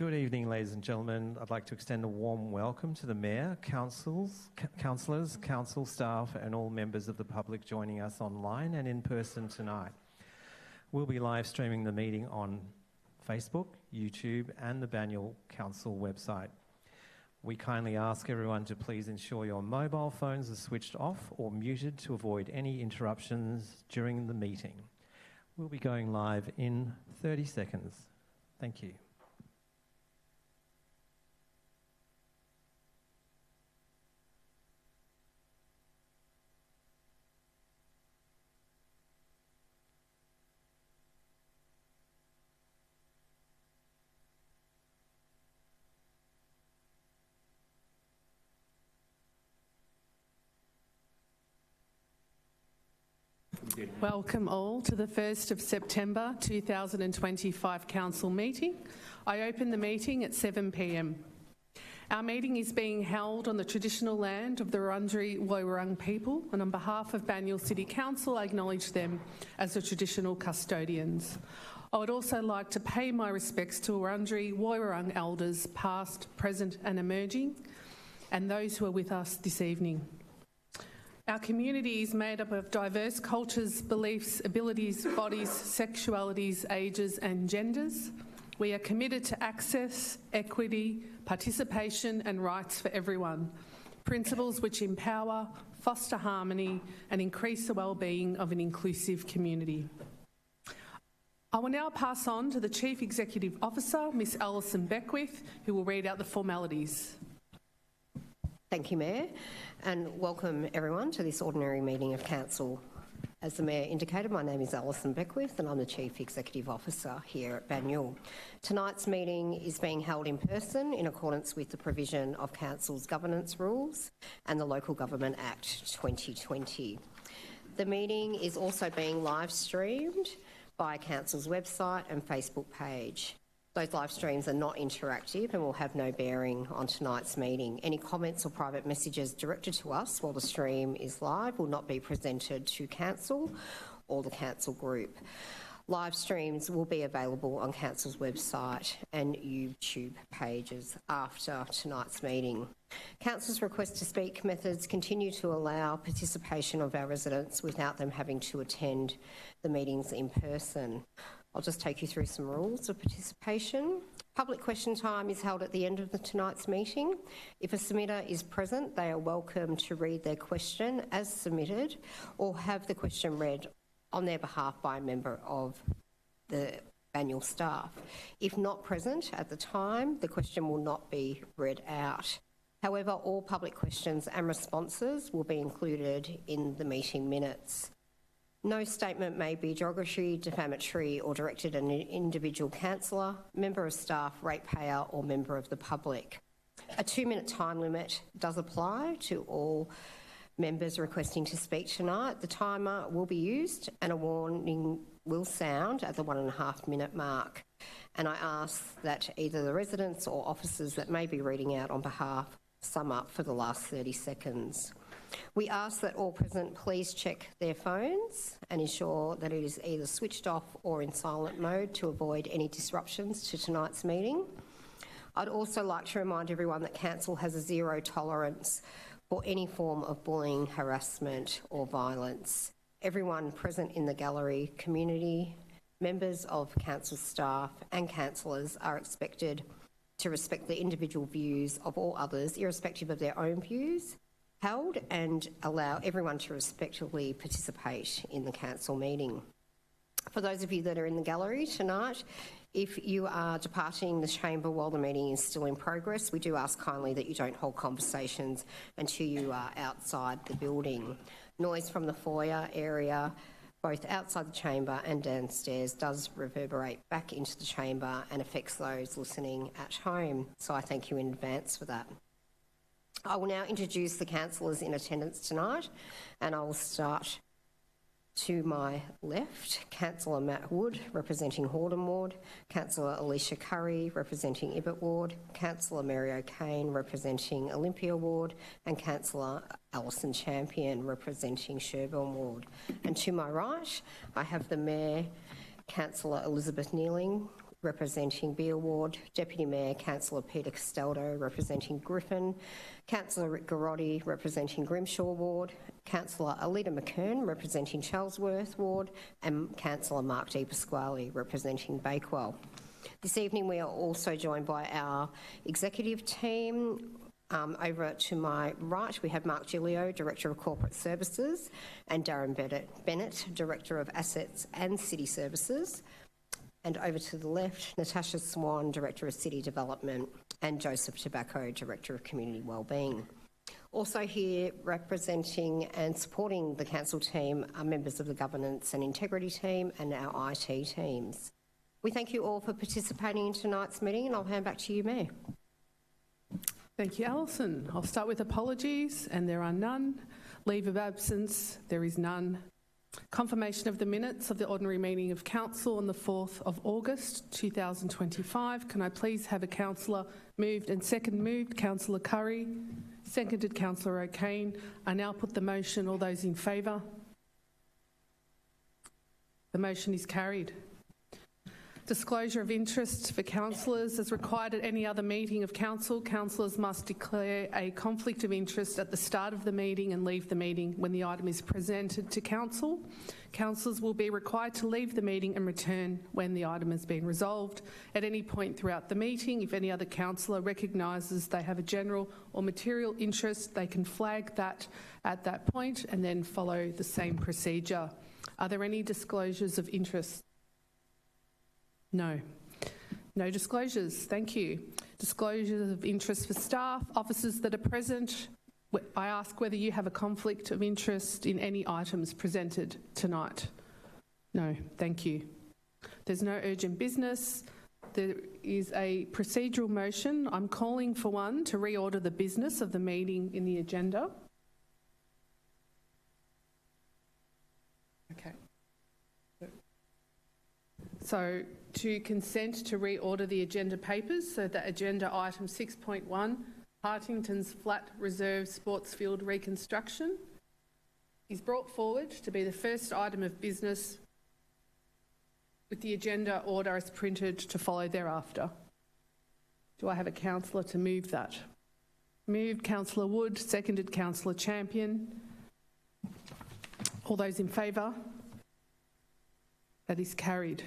Good evening, ladies and gentlemen. I'd like to extend a warm welcome to the Mayor, councillors, council staff and all members of the public joining us online and in person tonight. We'll be live streaming the meeting on Facebook, YouTube and the Banyule Council website. We kindly ask everyone to please ensure your mobile phones are switched off or muted to avoid any interruptions during the meeting. We'll be going live in 30 seconds. Thank you. Welcome all to the 1st of September 2025 Council meeting. I open the meeting at 7 p.m. Our meeting is being held on the traditional land of the Wurundjeri Woiwurrung people, and on behalf of Banyule City Council I acknowledge them as the traditional custodians. I would also like to pay my respects to Wurundjeri Woiwurrung elders past, present and emerging, and those who are with us this evening. Our community is made up of diverse cultures, beliefs, abilities, bodies, sexualities, ages and genders. We are committed to access, equity, participation and rights for everyone, principles which empower, foster harmony and increase the well-being of an inclusive community. I will now pass on to the Chief Executive Officer, Ms Alison Beckwith, who will read out the formalities. Thank you, Mayor, and welcome everyone to this ordinary meeting of Council. As the Mayor indicated, my name is Alison Beckwith and I'm the Chief Executive Officer here at Banyule. Tonight's meeting is being held in person in accordance with the provision of Council's governance rules and the Local Government Act 2020. The meeting is also being live streamed by Council's website and Facebook page. Those live streams are not interactive and will have no bearing on tonight's meeting. Any comments or private messages directed to us while the stream is live will not be presented to Council or the Council group. Live streams will be available on Council's website and YouTube pages after tonight's meeting. Council's request to speak methods continue to allow participation of our residents without them having to attend the meetings in person. I'll just take you through some rules of participation. Public question time is held at the end of tonight's meeting. If a submitter is present, they are welcome to read their question as submitted or have the question read on their behalf by a member of the Banyule staff. If not present at the time, the question will not be read out. However, all public questions and responses will be included in the meeting minutes. No statement may be derogatory, defamatory or directed at an individual councillor, member of staff, ratepayer or member of the public. A 2-minute time limit does apply to all members requesting to speak tonight. The timer will be used and a warning will sound at the 1.5 minute mark. And I ask that either the residents or officers that may be reading out on behalf sum up for the last 30 seconds. We ask that all present please check their phones and ensure that it is either switched off or in silent mode to avoid any disruptions to tonight's meeting. I'd also like to remind everyone that Council has a zero tolerance for any form of bullying, harassment or violence. Everyone present in the gallery, community, members of Council staff and councillors are expected to respect the individual views of all others, irrespective of their own views held, and allow everyone to respectfully participate in the Council meeting. For those of you that are in the gallery tonight, if you are departing the chamber while the meeting is still in progress, we do ask kindly that you don't hold conversations until you are outside the building. Noise from the foyer area, both outside the chamber and downstairs, does reverberate back into the chamber and affects those listening at home. So I thank you in advance for that. I will now introduce the councillors in attendance tonight, and I will start to my left. Councillor Matt Wood, representing Hordern Ward, Councillor Alicia Curry, representing Ibbott Ward, Councillor Mary O'Kane, representing Olympia Ward, and Councillor Alison Champion, representing Sherbourne Ward. And to my right, I have the Mayor, Councillor Elizabeth Neeling, representing Beale Ward, Deputy Mayor Councillor Peter Castaldo representing Griffin, Councillor Rick Garotti representing Grimshaw Ward, Councillor Alida McKern representing Charlesworth Ward, and Councillor Mark Di Pasquale representing Bakewell. This evening we are also joined by our executive team. Over to my right, we have Mark Gilio, Director of Corporate Services, and Darren Bennett, Director of Assets and City Services. And over to the left, Natasha Swan, Director of City Development, and Joseph Tobacco, Director of Community Wellbeing. Also here representing and supporting the council team are members of the Governance and Integrity team and our IT teams. We thank you all for participating in tonight's meeting, and I'll hand back to you, Mayor. Thank you, Alison. I'll start with apologies, and there are none. Leave of absence, there is none. Confirmation of the minutes of the ordinary meeting of council on the 4th of August 2025. Can I please have a councillor moved and moved? Councillor Curry, seconded Councillor O'Kane. I now put the motion. All those in favour? The motion is carried. Disclosure of interest for councillors. As required at any other meeting of council, councillors must declare a conflict of interest at the start of the meeting and leave the meeting when the item is presented to council. Councillors will be required to leave the meeting and return when the item has been resolved. At any point throughout the meeting, if any other councillor recognises they have a general or material interest, they can flag that at that point and then follow the same procedure. Are there any disclosures of interest? No. No disclosures. Thank you. Disclosures of interest for staff, officers that are present. I ask whether you have a conflict of interest in any items presented tonight. No. Thank you. There's no urgent business. There is a procedural motion. I'm calling for one to reorder the business of the meeting in the agenda. Okay. So to consent to reorder the agenda papers so that agenda item 6.1, Hartington's Flat Reserve Sports Field Reconstruction, is brought forward to be the first item of business with the agenda order as printed to follow thereafter. Do I have a councillor to move that? Moved Councillor Wood, seconded Councillor Champion. All those in favour? That is carried.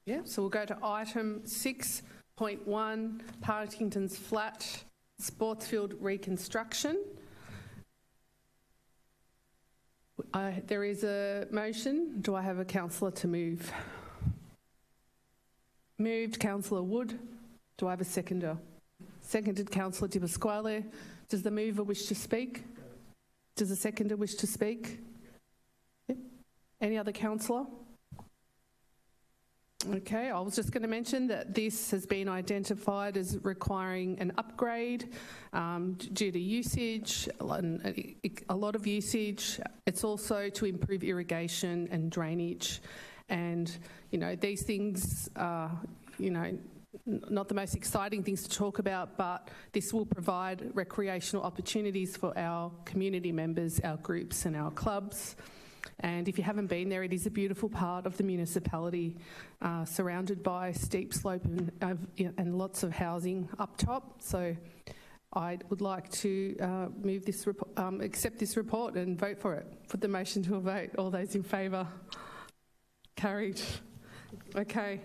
Yeah, so we'll go to item 6.1, Partington's Flat Sportsfield Reconstruction. There is a motion. Do I have a councillor to move? Moved Councillor Wood. Do I have a seconder? Seconded Councillor Di Pasquale. Does the mover wish to speak? Does the seconder wish to speak? Yep. Any other councillor? Okay, I was just going to mention that this has been identified as requiring an upgrade due to usage, a lot of usage. It's also to improve irrigation and drainage. And, you know, these things are, you know, not the most exciting things to talk about, but this will provide recreational opportunities for our community members, our groups and our clubs. And if you haven't been there, it is a beautiful part of the municipality, surrounded by steep slope and lots of housing up top. So I would like to move this, accept this report and vote for it. Put the motion to a vote. All those in favour? Carried. Okay.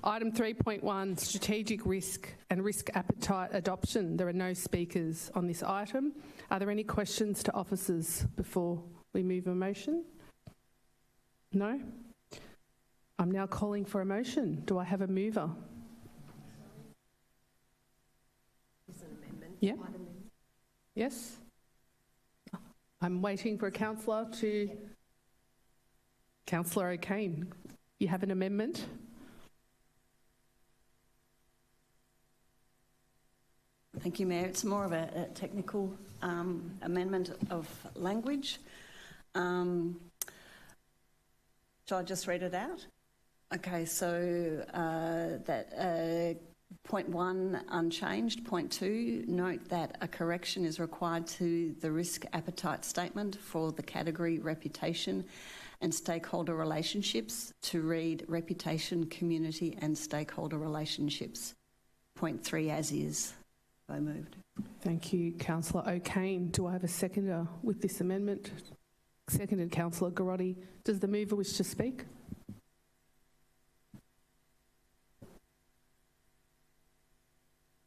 Item 3.1, strategic risk and risk appetite adoption. There are no speakers on this item. Are there any questions to officers before we move a motion? No? I'm now calling for a motion. Do I have a mover? Is an amendment? Yeah. Yes? I'm waiting for a councillor to... Councillor O'Kane, you have an amendment? Thank you, Mayor. It's more of a technical amendment of language. Shall I just read it out? Okay, so that Point 1 unchanged. Point 2, note that a correction is required to the risk appetite statement for the category reputation and stakeholder relationships to read reputation, community and stakeholder relationships. Point 3 as is. So moved. Thank you, Councillor O'Kane. Do I have a seconder with this amendment? Seconded, Councillor Garotti. Does the mover wish to speak?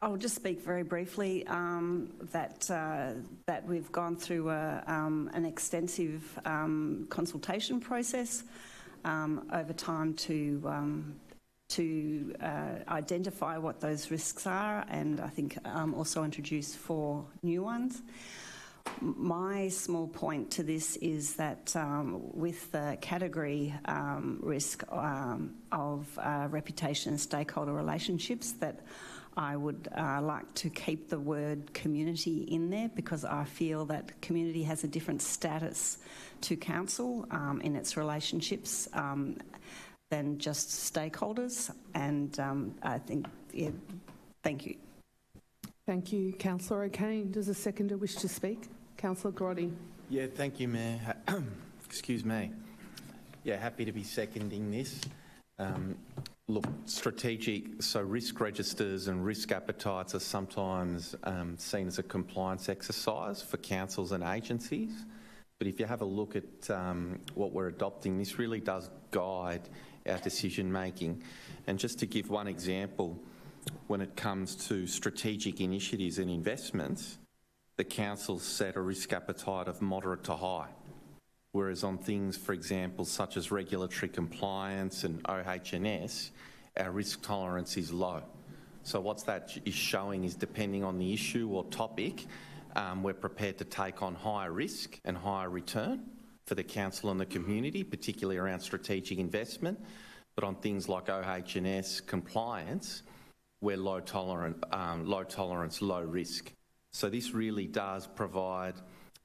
I'll just speak very briefly that we've gone through an extensive consultation process over time to identify what those risks are, and I think also introduce 4 new ones. My small point to this is that with the category risk of reputation and stakeholder relationships, that I would like to keep the word community in there, because I feel that community has a different status to council in its relationships than just stakeholders, and I think, yeah, thank you. Thank you, Councillor O'Kane. Does a seconder wish to speak? Councillor Garotti. Yeah, thank you, Mayor. Excuse me. Yeah, happy to be seconding this. Look, so risk registers and risk appetites are sometimes seen as a compliance exercise for councils and agencies. But if you have a look at what we're adopting, this really does guide our decision making. And just to give one example, when it comes to strategic initiatives and investments, the council set a risk appetite of moderate to high. Whereas on things, for example, such as regulatory compliance and OH&S, our risk tolerance is low. So what that is showing is, depending on the issue or topic, we're prepared to take on higher risk and higher return for the council and the community, particularly around strategic investment. But on things like OH&S compliance, we're low tolerance, low risk. So this really does provide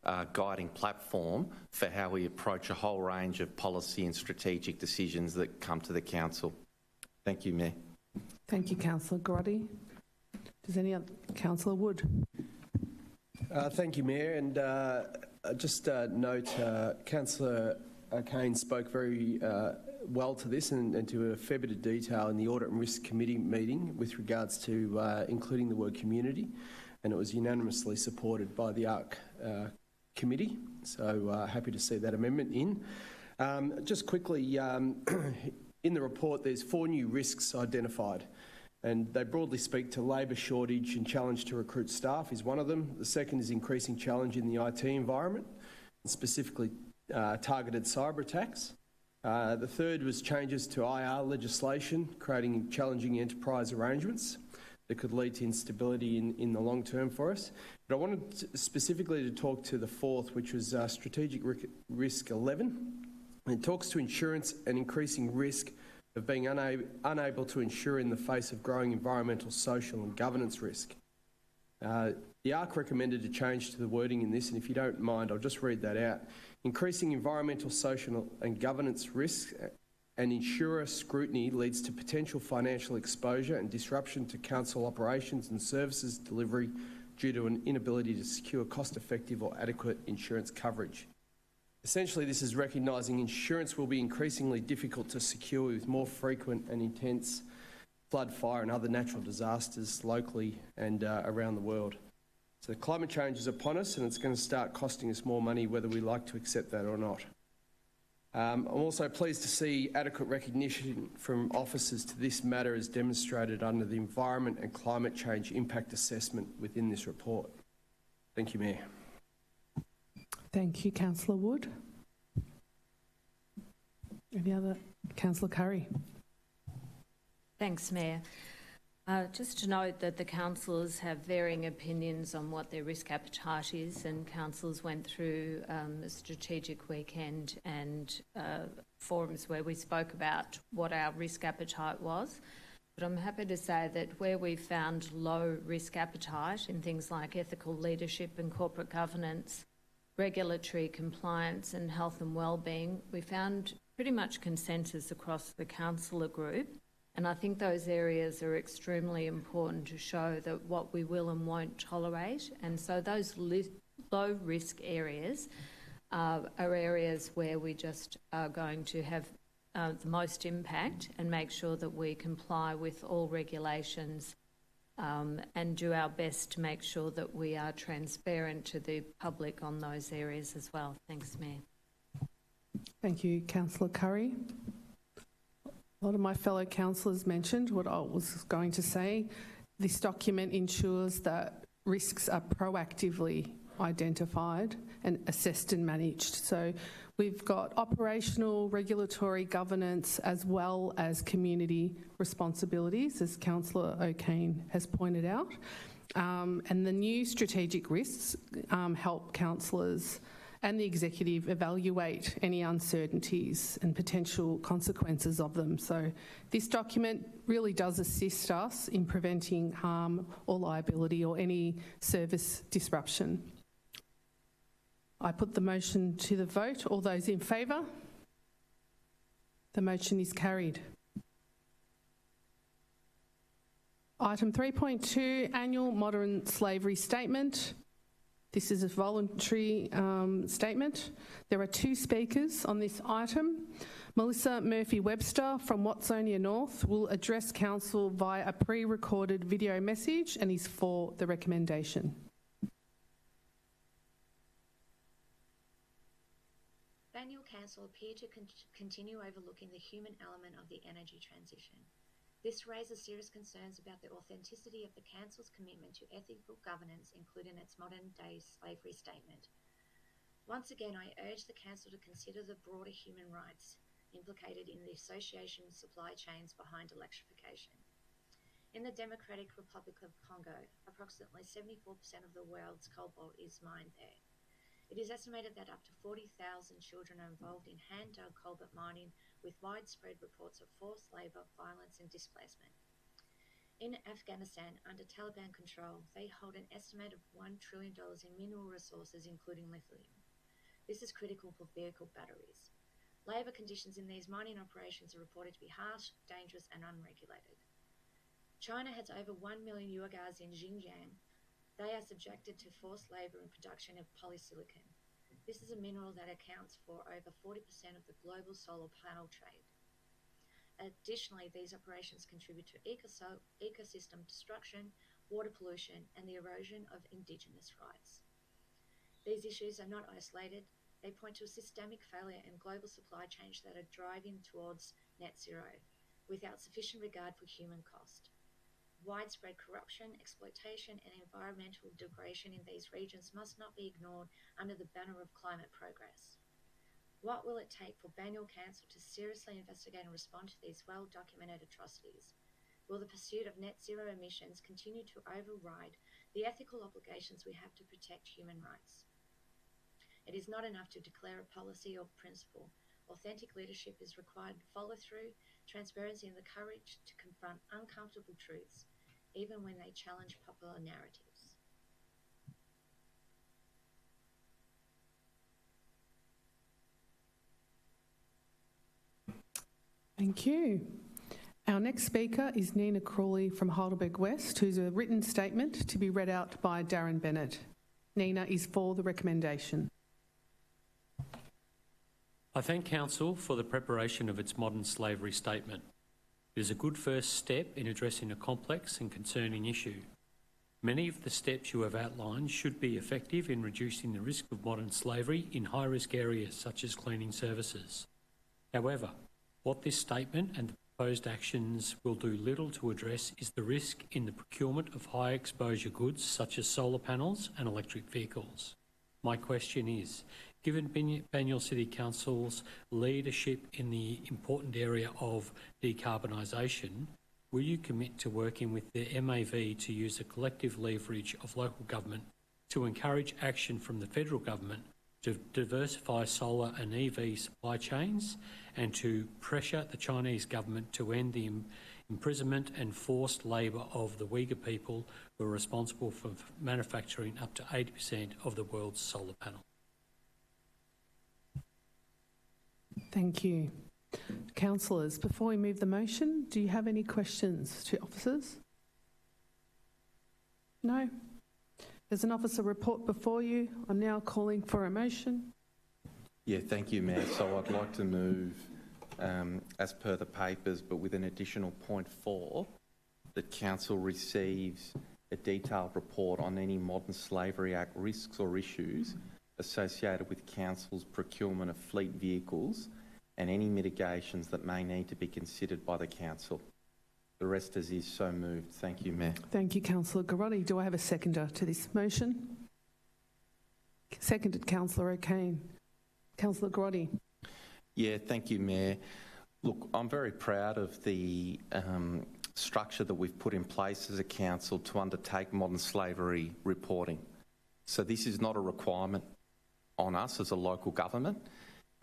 a guiding platform for how we approach a whole range of policy and strategic decisions that come to the council. Thank you, Mayor. Thank you, Councillor Garotti. Does any other? Councillor Wood. Thank you, Mayor. And just note, Councillor O'Kane spoke very well to this and to a fair bit of detail in the Audit and Risk Committee meeting with regards to including the word community, and it was unanimously supported by the ARC Committee. So happy to see that amendment in. Just quickly, in the report, there's 4 new risks identified, and they broadly speak to labour shortage and challenge to recruit staff is one of them. The second is increasing challenge in the IT environment, and specifically targeted cyber attacks. The third was changes to IR legislation, creating challenging enterprise arrangements that could lead to instability in the long term for us. But I wanted specifically to talk to the fourth, which was strategic risk 11. And it talks to insurance and increasing risk of being unable to insure in the face of growing environmental, social and governance risk. The ARC recommended a change to the wording in this, and if you don't mind, I'll just read that out. Increasing environmental, social and governance risk and insurer scrutiny leads to potential financial exposure and disruption to council operations and services delivery due to an inability to secure cost-effective or adequate insurance coverage. Essentially, this is recognising insurance will be increasingly difficult to secure with more frequent and intense flood, fire and other natural disasters locally and around the world. So climate change is upon us, and it's going to start costing us more money whether we like to accept that or not. I'm also pleased to see adequate recognition from officers to this matter as demonstrated under the Environment and Climate Change Impact Assessment within this report. Thank you, Mayor. Thank you, Councillor Wood. Any other? Councillor Curry. Thanks, Mayor. Just to note that the councillors have varying opinions on what their risk appetite is, and councillors went through a strategic weekend and forums where we spoke about what our risk appetite was. But I'm happy to say that where we found low risk appetite in things like ethical leadership and corporate governance, regulatory compliance and health and wellbeing, we found pretty much consensus across the councillor group And I think those areas are extremely important to show that what we will and won't tolerate. And so those low-risk areas are areas where we just are going to have the most impact and make sure that we comply with all regulations and do our best to make sure that we are transparent to the public on those areas as well. Thanks, Mayor. Thank you, Councillor Curry. A lot of my fellow councillors mentioned what I was going to say. This document ensures that risks are proactively identified and assessed and managed. So we've got operational, regulatory, governance, as well as community responsibilities, as Councillor O'Kane has pointed out. And the new strategic risks help councillors and the executive evaluate any uncertainties and potential consequences of them. So this document really does assist us in preventing harm or liability or any service disruption. I put the motion to the vote. All those in favour? The motion is carried. Item 3.2, Annual Modern Slavery Statement. This is a voluntary statement. There are two speakers on this item. Melissa Murphy-Webster from Watsonia North will address Council via a pre-recorded video message and is for the recommendation. Banyule Council appear to continue overlooking the human element of the energy transition. This raises serious concerns about the authenticity of the Council's commitment to ethical governance, including its modern-day slavery statement. Once again, I urge the Council to consider the broader human rights implicated in the association supply chains behind electrification. In the Democratic Republic of Congo, approximately 74% of the world's cobalt is mined there. It is estimated that up to 40,000 children are involved in hand-dug cobalt mining, with widespread reports of forced labour, violence and displacement. In Afghanistan, under Taliban control, they hold an estimated $1 trillion in mineral resources, including lithium. This is critical for vehicle batteries. Labour conditions in these mining operations are reported to be harsh, dangerous and unregulated. China has over 1 million Uyghurs in Xinjiang. They are subjected to forced labour in production of polysilicon. This is a mineral that accounts for over 40% of the global solar panel trade. Additionally, these operations contribute to ecosystem destruction, water pollution, and the erosion of Indigenous rights. These issues are not isolated. They point to a systemic failure in global supply chains that are driving towards net zero, without sufficient regard for human cost. Widespread corruption, exploitation and environmental degradation in these regions must not be ignored under the banner of climate progress. What will it take for Banyule Council to seriously investigate and respond to these well-documented atrocities? Will the pursuit of net zero emissions continue to override the ethical obligations we have to protect human rights? It is not enough to declare a policy or principle. Authentic leadership is required follow-through, transparency and the courage to confront uncomfortable truths, even when they challenge popular narratives. Thank you. Our next speaker is Nina Crawley from Heidelberg West, who's a written statement to be read out by Darren Bennett. Nina is for the recommendation. I thank Council for the preparation of its modern slavery statement. It is a good first step in addressing a complex and concerning issue. Many of the steps you have outlined should be effective in reducing the risk of modern slavery in high-risk areas such as cleaning services. However, what this statement and the proposed actions will do little to address is the risk in the procurement of high-exposure goods such as solar panels and electric vehicles. My question is, given Banyule City Council's leadership in the important area of decarbonisation, will you commit to working with the MAV to use the collective leverage of local government to encourage action from the federal government to diversify solar and EV supply chains and to pressure the Chinese government to end the imprisonment and forced labour of the Uyghur people who are responsible for manufacturing up to 80% of the world's solar panels? Thank you. Councillors, before we move the motion, do you have any questions to officers? No? There's an officer report before you. I'm now calling for a motion. Yeah, thank you, Mayor. So I'd like to move, as per the papers, but with an additional point 4, that Council receives a detailed report on any Modern Slavery Act risks or issues associated with Council's procurement of fleet vehicles and any mitigations that may need to be considered by the Council. The rest as is so moved. Thank you, Mayor. Thank you, Councillor Garotti. Do I have a seconder to this motion? Seconded, Councillor O'Kane. Councillor Garotti. Yeah, thank you, Mayor. Look, I'm very proud of the structure that we've put in place as a council to undertake modern slavery reporting. So this is not a requirement on us as a local government,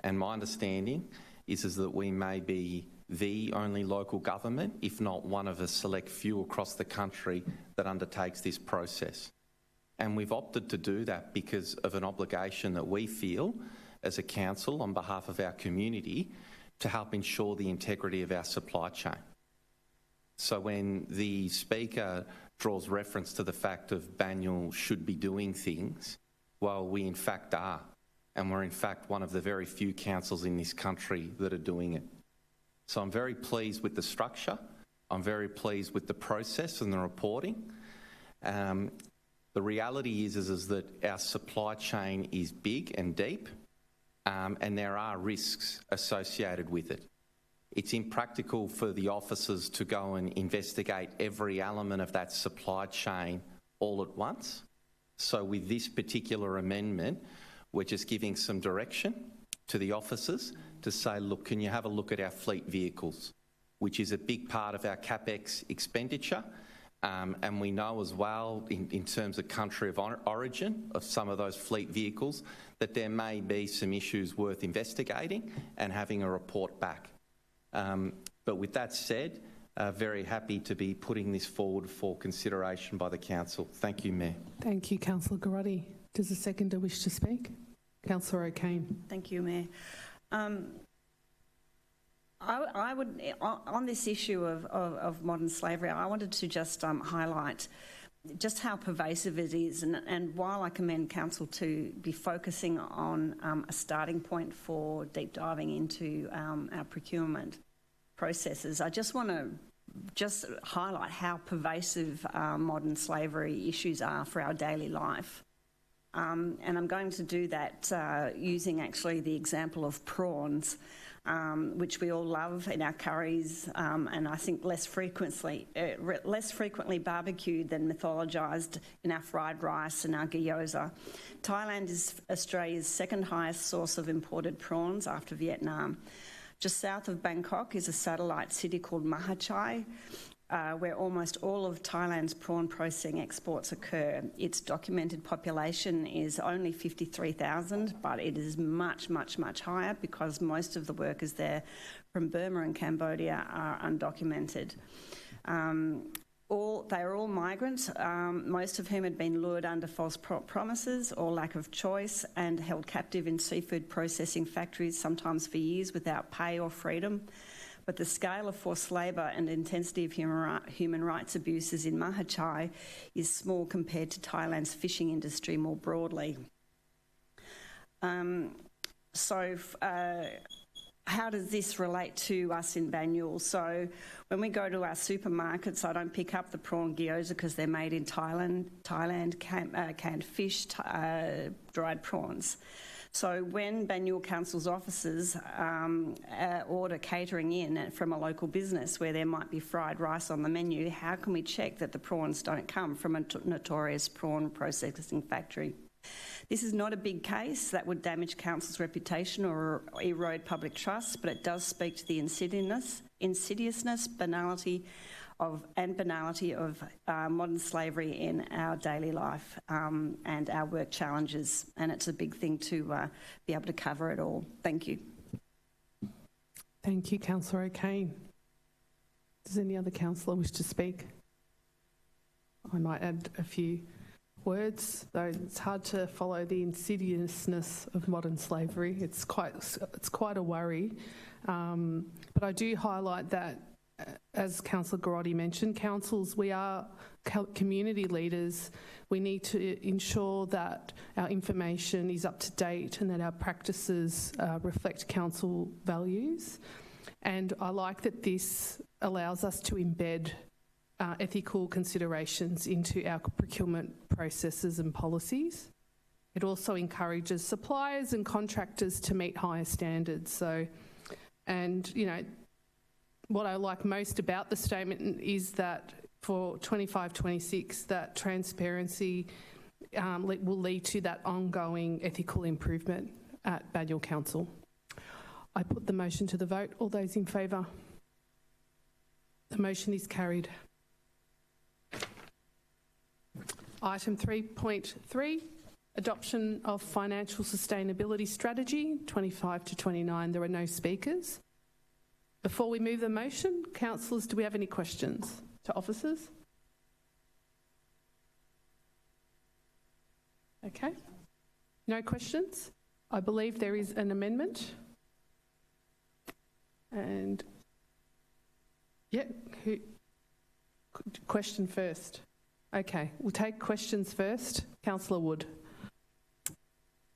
and my understanding is that we may be the only local government, if not one of a select few across the country, that undertakes this process. And we've opted to do that because of an obligation that we feel as a council on behalf of our community to help ensure the integrity of our supply chain. So when the Speaker draws reference to the fact of Banyule should be doing things, well, we in fact are. And we're in fact one of the very few councils in this country that are doing it. So I'm very pleased with the structure. I'm very pleased with the process and the reporting. The reality is that our supply chain is big and deep, and there are risks associated with it. It's impractical for the officers to go and investigate every element of that supply chain all at once. So with this particular amendment, we're just giving some direction to the officers to say, look, can you have a look at our fleet vehicles, which is a big part of our CapEx expenditure. And we know as well, in terms of country of origin of some of those fleet vehicles, that there may be some issues worth investigating and having a report back. But with that said, very happy to be putting this forward for consideration by the Council. Thank you, Mayor. Thank you, Councillor Garotti. Does the seconder wish to speak? Councillor O'Kane. Thank you, Mayor. I would, on this issue of modern slavery, I wanted to just highlight just how pervasive it is. And while I commend Council to be focusing on a starting point for deep diving into our procurement processes, I just want to highlight how pervasive modern slavery issues are for our daily life. And I'm going to do that using actually the example of prawns, which we all love in our curries, and I think less frequently barbecued than mythologised in our fried rice and our gyoza. Thailand is Australia's second highest source of imported prawns after Vietnam. Just south of Bangkok is a satellite city called Mahachai, where almost all of Thailand's prawn processing exports occur. Its documented population is only 53,000, but it is much, much, much higher because most of the workers there from Burma and Cambodia are undocumented. They are all migrants, most of whom had been lured under false promises or lack of choice and held captive in seafood processing factories, sometimes for years without pay or freedom. But the scale of forced labour and intensity of human rights abuses in Mahachai is small compared to Thailand's fishing industry more broadly. How does this relate to us in Banyule? So when we go to our supermarkets, I don't pick up the prawn gyoza because they're made in Thailand, canned fish, dried prawns. So when Banyule Council's officers order catering in from a local business where there might be fried rice on the menu, how can we check that the prawns don't come from a notorious prawn processing factory? This is not a big case that would damage Council's reputation or erode public trust, but it does speak to the insidiousness, banality of modern slavery in our daily life and our work challenges, and it's a big thing to be able to cover it all. Thank you. Thank you, Councillor O'Kane. Does any other councillor wish to speak? I might add a few words, though it's hard to follow the insidiousness of modern slavery. It's quite a worry. But I do highlight that, as Councillor Garotti mentioned, councils, we are community leaders. We need to ensure that our information is up to date and that our practices reflect council values. And I like that this allows us to embed ethical considerations into our procurement processes and policies. It also encourages suppliers and contractors to meet higher standards. So, and you know, what I like most about the statement is that for 25-26, that transparency will lead to that ongoing ethical improvement at Banyule Council. I put the motion to the vote. All those in favour? The motion is carried. Item 3.3, adoption of financial sustainability strategy 25-29. There are no speakers. Before we move the motion, councillors, do we have any questions to officers? Okay. No questions? I believe there is an amendment. And, yeah, question first. Okay, we'll take questions first. Councillor Wood.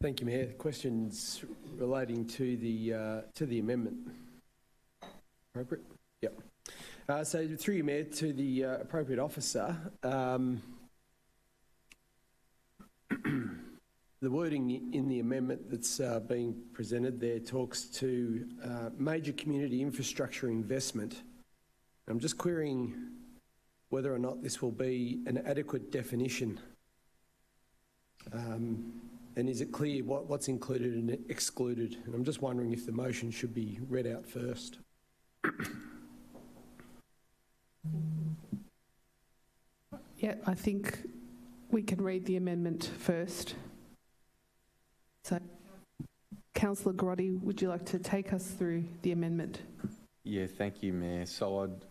Thank you, Mayor. Questions relating to the amendment. Appropriate? Yep. So through you, Mayor, to the appropriate officer, the wording in the amendment that's being presented there talks to major community infrastructure investment. I'm just querying whether or not this will be an adequate definition. And is it clear what's included and excluded? And I'm just wondering if the motion should be read out first. Yeah, I think we can read the amendment first. So, Councillor Garotti, would you like to take us through the amendment? Yeah, thank you, Mayor. So I'd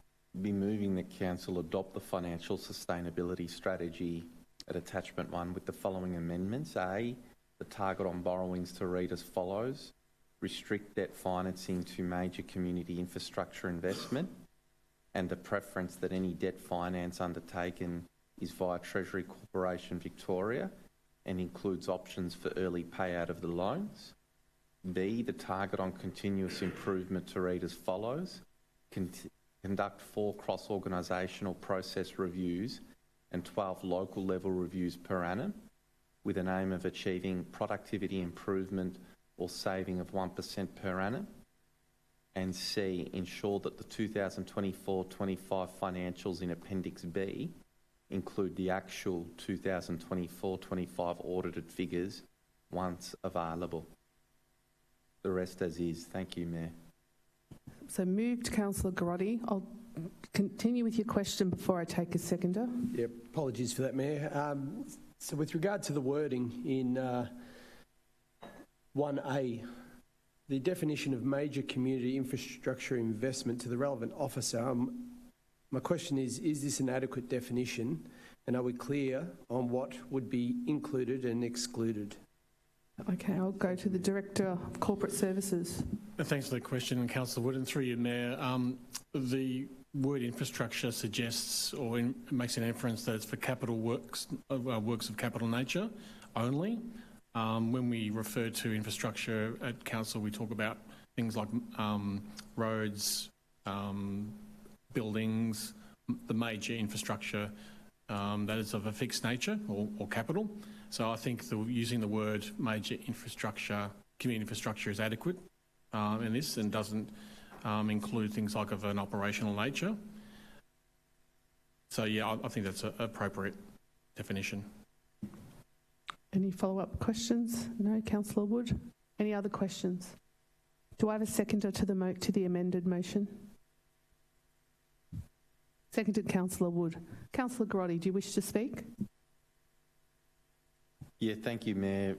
be moving that Council adopt the financial sustainability strategy at attachment 1 with the following amendments. A, the target on borrowings to read as follows: restrict debt financing to major community infrastructure investment, and the preference that any debt finance undertaken is via Treasury Corporation Victoria and includes options for early payout of the loans. B, the target on continuous improvement to read as follows: conduct 4 cross-organisational process reviews and 12 local level reviews per annum with an aim of achieving productivity improvement or saving of 1% per annum. And C, ensure that the 2024-25 financials in Appendix B include the actual 2024-25 audited figures once available. The rest as is. Thank you, Mayor. So moved, Councillor Garotti. I'll continue with your question before I take a seconder. Yeah, apologies for that, Mayor. So with regard to the wording in 1A, the definition of major community infrastructure investment to the relevant officer, my question is this an adequate definition, and are we clear on what would be included and excluded? Okay, I'll go to the Director of Corporate Services. Thanks for the question, Councillor Wood, and through you, Mayor. The word infrastructure suggests or makes an inference that it's for capital works, works of capital nature only. When we refer to infrastructure at council, we talk about things like roads, buildings, the major infrastructure that is of a fixed nature or capital. So I think using the word major infrastructure, community infrastructure, is adequate in this and doesn't include things like of an operational nature. So yeah, I think that's an appropriate definition. Any follow-up questions? No, Councillor Wood. Any other questions? Do I have a seconder to the amended motion? Seconded, Councillor Wood. Councillor Garotti, do you wish to speak? Yeah, thank you, Mayor.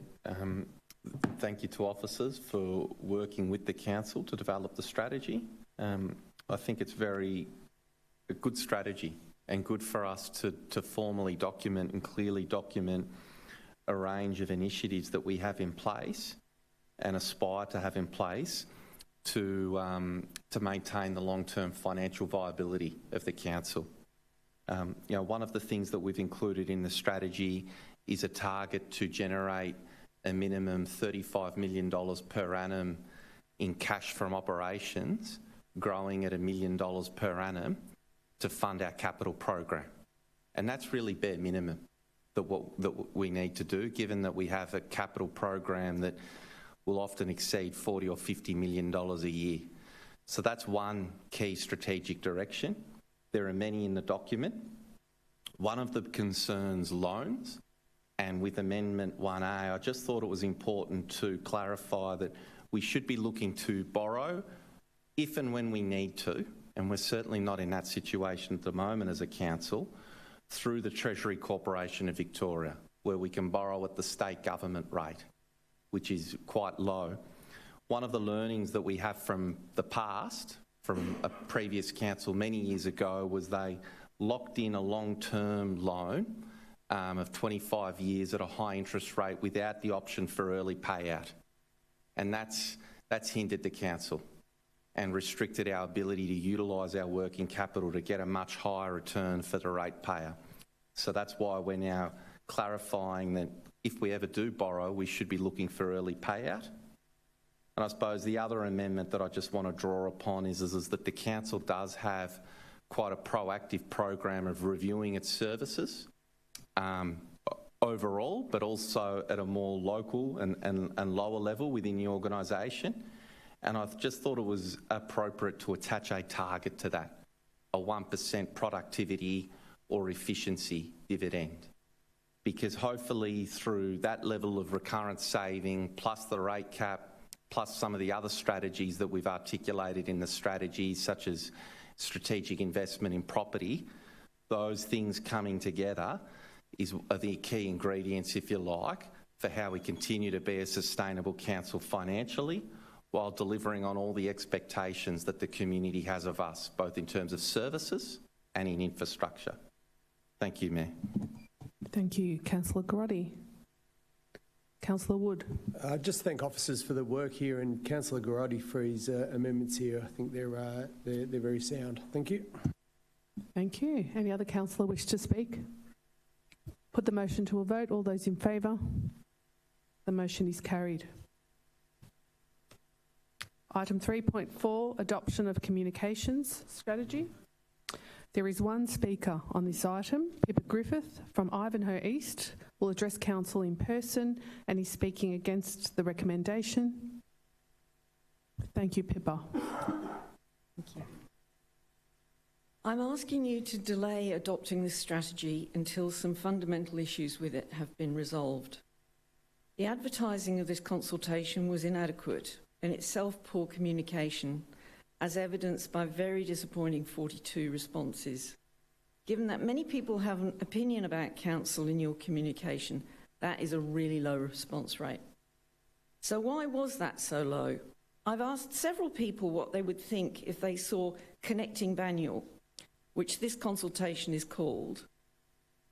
Thank you to officers for working with the council to develop the strategy. I think it's a good strategy, and good for us to formally document and clearly document a range of initiatives that we have in place and aspire to have in place to maintain the long-term financial viability of the council. One of the things that we've included in the strategy is a target to generate a minimum $35 million per annum in cash from operations, growing at $1 million per annum to fund our capital program. And that's really bare minimum that we need to do, given that we have a capital program that will often exceed $40 or $50 million a year. So that's one key strategic direction. There are many in the document. One of the concerns, loans, and with Amendment 1A, I just thought it was important to clarify that we should be looking to borrow if and when we need to, and we're certainly not in that situation at the moment as a council, through the Treasury Corporation of Victoria, where we can borrow at the state government rate, which is quite low. One of the learnings that we have from the past, from a previous council many years ago, was they locked in a long-term loan of 25 years at a high interest rate without the option for early payout. And that's hindered the council and restricted our ability to utilise our working capital to get a much higher return for the ratepayer. So that's why we're now clarifying that if we ever do borrow, we should be looking for early payout. And I suppose the other amendment that I just want to draw upon is that the council does have quite a proactive program of reviewing its services overall, but also at a more local and lower level within the organisation. And I just thought it was appropriate to attach a target to that, a 1% productivity or efficiency dividend. Because hopefully through that level of recurrent saving, plus the rate cap, plus some of the other strategies that we've articulated in the strategy, such as strategic investment in property, those things coming together are the key ingredients, if you like, for how we continue to be a sustainable council financially, while delivering on all the expectations that the community has of us, both in terms of services and in infrastructure. Thank you, Mayor. Thank you, Councillor Garotti. Councillor Wood. Just thank officers for the work here, and Councillor Garotti for his amendments here. I think they're very sound. Thank you. Thank you. Any other councillor wish to speak? Put the motion to a vote. All those in favour? The motion is carried. Item 3.4, adoption of communications strategy. There is one speaker on this item. Pippa Griffith from Ivanhoe East will address council in person and is speaking against the recommendation. Thank you, Pippa. Thank you. I'm asking you to delay adopting this strategy until some fundamental issues with it have been resolved. The advertising of this consultation was inadequate, in itself poor communication, as evidenced by very disappointing 42 responses. Given that many people have an opinion about council in your communication, that is a really low response rate. So why was that so low? I've asked several people what they would think if they saw Connecting Banyule, which this consultation is called.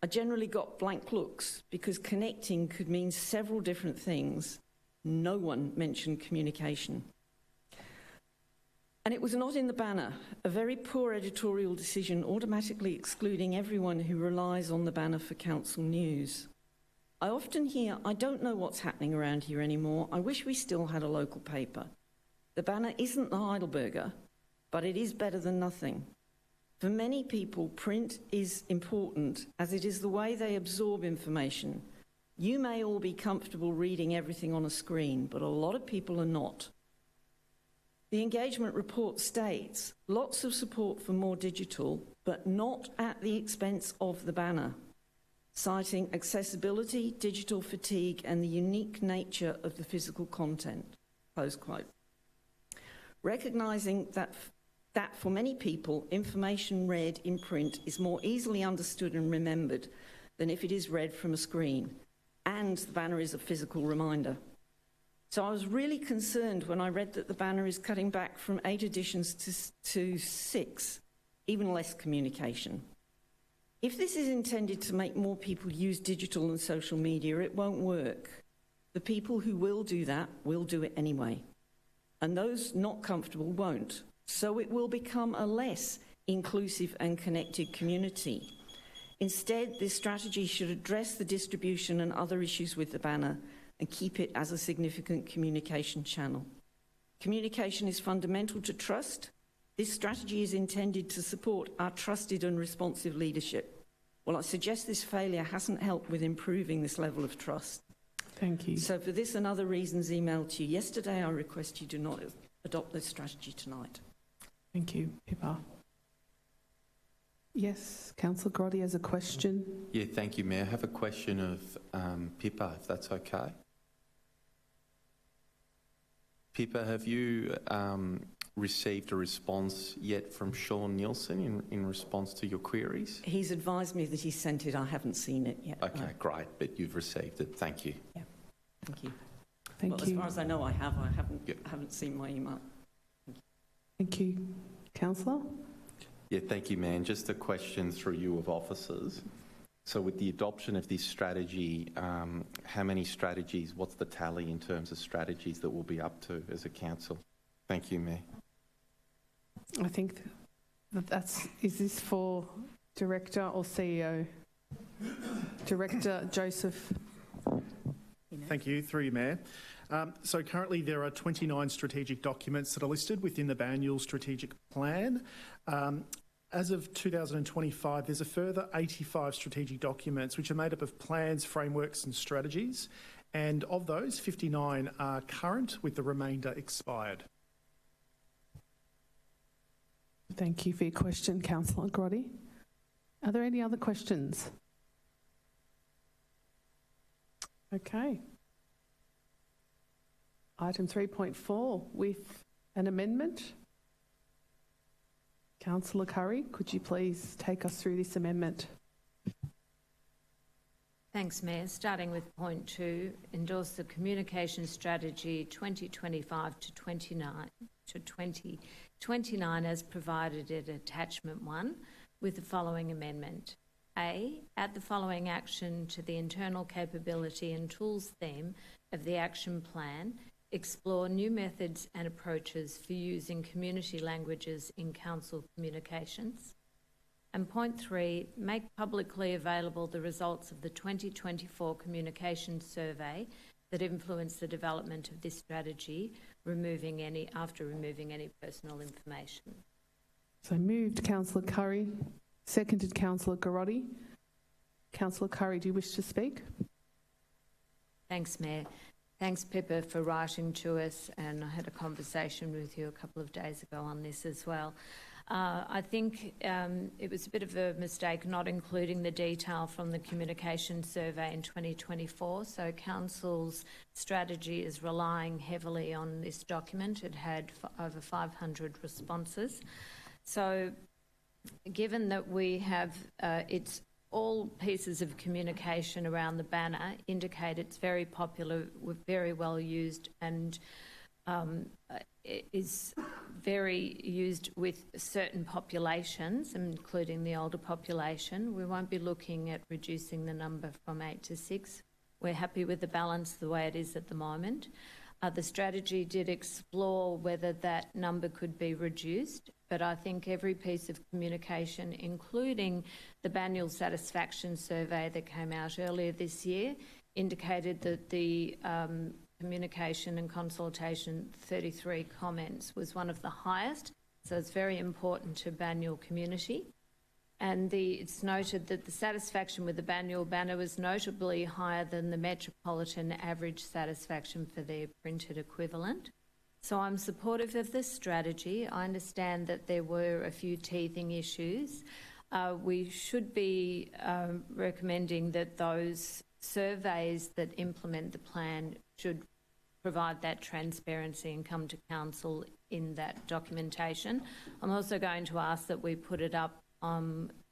I generally got blank looks because connecting could mean several different things. No one mentioned communication. And it was not in the banner, a very poor editorial decision automatically excluding everyone who relies on the banner for council news. I often hear, I don't know what's happening around here anymore. I wish we still had a local paper. The banner isn't the Heidelberger, but it is better than nothing. For many people, print is important as it is the way they absorb information. You may all be comfortable reading everything on a screen, but a lot of people are not. The engagement report states lots of support for more digital, but not at the expense of the banner, citing accessibility, digital fatigue, and the unique nature of the physical content, close quote. Recognising that for many people, information read in print is more easily understood and remembered than if it is read from a screen, and the banner is a physical reminder. So I was really concerned when I read that the banner is cutting back from 8 editions to 6, even less communication. If this is intended to make more people use digital and social media, it won't work. The people who will do that will do it anyway, and those not comfortable won't. So it will become a less inclusive and connected community. Instead, this strategy should address the distribution and other issues with the banner and keep it as a significant communication channel. Communication is fundamental to trust. This strategy is intended to support our trusted and responsive leadership. Well, I suggest this failure hasn't helped with improving this level of trust. Thank you. So for this and other reasons emailed to you yesterday, I request you do not adopt this strategy tonight. Thank you, Pippa. Yes, Councillor Grotti has a question. Yeah, thank you, Mayor. I have a question of Pippa, if that's okay. Pippa, have you received a response yet from Sean Nielsen in response to your queries? He's advised me that he sent it. I haven't seen it yet. Okay, no. great, but you've received it. Thank you. Yeah, thank you. Thank well, you. As far as I know, I haven't Yep. haven't seen my email. Thank you. Councillor? Yeah, thank you, man. Just a question through you of officers. So with the adoption of this strategy, how many strategies, what's the tally in terms of strategies that we'll be up to as a council? Thank you, Mayor. I think is this for Director or CEO? Director Joseph. Thank you, through you, Mayor. So currently there are 29 strategic documents that are listed within the Banyule Strategic Plan. As of 2025, there's a further 85 strategic documents which are made up of plans, frameworks and strategies. And of those, 59 are current, with the remainder expired. Thank you for your question, Councillor Grotti. Are there any other questions? Okay. Item 3.4 with an amendment. Councillor Curry, could you please take us through this amendment? Thanks, Mayor. Starting with point 2, endorse the Communication Strategy 2025 to 2029 as provided at Attachment 1 with the following amendment. A, add the following action to the internal capability and tools theme of the action plan. Explore new methods and approaches for using community languages in council communications. And point 3, make publicly available the results of the 2024 communications survey that influenced the development of this strategy, after removing any personal information. So moved, Councillor Curry. Seconded, Councillor Grotti. Councillor Curry, do you wish to speak? Thanks, Mayor. Thanks, Pippa, for writing to us, and I had a conversation with you a couple of days ago on this as well. I think it was a bit of a mistake not including the detail from the communication survey in 2024. So Council's strategy is relying heavily on this document. It had over 500 responses. So given that we have it's all pieces of communication around the banner indicate it's very popular, very well used, and is very used with certain populations, including the older population. We won't be looking at reducing the number from 8 to 6. We're happy with the balance the way it is at the moment. The strategy did explore whether that number could be reduced, but I think every piece of communication, including the Banyule Satisfaction Survey that came out earlier this year, indicated that the communication and consultation 33 comments was one of the highest, so it's very important to Banyule community. And it's noted that the satisfaction with the Banyule banner was notably higher than the metropolitan average satisfaction for their printed equivalent. So I'm supportive of this strategy. I understand that there were a few teething issues. We should be recommending that those surveys that implement the plan should provide that transparency and come to council in that documentation. I'm also going to ask that we put it up.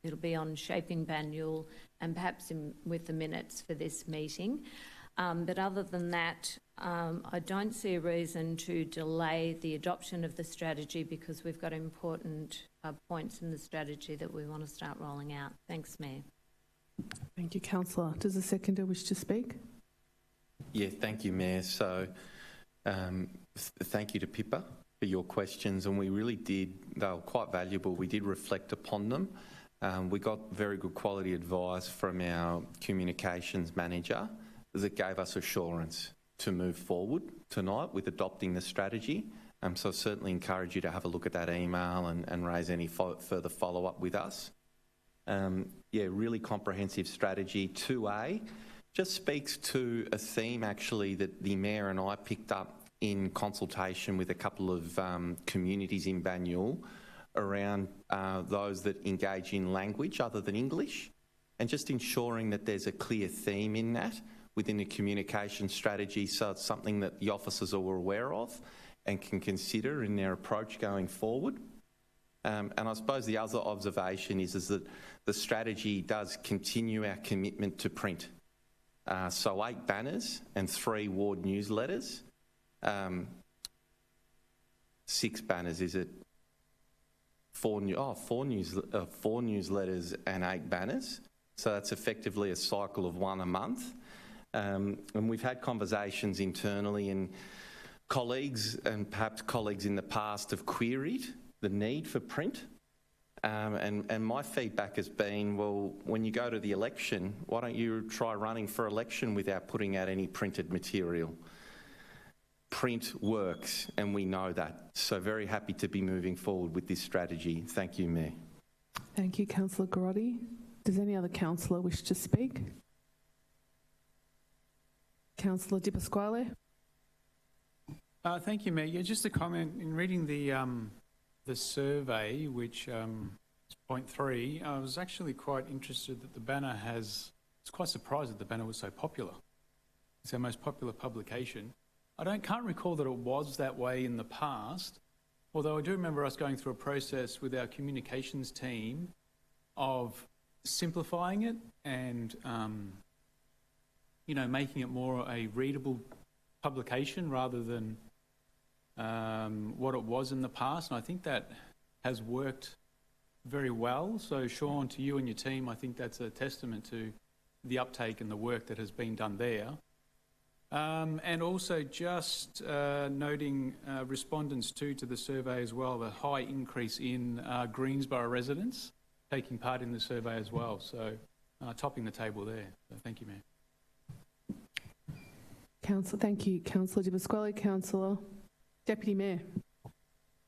It'll be on Shaping Banyule and perhaps with the minutes for this meeting. But other than that, I don't see a reason to delay the adoption of the strategy because we've got important points in the strategy that we want to start rolling out. Thanks, Mayor. Thank you, Councillor. Does the seconder wish to speak? Yeah, thank you, Mayor. So thank you to Pippa for your questions, and we really did, they were quite valuable. We did reflect upon them. We got very good quality advice from our communications manager that gave us assurance to move forward tonight with adopting the strategy. So I certainly encourage you to have a look at that email and raise any further follow-up with us. Yeah, really comprehensive strategy. 2A just speaks to a theme actually that the Mayor and I picked up in consultation with a couple of communities in Banyule around those that engage in language other than English, and just ensuring that there's a clear theme in that within the communication strategy, so it's something that the officers are aware of and can consider in their approach going forward. And I suppose the other observation is that the strategy does continue our commitment to print. So 8 banners and 3 ward newsletters. 6 banners, is it? 4 newsletters and 8 banners. So that's effectively a cycle of 1 a month. And we've had conversations internally, and colleagues and perhaps colleagues in the past have queried the need for print. And my feedback has been, well, when you go to the election, why don't you try running for election without putting out any printed material? Print works, and we know that. So very happy to be moving forward with this strategy. Thank you, Mayor. Thank you, Councillor Garotti. Does any other councillor wish to speak? Councillor Di Pasquale. Thank you, Mayor. Yeah, just a comment. In reading the survey, which is point 3, I was actually quite interested that the banner has... I was quite surprised that the banner was so popular. It's our most popular publication. Can't recall that it was that way in the past, although I do remember us going through a process with our communications team of simplifying it and, making it more a readable publication rather than what it was in the past. And I think that has worked very well. So, Sean, to you and your team, I think that's a testament to the uptake and the work that has been done there. And also just noting respondents to the survey as well, the high increase in Greensborough residents taking part in the survey as well. So topping the table there. So thank you, Mayor. Thank you, Councillor Di Pasquale. Councillor Deputy Mayor. I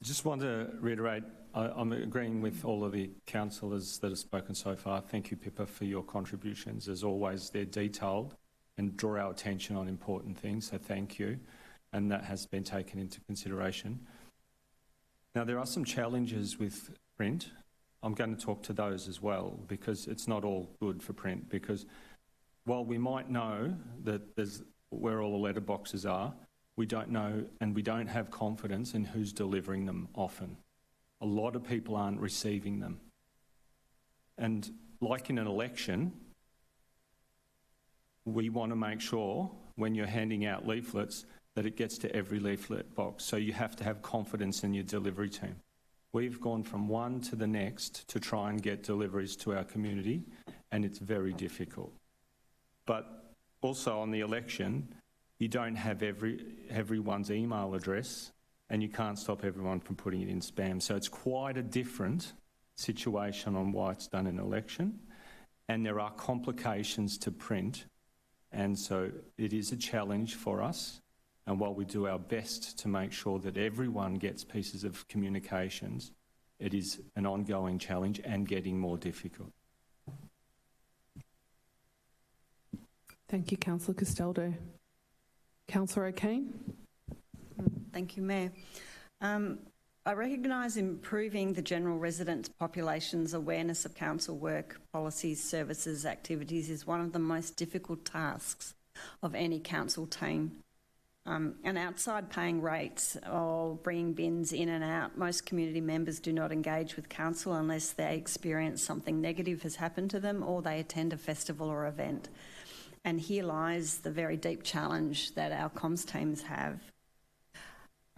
just want to reiterate, I'm agreeing with all of the councillors that have spoken so far. Thank you, Pippa, for your contributions. As always, they're detailed and draw our attention on important things, so thank you. And that has been taken into consideration. Now, there are some challenges with print. I'm going to talk to those as well, because it's not all good for print, because while we might know that there's where all the letterboxes are, we don't know and we don't have confidence in who's delivering them often. A lot of people aren't receiving them. And like in an election, we want to make sure when you're handing out leaflets that it gets to every leaflet box. So you have to have confidence in your delivery team. We've gone from one to the next to try and get deliveries to our community, and it's very difficult. But also on the election, you don't have everyone's email address, and you can't stop everyone from putting it in spam. So it's quite a different situation on why it's done in election, and there are complications to print. And so it is a challenge for us. And while we do our best to make sure that everyone gets pieces of communications, it is an ongoing challenge and getting more difficult. Thank you, Councillor Castaldo. Councillor O'Kane. Thank you, Mayor. I recognise improving the general resident population's awareness of council work, policies, services, activities is one of the most difficult tasks of any council team. And outside paying rates or bringing bins in and out, most community members do not engage with council unless they experience something negative has happened to them or they attend a festival or event. And here lies the very deep challenge that our comms teams have.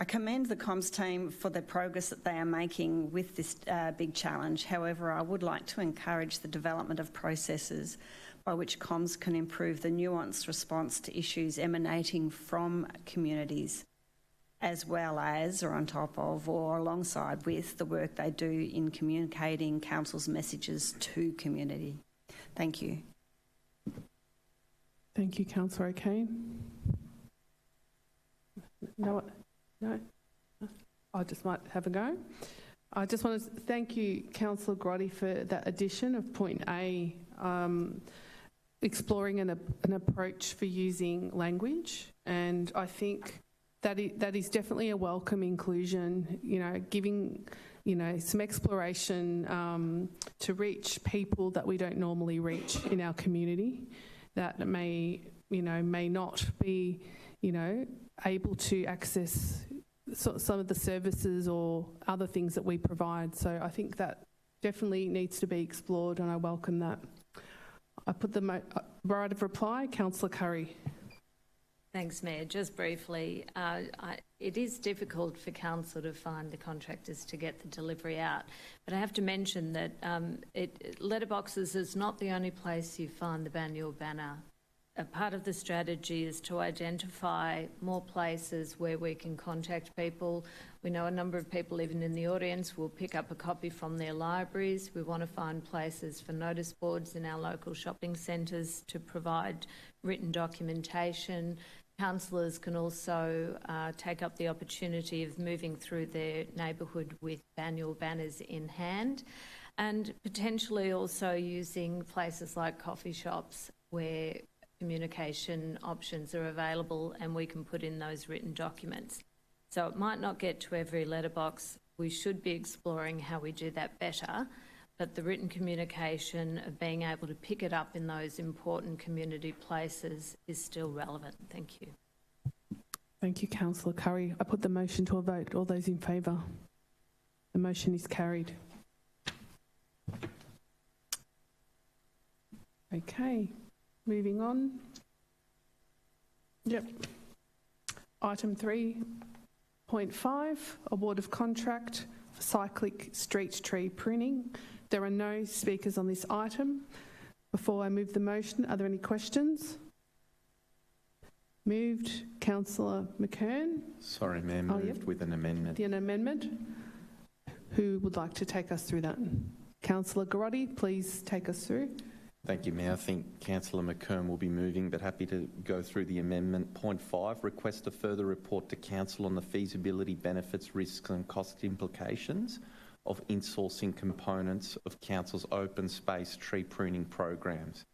I commend the comms team for the progress that they are making with this big challenge. However, I would like to encourage the development of processes by which comms can improve the nuanced response to issues emanating from communities, as well as, or on top of, or alongside with the work they do in communicating council's messages to community. Thank you. Thank you, Councillor O'Kane. No. I just might have a go. I just want to thank you, Councillor Grotti, for that addition of point A, exploring an approach for using language, and I think that is definitely a welcome inclusion. Giving some exploration to reach people that we don't normally reach in our community, that may not be able to access some of the services or other things that we provide. So I think that definitely needs to be explored, and I welcome that. I put the right of reply, Councillor Curry. Thanks, Mayor. Just briefly, it is difficult for council to find the contractors to get the delivery out, but I have to mention that letterboxes is not the only place you find the Banyule banner. A part of the strategy is to identify more places where we can contact people. We know a number of people, even in the audience, will pick up a copy from their libraries. We want to find places for notice boards in our local shopping centres to provide written documentation. Councillors can also take up the opportunity of moving through their neighbourhood with Banyule banners in hand, and potentially also using places like coffee shops where communication options are available and we can put in those written documents. So it might not get to every letterbox. We should be exploring how we do that better, but the written communication of being able to pick it up in those important community places is still relevant. Thank you. Thank you, Councillor Curry. I put the motion to a vote. All those in favour? The motion is carried. Okay. Moving on. Yep. Item 3.5, award of contract for cyclic street tree pruning. There are no speakers on this item. Before I move the motion, are there any questions? Moved. Councillor McKern. Sorry, Mayor, moved with an amendment. An amendment. Who would like to take us through that? Councillor Grotti, please take us through. Thank you, Mayor. I think Councillor McKern will be moving, but happy to go through the amendment. Point 5, request a further report to Council on the feasibility, benefits, risks and cost implications of insourcing components of Council's open space tree pruning programs,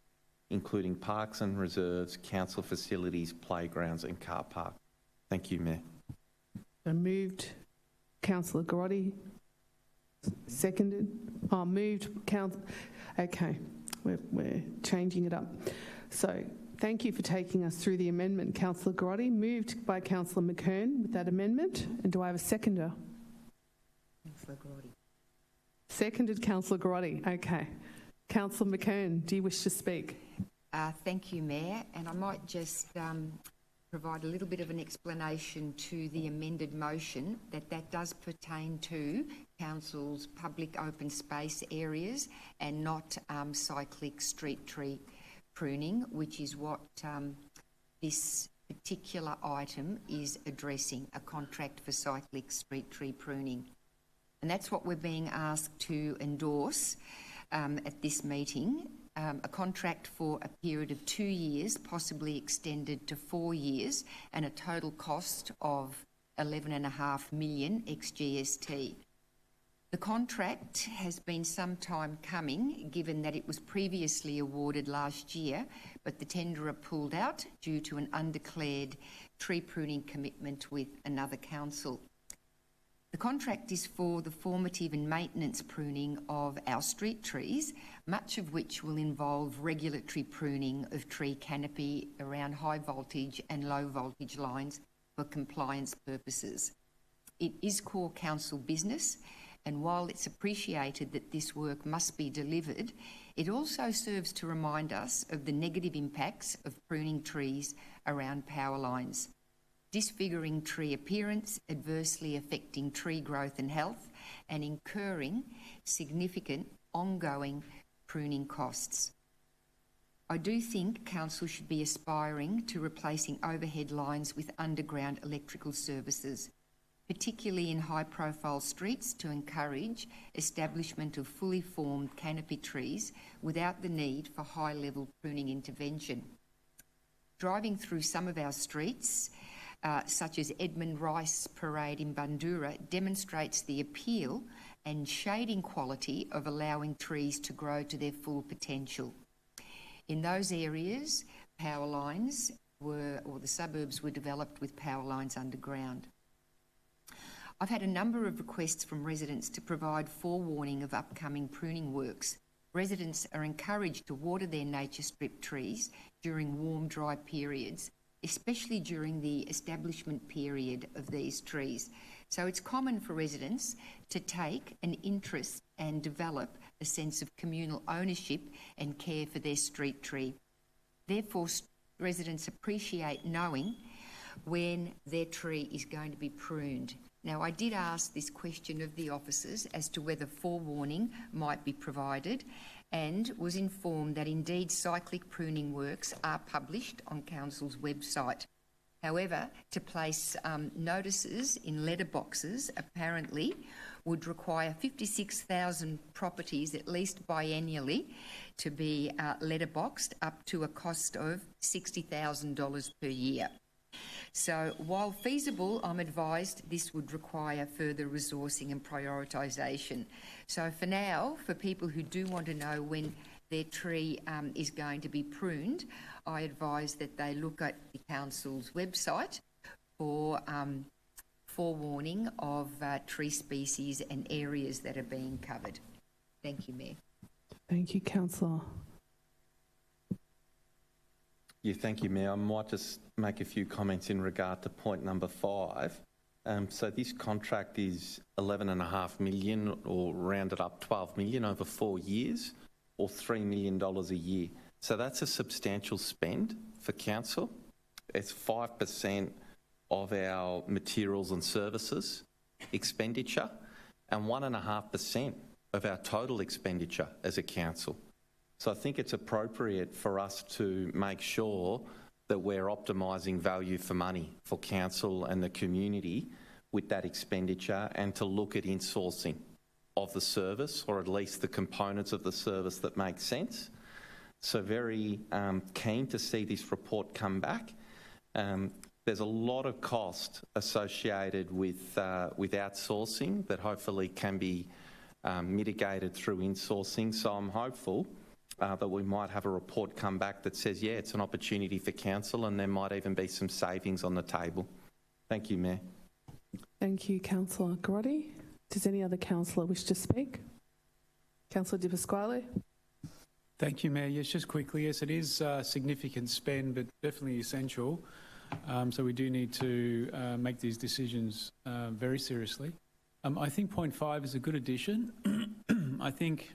including parks and reserves, council facilities, playgrounds and car park. Thank you, Mayor. So moved, Councillor Grotti. Seconded. Moved, Okay. We're changing it up. So thank you for taking us through the amendment, Councillor Grotti. Moved by Councillor McKern with that amendment. And do I have a seconder? Councillor Grotti. Seconded, Councillor Grotti. Okay. Councillor McKern, do you wish to speak? Thank you, Mayor. And I might just provide a little bit of an explanation to the amended motion that does pertain to Council's public open space areas and not cyclic street tree pruning, which is what this particular item is addressing, a contract for cyclic street tree pruning. And that's what we're being asked to endorse at this meeting. A contract for a period of 2 years, possibly extended to 4 years, and a total cost of $11.5 million ex-GST. The contract has been some time coming, given that it was previously awarded last year, but the tenderer pulled out due to an undeclared tree pruning commitment with another council. The contract is for the formative and maintenance pruning of our street trees, much of which will involve regulatory pruning of tree canopy around high voltage and low voltage lines for compliance purposes. It is core council business, and while it's appreciated that this work must be delivered, it also serves to remind us of the negative impacts of pruning trees around power lines. disfiguring tree appearance, adversely affecting tree growth and health, and incurring significant ongoing pruning costs. I do think council should be aspiring to replacing overhead lines with underground electrical services, particularly in high-profile streets, to encourage establishment of fully formed canopy trees without the need for high-level pruning intervention. Driving through some of our streets, such as Edmund Rice Parade in Bundoora, demonstrates the appeal and shading quality of allowing trees to grow to their full potential. In those areas, power lines were, or the suburbs were developed with power lines underground. I've had a number of requests from residents to provide forewarning of upcoming pruning works. Residents are encouraged to water their nature strip trees during warm, dry periods, especially during the establishment period of these trees. So it's common for residents to take an interest and develop a sense of communal ownership and care for their street tree. Therefore, residents appreciate knowing when their tree is going to be pruned. Now, I did ask this question of the officers as to whether forewarning might be provided, and was informed that indeed cyclic pruning works are published on Council's website. However, to place notices in letterboxes apparently would require 56,000 properties, at least biennially, to be letterboxed, up to a cost of $60,000 per year. So while feasible, I'm advised this would require further resourcing and prioritisation. So for now, for people who do want to know when their tree is going to be pruned, I advise that they look at the Council's website for forewarning of tree species and areas that are being covered. Thank you, Mayor. Thank you, Councillor. Yeah, thank you, Mayor. I might just make a few comments in regard to point number 5. So this contract is $11.5 million, or rounded up $12 million over 4 years, or $3 million a year. So that's a substantial spend for council. It's 5% of our materials and services expenditure, and 1.5% of our total expenditure as a council. So I think it's appropriate for us to make sure that we're optimising value for money for council and the community with that expenditure, and to look at insourcing of the service, or at least the components of the service that make sense. So very keen to see this report come back. There's a lot of cost associated with outsourcing that hopefully can be mitigated through insourcing. So I'm hopeful that we might have a report come back that says, yeah, it's an opportunity for council, and there might even be some savings on the table. Thank you, Mayor. Thank you, Councillor Grotti. Does any other councillor wish to speak? Councillor Di Pasquale. Thank you, Mayor. Yes, just quickly, yes, it is significant spend, but definitely essential. So we do need to make these decisions very seriously. I think point 5 is a good addition. I think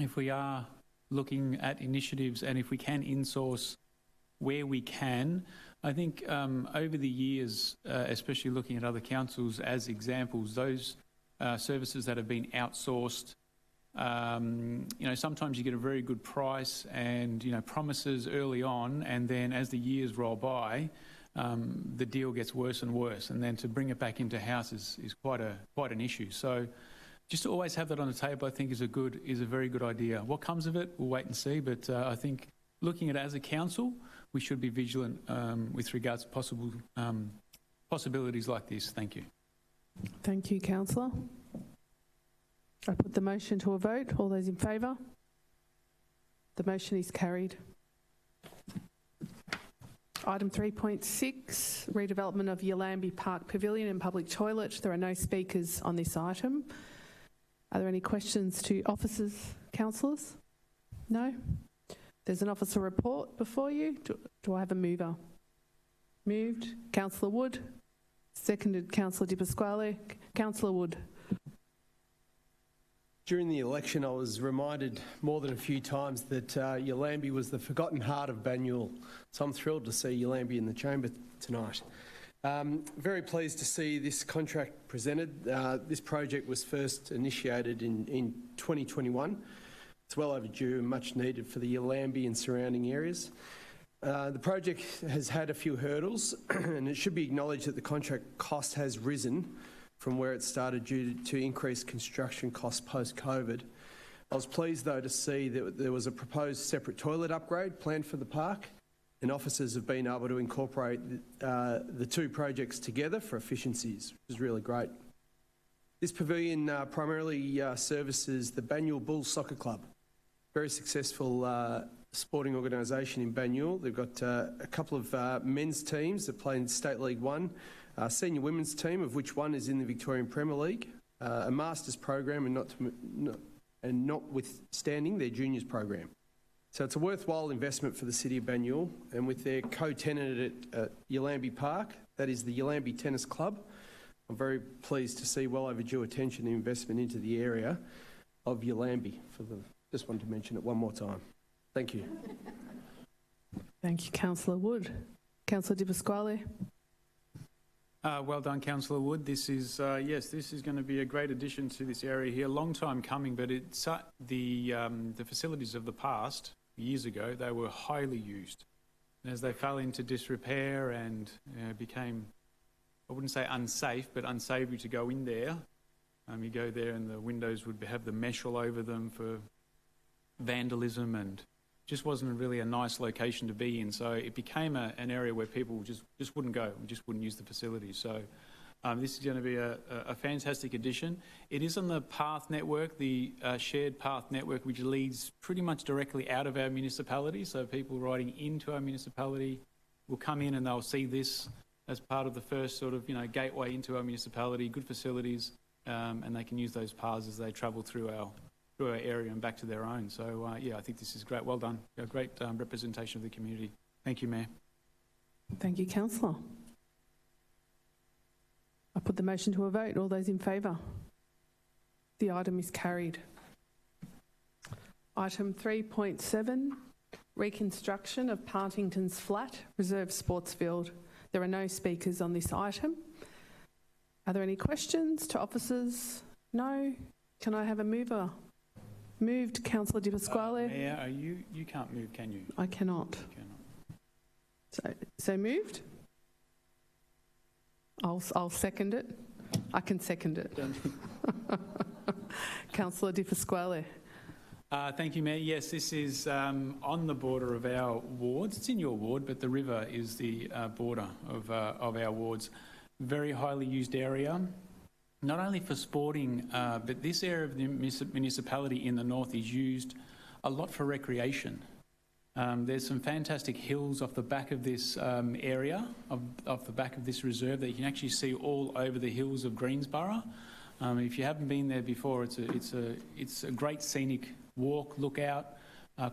if we are looking at initiatives, and if we can insource where we can, I think over the years, especially looking at other councils as examples, those services that have been outsourced, sometimes you get a very good price and, promises early on, and then as the years roll by, the deal gets worse and worse, and then to bring it back into house is quite an issue. So just to always have that on the table, I think is a very good idea. What comes of it, we'll wait and see, but I think looking at it as a council, we should be vigilant with regards to possible possibilities like this. Thank you. Thank you, Councillor. I put the motion to a vote. All those in favour? The motion is carried. Item 3.6, redevelopment of Yallambee Park Pavilion and public toilet. There are no speakers on this item. Are there any questions to officers, councillors? No? There's an officer report before you. Do I have a mover? Moved. Councillor Wood. Seconded, Councillor Di Pasquale. Councillor Wood. During the election, I was reminded more than a few times that Yallambee was the forgotten heart of Banyule. So I'm thrilled to see Yallambee in the chamber tonight. Very pleased to see this contract presented. This project was first initiated in 2021. It's well overdue and much needed for the Yallambee and surrounding areas. The project has had a few hurdles and it should be acknowledged that the contract cost has risen from where it started due to increased construction costs post-COVID. I was pleased though to see that there was a proposed separate toilet upgrade planned for the park, and officers have been able to incorporate the two projects together for efficiencies, which is really great. This pavilion primarily services the Banyule Bulls Soccer Club, very successful sporting organisation in Banyule. They've got a couple of men's teams that play in State League 1, a senior women's team, of which one is in the Victorian Premier League, a Masters program, and notwithstanding their juniors program. So it's a worthwhile investment for the City of Banyule, and with their co-tenant at Yallambee Park, that is the Yallambee Tennis Club, I'm very pleased to see well overdue attention and investment into the area of Yallambee. Just wanted to mention it one more time. Thank you. Thank you, Councillor Wood. Councillor Di Pasquale. Well done, Councillor Wood. This is yes, this is going to be a great addition to this area here. Long time coming, but it's the facilities of the past, years ago, they were highly used. And as they fell into disrepair and became, I wouldn't say unsafe, but unsavoury to go in there. You go there and the windows would have the mesh all over them for vandalism, and just wasn't really a nice location to be in. So it became an area where people just wouldn't go, just wouldn't use the facilities. So this is going to be a fantastic addition. It is on the path network, the shared path network, which leads pretty much directly out of our municipality. So people riding into our municipality will come in and they'll see this as part of the first sort of, gateway into our municipality, good facilities, and they can use those paths as they travel through our area and back to their own. So, I think this is great. Well done. A great representation of the community. Thank you, Mayor. Thank you, Councillor. I put the motion to a vote. All those in favour? The item is carried. Item 3.7, reconstruction of Partington's Flat, Reserve Sports Field. There are no speakers on this item. Are there any questions to officers? No. Can I have a mover? Moved, Councillor Di Pasquale. Mayor, you can't move, can you? I cannot. You cannot. So moved? I'll second it. I can second it. Councillor Di Pasquale. Thank you, Mayor. Yes, this is on the border of our wards. It's in your ward, but the river is the border of our wards. Very highly used area. Not only for sporting, but this area of the municipality in the north is used a lot for recreation. There's some fantastic hills off the back of this area, off the back of this reserve, that you can actually see all over the hills of Greensborough. If you haven't been there before, it's a great scenic walk, look out,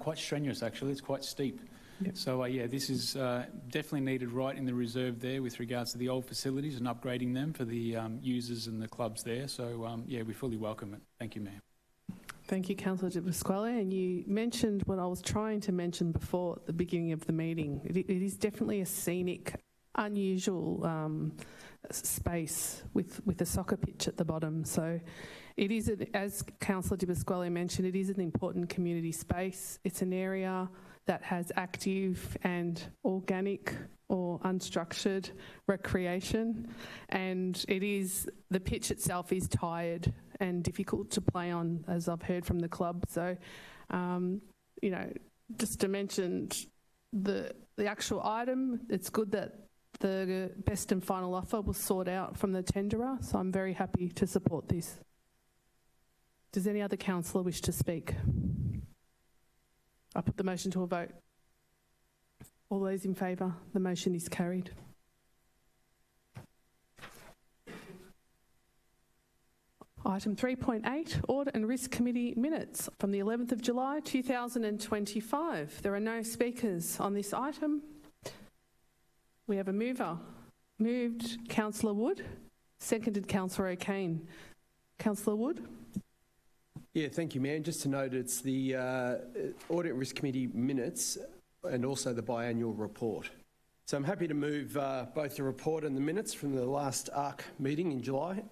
quite strenuous actually, it's quite steep. Yep. So this is definitely needed right in the reserve there with regards to the old facilities and upgrading them for the users and the clubs there. So we fully welcome it. Thank you, Mayor. Thank you, Councillor Di Pasquale. And you mentioned what I was trying to mention before at the beginning of the meeting. It is definitely a scenic, unusual space with a soccer pitch at the bottom. So it is, as Councillor Di Pasquale mentioned, it is an important community space. It's an area that has active and organic or unstructured recreation, and the pitch itself is tired and difficult to play on, as I've heard from the club. So, just to mention the actual item, it's good that the best and final offer was sought out from the tenderer, so I'm very happy to support this. Does any other councillor wish to speak? I put the motion to a vote. All those in favour, the motion is carried. Item 3.8, Audit and Risk Committee minutes from the 11th of July 2025. There are no speakers on this item. We have a mover. Moved, Councillor Wood. Seconded, Councillor O'Kane. Councillor Wood. Yeah, thank you, Mayor. Just to note, it's the Audit and Risk Committee minutes and also the biannual report. So I'm happy to move both the report and the minutes from the last ARC meeting in July.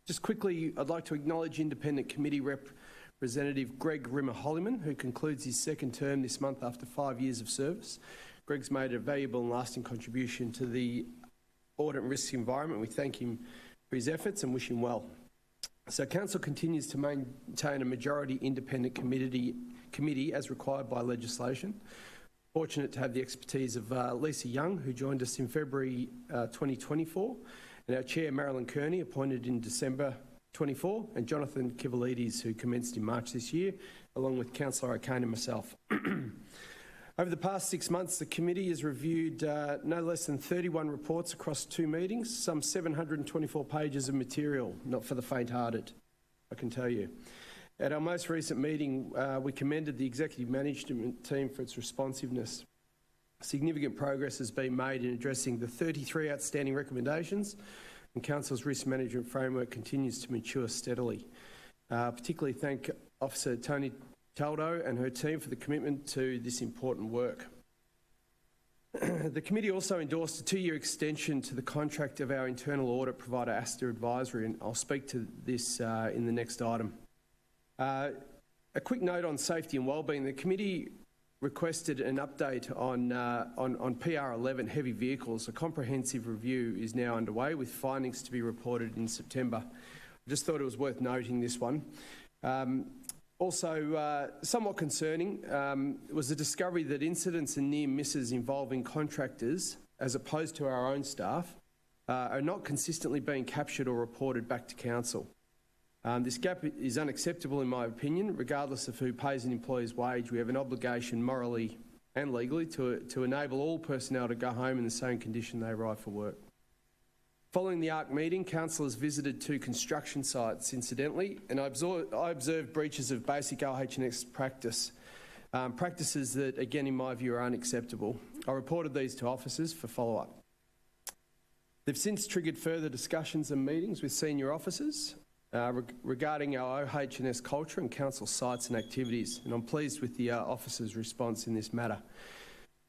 Just quickly, I'd like to acknowledge Independent Committee Representative Greg Rimmer-Holliman, who concludes his second term this month after 5 years of service. Greg's made a valuable and lasting contribution to the audit and risk environment. We thank him for his efforts and wish him well. So Council continues to maintain a majority independent committee as required by legislation. Fortunate to have the expertise of Lisa Young, who joined us in February 2024, and our Chair Marilyn Kearney, appointed in December 24, and Jonathan Kivalides, who commenced in March this year, along with Councillor O'Kane and myself. Over the past 6 months, the committee has reviewed no less than 31 reports across 2 meetings, some 724 pages of material, not for the faint-hearted, I can tell you. At our most recent meeting, we commended the executive management team for its responsiveness. Significant progress has been made in addressing the 33 outstanding recommendations, and Council's risk management framework continues to mature steadily. Particularly thank Officer Tony Taldo and her team for the commitment to this important work. The committee also endorsed a 2-year extension to the contract of our internal audit provider, Asta Advisory, and I'll speak to this in the next item. A quick note on safety and wellbeing. The committee requested an update on PR11 heavy vehicles. A comprehensive review is now underway with findings to be reported in September. I just thought it was worth noting this one. Also, somewhat concerning was the discovery that incidents and near misses involving contractors, as opposed to our own staff, are not consistently being captured or reported back to Council. This gap is unacceptable in my opinion. Regardless of who pays an employee's wage, we have an obligation morally and legally to enable all personnel to go home in the same condition they arrive for work. Following the ARC meeting, Council has visited 2 construction sites, incidentally, and I observed breaches of basic OH&S practice, practices that, again, in my view, are unacceptable. I reported these to officers for follow-up. They've since triggered further discussions and meetings with senior officers regarding our OH&S culture and Council sites and activities, and I'm pleased with the officers' response in this matter.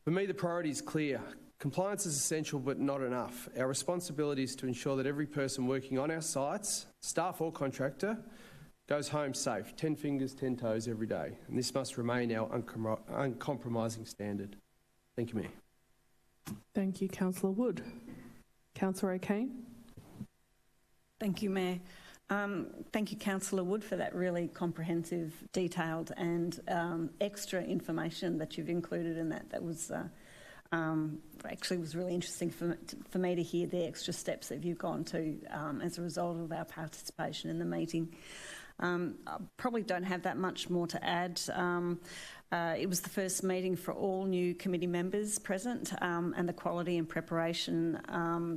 For me, the priority is clear. Compliance is essential but not enough. Our responsibility is to ensure that every person working on our sites, staff or contractor, goes home safe, 10 fingers, 10 toes every day. And this must remain our uncompromising standard. Thank you, Mayor. Thank you, Councillor Wood. Councillor O'Kane. Thank you, Mayor. Thank you, Councillor Wood, for that really comprehensive, detailed and extra information that you've included in that. That was actually was really interesting for me to hear the extra steps that you've gone to as a result of our participation in the meeting. I probably don't have that much more to add. It was the first meeting for all new committee members present, and the quality and preparation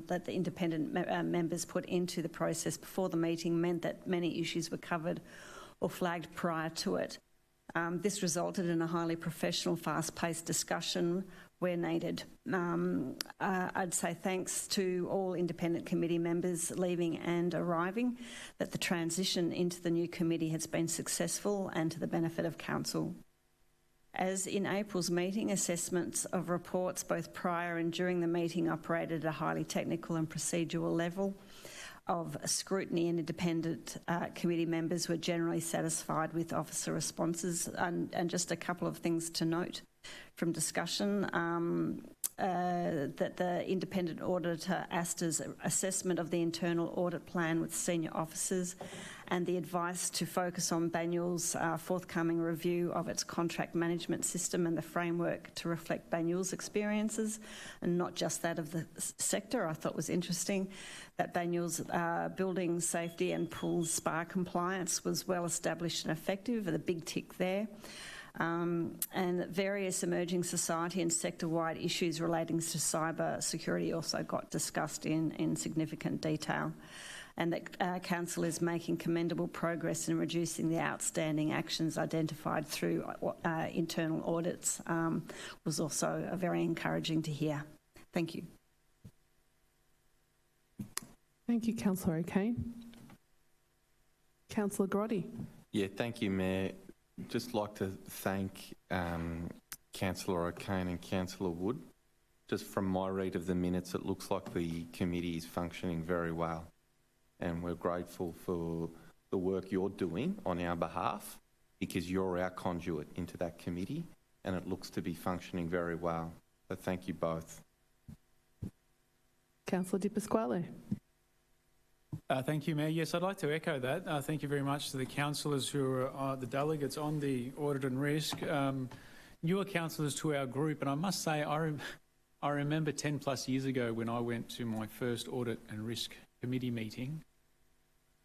that the independent members put into the process before the meeting meant that many issues were covered or flagged prior to it. This resulted in a highly professional, fast-paced discussion where needed. I'd say thanks to all independent committee members leaving and arriving, that the transition into the new committee has been successful and to the benefit of Council. As in April's meeting, assessments of reports both prior and during the meeting operated at a highly technical and procedural level of scrutiny, and independent committee members were generally satisfied with officer responses. And just a couple of things to note from discussion, that the independent auditor Asta's assessment of the internal audit plan with senior officers and the advice to focus on Banyul's forthcoming review of its contract management system and the framework to reflect Banyul's experiences and not just that of the sector, I thought was interesting. That Banyul's building safety and pool SPA compliance was well established and effective, with a big tick there. And various emerging society and sector-wide issues relating to cyber security also got discussed in significant detail, and that Council is making commendable progress in reducing the outstanding actions identified through internal audits was also very encouraging to hear. Thank you. Thank you, Councillor O'Kane. Councillor Grotti. Yeah, thank you, Mayor. Just like to thank Councillor O'Kane and Councillor Wood. just from my read of the minutes, it looks like the committee is functioning very well. And we're grateful for the work you're doing on our behalf, because you're our conduit into that committee, and it looks to be functioning very well. So thank you both. Councillor Di Pasquale. Thank you, Mayor. Yes, I'd like to echo that. Thank you very much to the councillors who are the delegates on the audit and risk. Newer councillors to our group, and I must say I remember 10 plus years ago when I went to my first audit and risk committee meeting.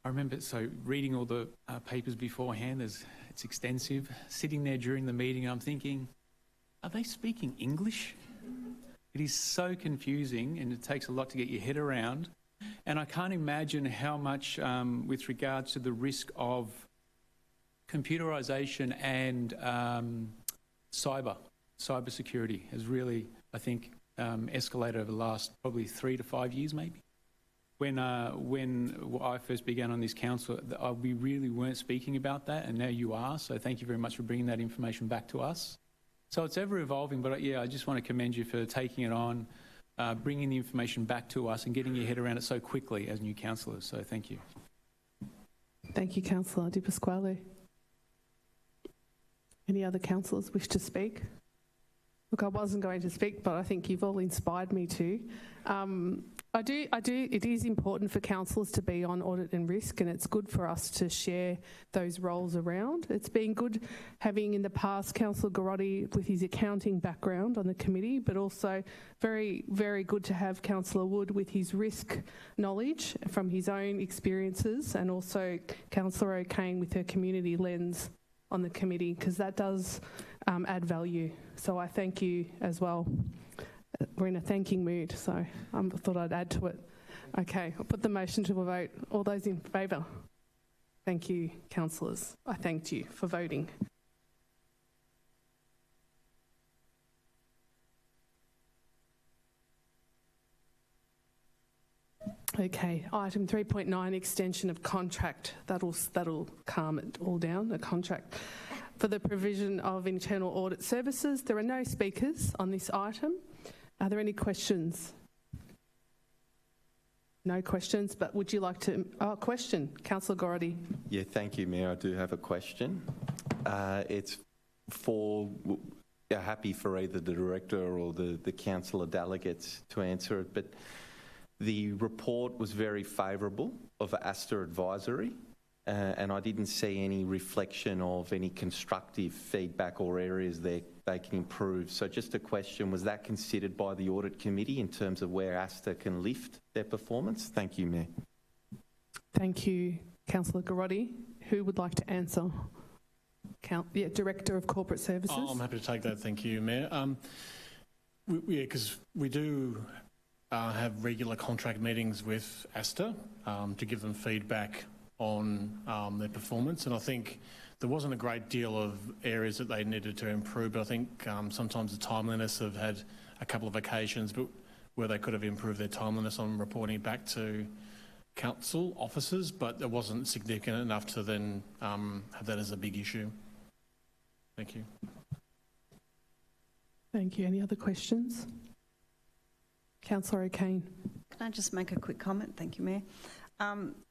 I remember reading all the papers beforehand. It's extensive. Sitting there during the meeting, I'm thinking, are they speaking English? It is so confusing, and it takes a lot to get your head around. And I can't imagine how much, with regards to the risk of computerisation and cybersecurity has really, I think, escalated over the last probably 3 to 5 years, maybe. When I first began on this council, we really weren't speaking about that, and now you are. So thank you very much for bringing that information back to us. So it's ever evolving, but yeah, I just want to commend you for taking it on, bringing the information back to us and getting your head around it so quickly as new councillors. So thank you. Thank you, Councillor Di Pasquale. Any other councillors wish to speak? Look, I wasn't going to speak, but I think you've all inspired me to. It is important for councillors to be on audit and risk, and it's good for us to share those roles around. It's been good having in the past Councillor Garotti with his accounting background on the committee, but also very, very good to have Councillor Wood with his risk knowledge from his own experiences, and also Councillor O'Kane with her community lens on the committee, because that does add value. So I thank you as well. We're in a thanking mood, so I thought I'd add to it. Okay, I'll put the motion to a vote. All those in favour? Thank you, councillors. I thanked you for voting. Okay, item 3.9, extension of contract. That'll calm it all down, a contract for the provision of internal audit services. There are no speakers on this item. Are there any questions? No questions, but would you like to... Oh, question. Councillor Garotti. Yeah, thank you, Mayor. I do have a question. It's for... happy for either the director or the councillor delegates to answer it, but the report was very favourable of ASTA Advisory, and I didn't see any reflection of any constructive feedback or areas they can improve. So just a question, was that considered by the Audit Committee in terms of where ASTA can lift their performance? Thank you, Mayor. Thank you, Councillor Garotti. Who would like to answer? Director of Corporate Services. I'm happy to take that, thank you, Mayor. Because we do have regular contract meetings with ASTA to give them feedback on their performance, and I think there wasn't a great deal of areas that they needed to improve, but I think sometimes the timeliness have had a couple of occasions where they could have improved their timeliness on reporting back to council officers, but it wasn't significant enough to then have that as a big issue. Thank you. Thank you. Any other questions? Councillor O'Kane. Can I just make a quick comment? Thank you, Mayor.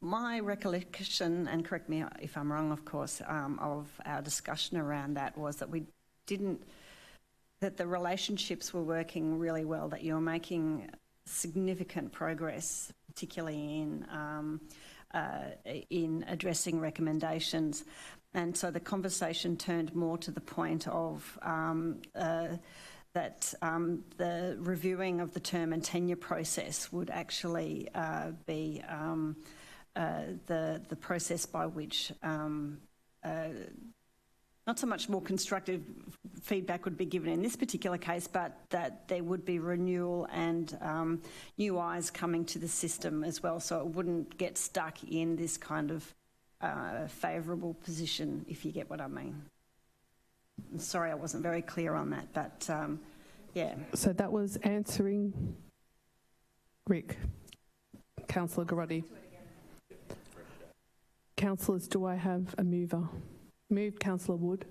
My recollection, and correct me if I'm wrong, of course, of our discussion around that was that that the relationships were working really well, that you're making significant progress, particularly in addressing recommendations. And so the conversation turned more to the point of that the reviewing of the term and tenure process would actually be the process by which not so much more constructive feedback would be given in this particular case, but that there would be renewal and new eyes coming to the system as well, so it wouldn't get stuck in this kind of favourable position, if you get what I mean. I'm sorry I wasn't very clear on that, but yeah. So that was answering Rick. Councillor Garotti. Councillors, do I have a mover? Moved, Councillor Wood.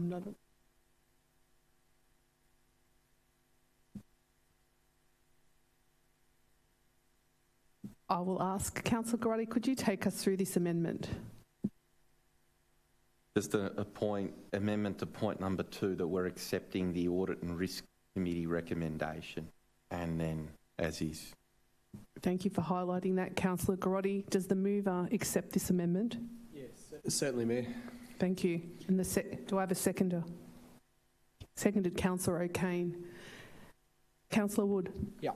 I'm not. I will ask Councillor Garotti, could you take us through this amendment? Just a amendment to point number 2, that we're accepting the Audit and Risk Committee recommendation, and then as is. Thank you for highlighting that, Councillor Garotti. Does the mover accept this amendment? Yes, certainly, Mayor. Thank you. And do I have a seconder? Seconded, Councillor O'Kane. Councillor Wood. Yeah.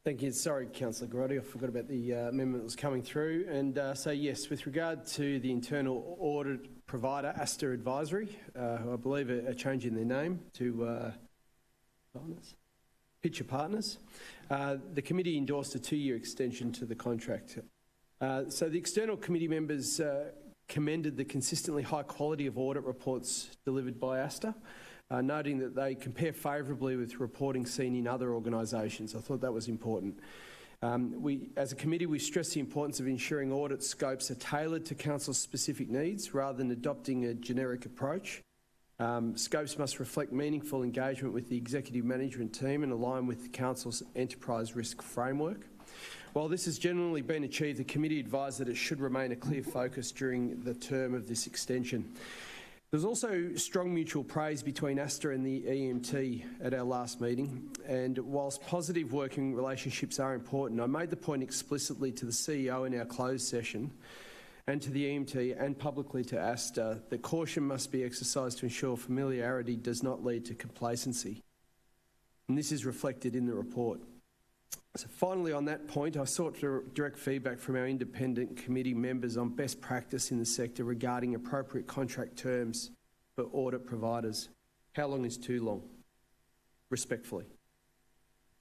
Thank you. Sorry, Councillor Garotti, I forgot about the amendment that was coming through. And so, yes, with regard to the internal audit provider, Astor Advisory, who I believe are changing their name to Pitcher Partners, the committee endorsed a 2-year extension to the contract. So the external committee members commended the consistently high quality of audit reports delivered by Astor, noting that they compare favourably with reporting seen in other organisations. I thought that was important. As a committee, we stress the importance of ensuring audit scopes are tailored to Council's specific needs rather than adopting a generic approach. Scopes must reflect meaningful engagement with the executive management team and align with the Council's enterprise risk framework. While this has generally been achieved, the committee advised that it should remain a clear focus during the term of this extension. There's also strong mutual praise between Astor and the EMT at our last meeting, and whilst positive working relationships are important, I made the point explicitly to the CEO in our closed session and to the EMT and publicly to Astor that caution must be exercised to ensure familiarity does not lead to complacency. And this is reflected in the report. So finally, on that point, I sought direct feedback from our independent committee members on best practice in the sector regarding appropriate contract terms for audit providers. How long is too long? Respectfully.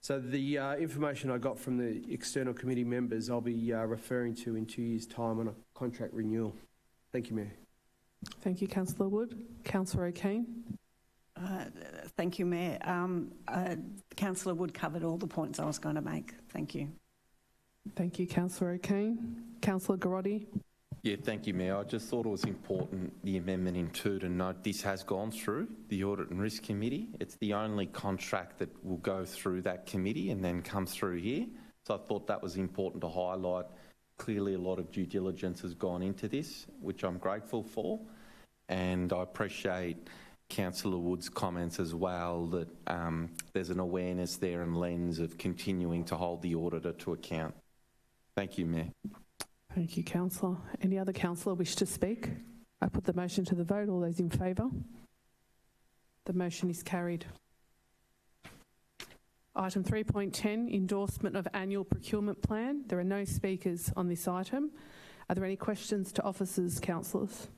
So the information I got from the external committee members, I'll be referring to in 2 years' time on a contract renewal. Thank you, Mayor. Thank you, Councillor Wood. Councillor O'Kane. Thank you, Mayor. Councillor Wood covered all the points I was going to make. Thank you. Thank you, Councillor O'Kane. Councillor Garotti. Yeah, thank you, Mayor. I just thought it was important, the amendment in 2, to note this has gone through the Audit and Risk Committee. It's the only contract that will go through that committee and then come through here. So I thought that was important to highlight. Clearly a lot of due diligence has gone into this, which I'm grateful for. And I appreciate Councillor Wood's comments as well, that there's an awareness there and lens of continuing to hold the auditor to account. Thank you, Mayor. Thank you, Councillor. Any other councillor wish to speak? I put the motion to the vote. All those in favour? The motion is carried. Item 3.10, endorsement of annual procurement plan. There are no speakers on this item. Are there any questions to officers, councillors?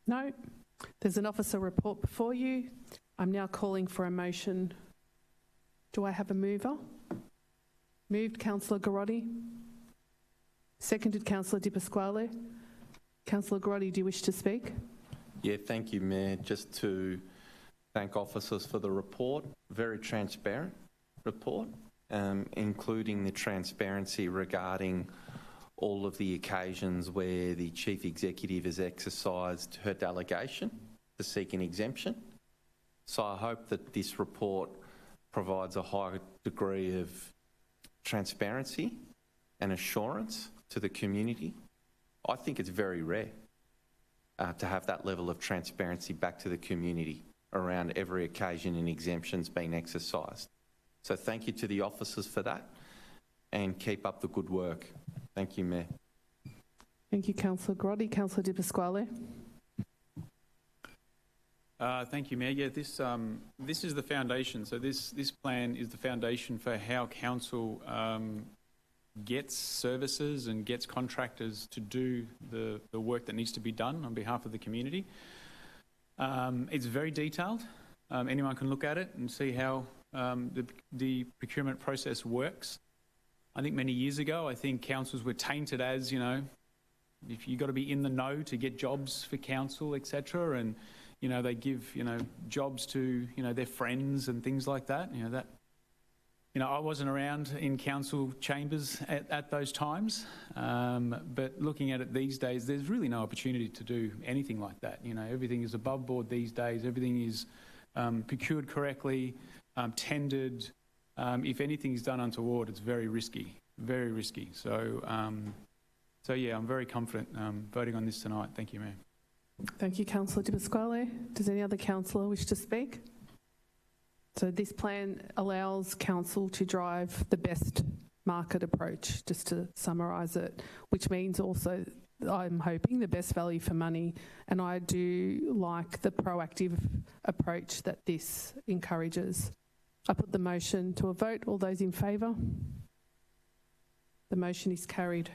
No. There's an officer report before you. I'm now calling for a motion. Do I have a mover? Moved, Councillor Garotti. Seconded, Councillor Di Pasquale. Councillor Garotti, do you wish to speak? Yeah, thank you, Mayor. Just to thank officers for the report. Very transparent report, including the transparency regarding all of the occasions where the Chief Executive has exercised her delegation to seek an exemption. So I hope that this report provides a high degree of transparency and assurance to the community. I think it's very rare to have that level of transparency back to the community around every occasion an exemption's been exercised. So thank you to the officers for that, and keep up the good work. Thank you, Mayor. Thank you, Councillor Garotti. Councillor Di Pasquale. Thank you, Mayor. Yeah, this is the foundation. So this plan is the foundation for how council gets services and gets contractors to do the work that needs to be done on behalf of the community. It's very detailed. Anyone can look at it and see how the procurement process works. I think many years ago, I think councils were tainted as, you know, if you've got to be in the know to get jobs for council, etc., and you know, they give, you know, jobs to, you know, their friends and things like that. You know, I wasn't around in council chambers at those times, but looking at it these days, there's really no opportunity to do anything like that. Everything is above board these days. Everything is procured correctly, tendered. If anything is done untoward, it's very risky, very risky. So yeah, I'm very confident voting on this tonight. Thank you, Mayor. Thank you, Councillor Di Pasquale. Does any other councillor wish to speak? So this plan allows council to drive the best market approach, just to summarise it, which means also, I'm hoping, the best value for money. And I do like the proactive approach that this encourages. I put the motion to a vote. All those in favour? The motion is carried.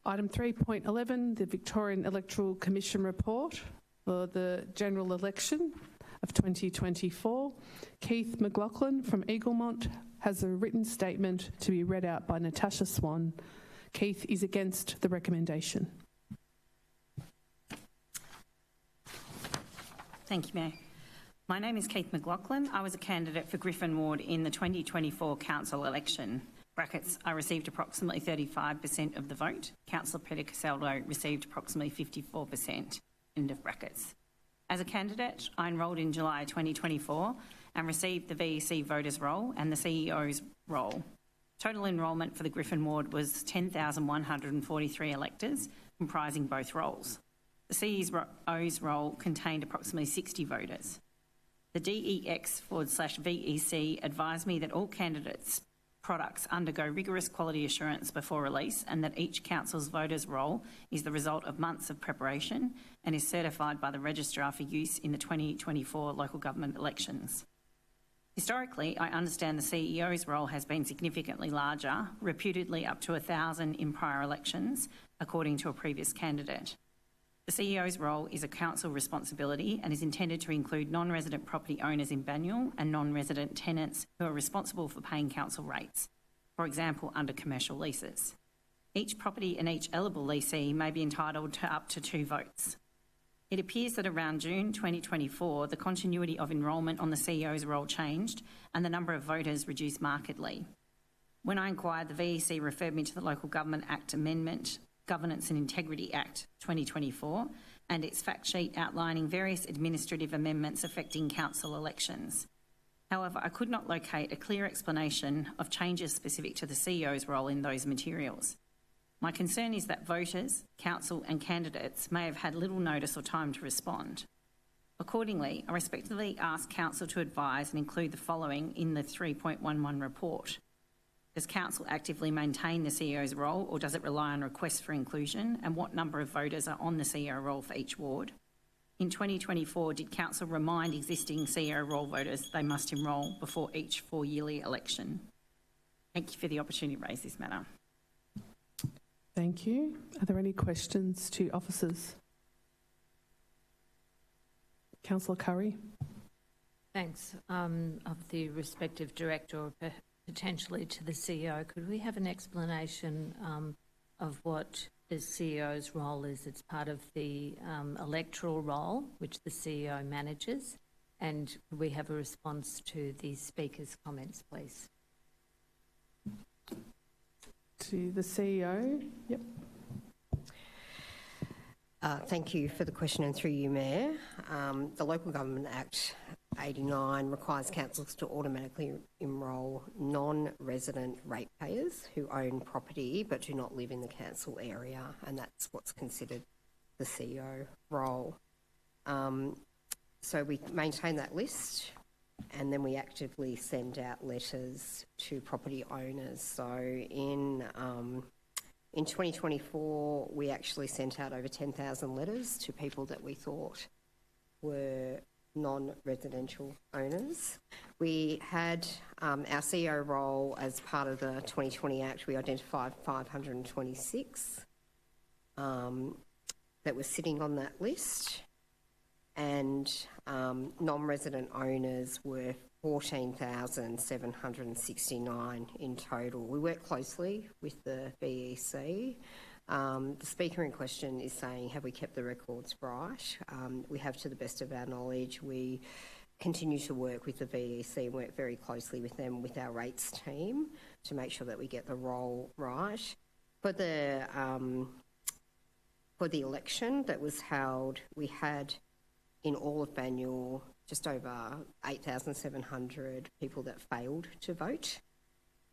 Item 3.11, the Victorian Electoral Commission report for the general election of 2024. Keith McLaughlin from Eaglemont has a written statement to be read out by Natasha Swan. Keith is against the recommendation. Thank you, Mayor. My name is Keith McLaughlin. I was a candidate for Griffin Ward in the 2024 council election. Brackets, I received approximately 35% of the vote. Councillor Peter Casaldo received approximately 54%. End of brackets. As a candidate, I enrolled in July 2024 and received the VEC voters roll and the CEO's roll. Total enrolment for the Griffin Ward was 10,143 electors, comprising both rolls. The CEO's roll contained approximately 60 voters. The DEX/VEC advised me that all candidates' products undergo rigorous quality assurance before release and that each council's voters roll is the result of months of preparation and is certified by the registrar for use in the 2024 local government elections. Historically, I understand the CEO's roll has been significantly larger, reputedly up to 1,000 in prior elections, according to a previous candidate. The CEO's roll is a council responsibility and is intended to include non-resident property owners in Banyule and non-resident tenants who are responsible for paying council rates, for example, under commercial leases. Each property and each eligible lessee may be entitled to up to 2 votes. It appears that around June 2024, the continuity of enrolment on the CEO's roll changed and the number of voters reduced markedly. When I inquired, the VEC referred me to the Local Government Act Amendment Governance and Integrity Act 2024 and its fact sheet outlining various administrative amendments affecting council elections. However, I could not locate a clear explanation of changes specific to the CEO's role in those materials. My concern is that voters, council and candidates may have had little notice or time to respond. Accordingly, I respectfully ask council to advise and include the following in the 3.11 report. Does council actively maintain the CEO's role or does it rely on requests for inclusion, and what number of voters are on the CEO roll for each ward? In 2024, did council remind existing CEO roll voters they must enrol before each 4-yearly election? Thank you for the opportunity to raise this matter. Thank you. Are there any questions to officers? Councillor Curry. Thanks. Of the respective director or potentially to the CEO, could we have an explanation of what the CEO's role is? It's part of the electoral role, which the CEO manages. And could we have a response to the Speaker's comments, please? To the CEO. Yep. Thank you for the question, and through you, Mayor. The Local Government Act 89 requires councils to automatically enrol non-resident ratepayers who own property but do not live in the council area, and that's what's considered the CEO role. So we maintain that list, and then we actively send out letters to property owners. So in 2024, we actually sent out over 10,000 letters to people that we thought were non-residential owners. We had our CEO role as part of the 2020 Act. We identified 526 that were sitting on that list, and non-resident owners were 14,769 in total. We work closely with the VEC. The Speaker in question is saying, have we kept the records right? We have, to the best of our knowledge. We continue to work with the VEC and work very closely with them, with our rates team, to make sure that we get the roll right. For the election that was held, we had in all of Banyule just over 8,700 people that failed to vote,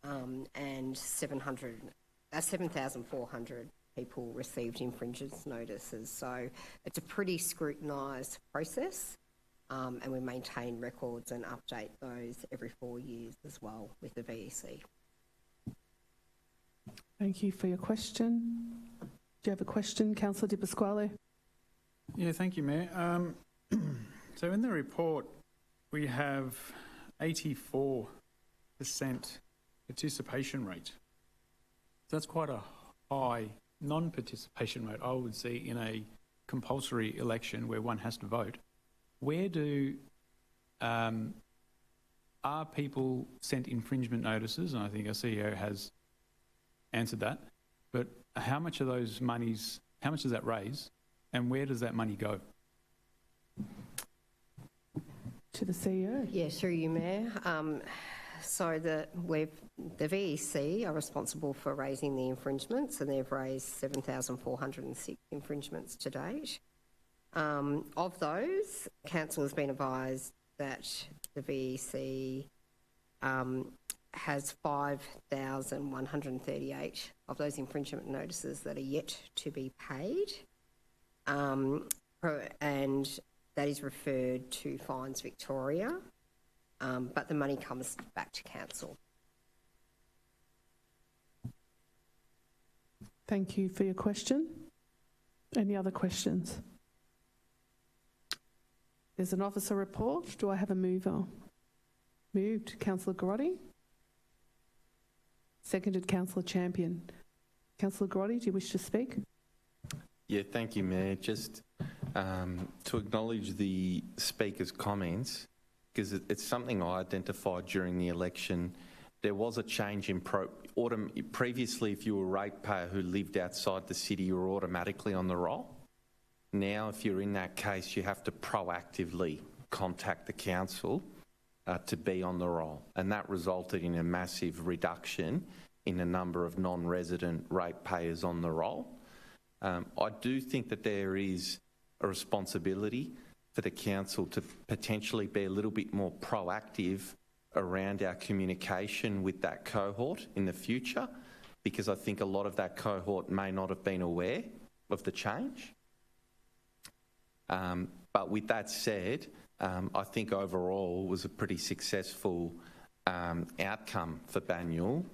and 7,400 people received infringers notices. So it's a pretty scrutinised process, and we maintain records and update those every 4 years as well with the VEC. Thank you for your question. Do you have a question, Councillor Di Pasquale? Yeah, thank you, Mayor. So in the report, we have 84% participation rate. That's quite a high non-participation rate, I would see, in a compulsory election where one has to vote. Where do are people sent infringement notices? And I think our CEO has answered that. But how much of those monies, how much does that raise, and where does that money go? To the CEO. Yeah, through you, Mayor. So the VEC are responsible for raising the infringements, and they've raised 7,406 infringements to date. Of those, Council has been advised that the VEC has 5,138 of those infringement notices that are yet to be paid, and that is referred to Fines Victoria, but the money comes back to Council. Thank you for your question. Any other questions? There's an officer report. Do I have a mover? Moved, Councillor Grotti. Seconded, Councillor Champion. Councillor Grotti, do you wish to speak? Yeah, thank you, Mayor. Just to acknowledge the Speaker's comments, because it's something I identified during the election. There was a change in previously, if you were a ratepayer who lived outside the city, you were automatically on the roll. Now, if you're in that case, you have to proactively contact the council to be on the roll, and that resulted in a massive reduction in the number of non-resident ratepayers on the roll. I do think that there is a responsibility for the council to potentially be a little bit more proactive around our communication with that cohort in the future, because I think a lot of that cohort may not have been aware of the change. But with that said, I think overall it was a pretty successful outcome for Banyule.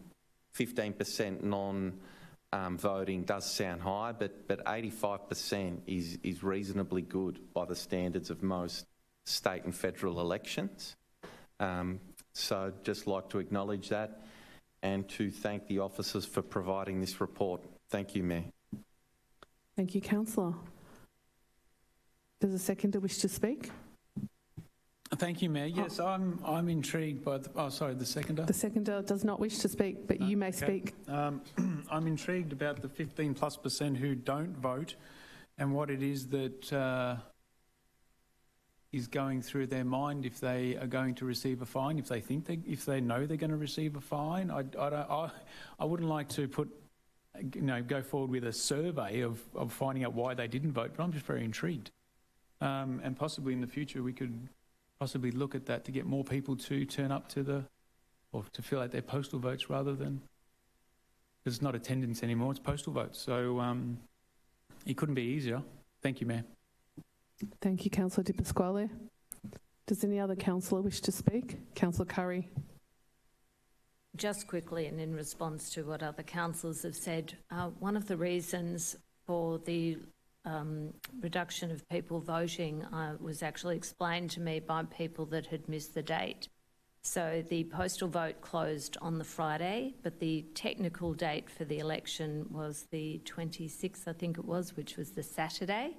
15% non-voting does sound high, but 85% is reasonably good by the standards of most state and federal elections. So just like to acknowledge that and to thank the officers for providing this report. Thank you, Mayor. Thank you, Councillor. Does a seconder wish to speak? Thank you, Mayor. Yes, I'm intrigued by the seconder. The seconder does not wish to speak, but you may speak. I'm intrigued about the 15+% who don't vote and what it is that is going through their mind if they are going to receive a fine, if they know they're going to receive a fine. I wouldn't like to go forward with a survey of finding out why they didn't vote, but I'm just very intrigued. And possibly in the future we could possibly look at that to get more people to turn up to fill out their postal votes rather than, because it's not attendance anymore, it's postal votes. So it couldn't be easier. Thank you, Mayor. Thank you, Councillor Di Pasquale. Does any other councillor wish to speak? Councillor Curry. Just quickly, and in response to what other councillors have said, one of the reasons for the reduction of people voting was actually explained to me by people that had missed the date. So the postal vote closed on the Friday, but the technical date for the election was the 26th, I think it was, which was the Saturday.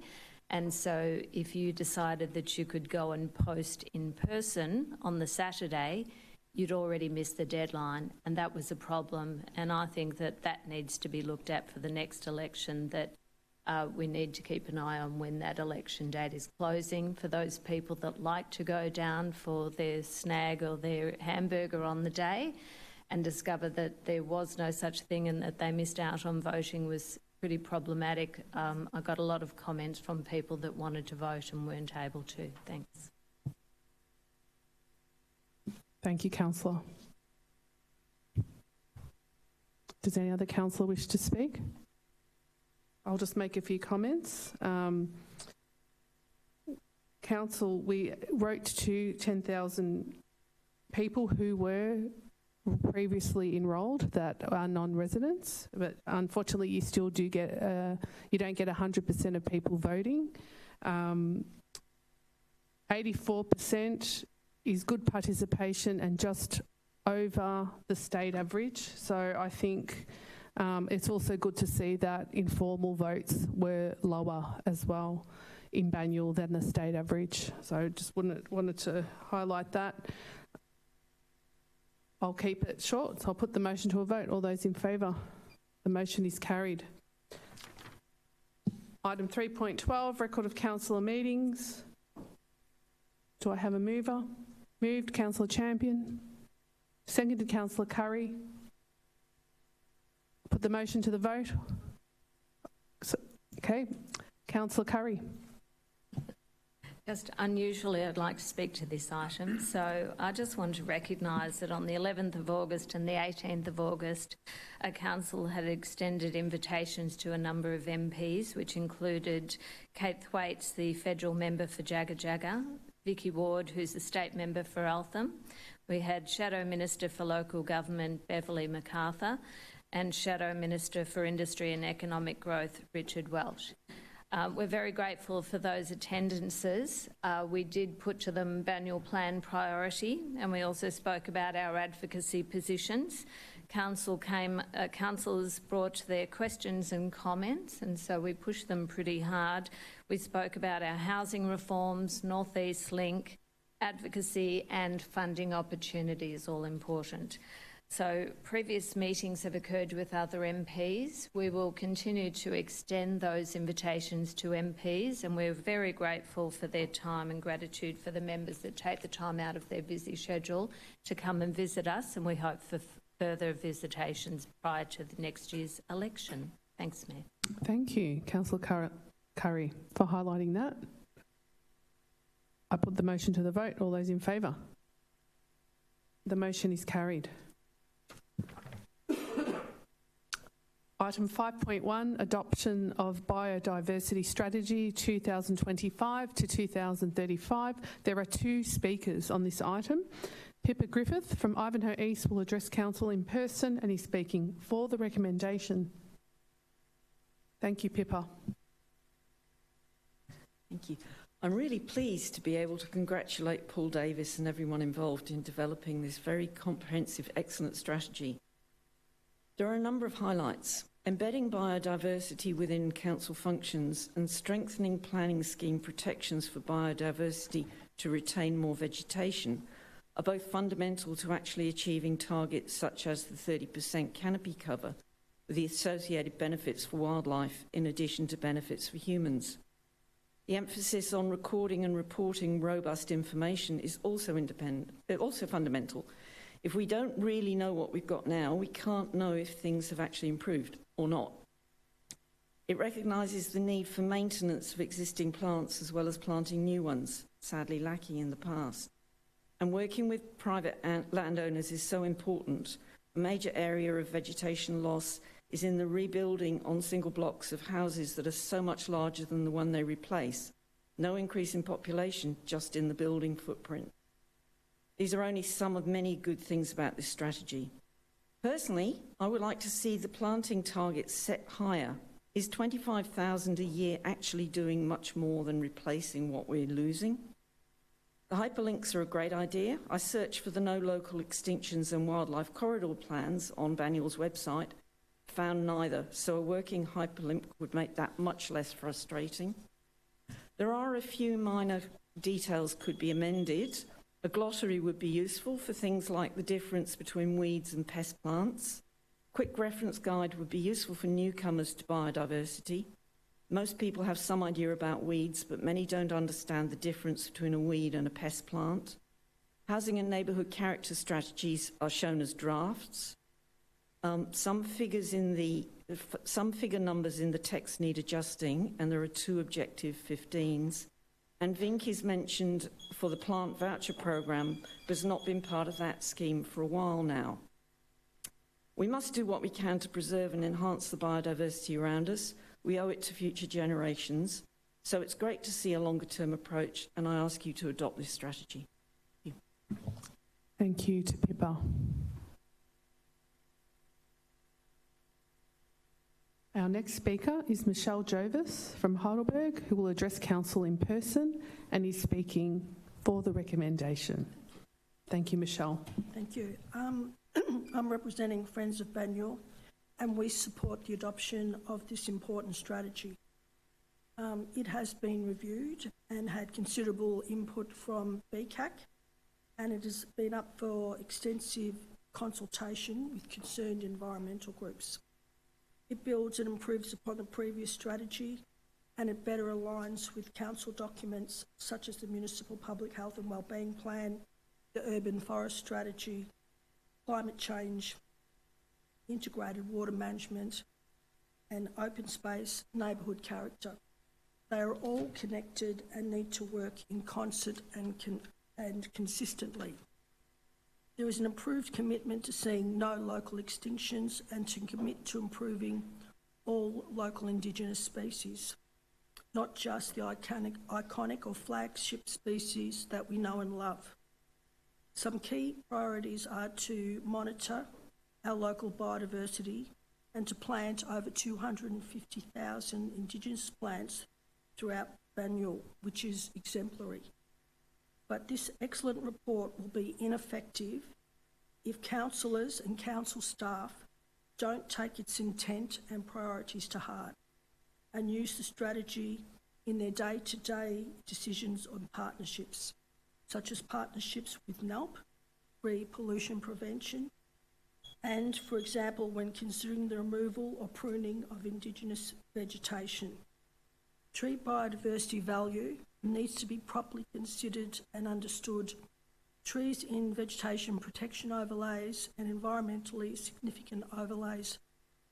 And so if you decided that you could go and post in person on the Saturday, you'd already missed the deadline, and that was a problem. And I think that needs to be looked at for the next election, that we need to keep an eye on when that election date is closing. For those people that like to go down for their snag or their hamburger on the day and discover that there was no such thing and that they missed out on voting was pretty problematic. I got a lot of comments from people that wanted to vote and weren't able to. Thanks. Thank you, Councillor. Does any other councillor wish to speak? I'll just make a few comments. Council, we wrote to 10,000 people who were previously enrolled that are non-residents, but unfortunately you still do get, you don't get 100% of people voting. 84% is good participation and just over the state average. So I think it's also good to see that informal votes were lower as well in Banyule than the state average. So just wanted to highlight that. I'll keep it short, so I'll put the motion to a vote. All those in favour? The motion is carried. Item 3.12, record of councillor meetings. Do I have a mover? Moved, Councillor Champion. Seconded, Councillor Curry. Put the motion to the vote. Okay, Councillor Curry. Just unusually, I'd like to speak to this item. So I just want to recognise that on the 11th of August and the 18th of August, Council had extended invitations to a number of MPs, which included Kate Thwaites, the federal member for Jagga Jagga, Vicky Ward, who's the state member for Eltham. We had Shadow Minister for Local Government, Beverly MacArthur, and Shadow Minister for Industry and Economic Growth, Richard Welch. We're very grateful for those attendances. We did put to them Banyule Plan priority, and we also spoke about our advocacy positions. Councillors brought their questions and comments, and so we pushed them pretty hard. We spoke about our housing reforms, North East Link, advocacy and funding opportunities, all important. So previous meetings have occurred with other MPs. We will continue to extend those invitations to MPs, and we're very grateful for their time and gratitude for the members that take the time out of their busy schedule to come and visit us, and we hope for further visitations prior to the next year's election. Thanks, Mayor. Thank you, Councillor Curry, for highlighting that. I put the motion to the vote. All those in favour? The motion is carried. Item 5.1, adoption of biodiversity strategy 2025 to 2035. There are two speakers on this item. Pippa Griffith from Ivanhoe East will address council in person and is speaking for the recommendation. Thank you, Pippa. Thank you. I'm really pleased to be able to congratulate Paul Davis and everyone involved in developing this very comprehensive, excellent strategy. There are a number of highlights. Embedding biodiversity within council functions and strengthening planning scheme protections for biodiversity to retain more vegetation are both fundamental to actually achieving targets such as the 30% canopy cover, with the associated benefits for wildlife in addition to benefits for humans. The emphasis on recording and reporting robust information is also fundamental. If we don't really know what we've got now, we can't know if things have actually improved or not. It recognises the need for maintenance of existing plants as well as planting new ones, sadly lacking in the past. And working with private landowners is so important. A major area of vegetation loss is in the rebuilding on single blocks of houses that are so much larger than the one they replace. No increase in population, just in the building footprint. These are only some of many good things about this strategy. Personally, I would like to see the planting targets set higher. Is 25,000 a year actually doing much more than replacing what we're losing? The hyperlinks are a great idea. I searched for the No Local Extinctions and Wildlife Corridor plans on Banyule's website, found neither, so a working hyperlink would make that much less frustrating. There are a few minor details could be amended. A glossary would be useful for things like the difference between weeds and pest plants. Quick reference guide would be useful for newcomers to biodiversity. Most people have some idea about weeds, but many don't understand the difference between a weed and a pest plant. Housing and neighbourhood character strategies are shown as drafts. Some figure numbers in the text need adjusting, and there are 2 objective 15s. And VINC is mentioned for the plant voucher program, but has not been part of that scheme for a while now. We must do what we can to preserve and enhance the biodiversity around us. We owe it to future generations. So it's great to see a longer-term approach, and I ask you to adopt this strategy. Thank you. Thank you to Pippa. Our next speaker is Michelle Jovis from Heidelberg, who will address Council in person and is speaking for the recommendation. Thank you, Michelle. Thank you. I'm representing Friends of Banyule, and we support the adoption of this important strategy. It has been reviewed and had considerable input from BCAC, and it has been up for extensive consultation with concerned environmental groups. It builds and improves upon the previous strategy, and it better aligns with council documents such as the Municipal Public Health and Wellbeing Plan, the Urban Forest Strategy, Climate Change, Integrated Water Management, and Open Space Neighbourhood Character. They are all connected and need to work in concert and consistently. There is an improved commitment to seeing no local extinctions and to commit to improving all local Indigenous species, not just the iconic or flagship species that we know and love. Some key priorities are to monitor our local biodiversity and to plant over 250,000 Indigenous plants throughout Banyule, which is exemplary. But this excellent report will be ineffective if councillors and council staff don't take its intent and priorities to heart and use the strategy in their day-to-day decisions on partnerships, such as partnerships with NALP, pre-pollution prevention, and, for example, when considering the removal or pruning of Indigenous vegetation. Tree biodiversity value needs to be properly considered and understood. Trees in vegetation protection overlays and environmentally significant overlays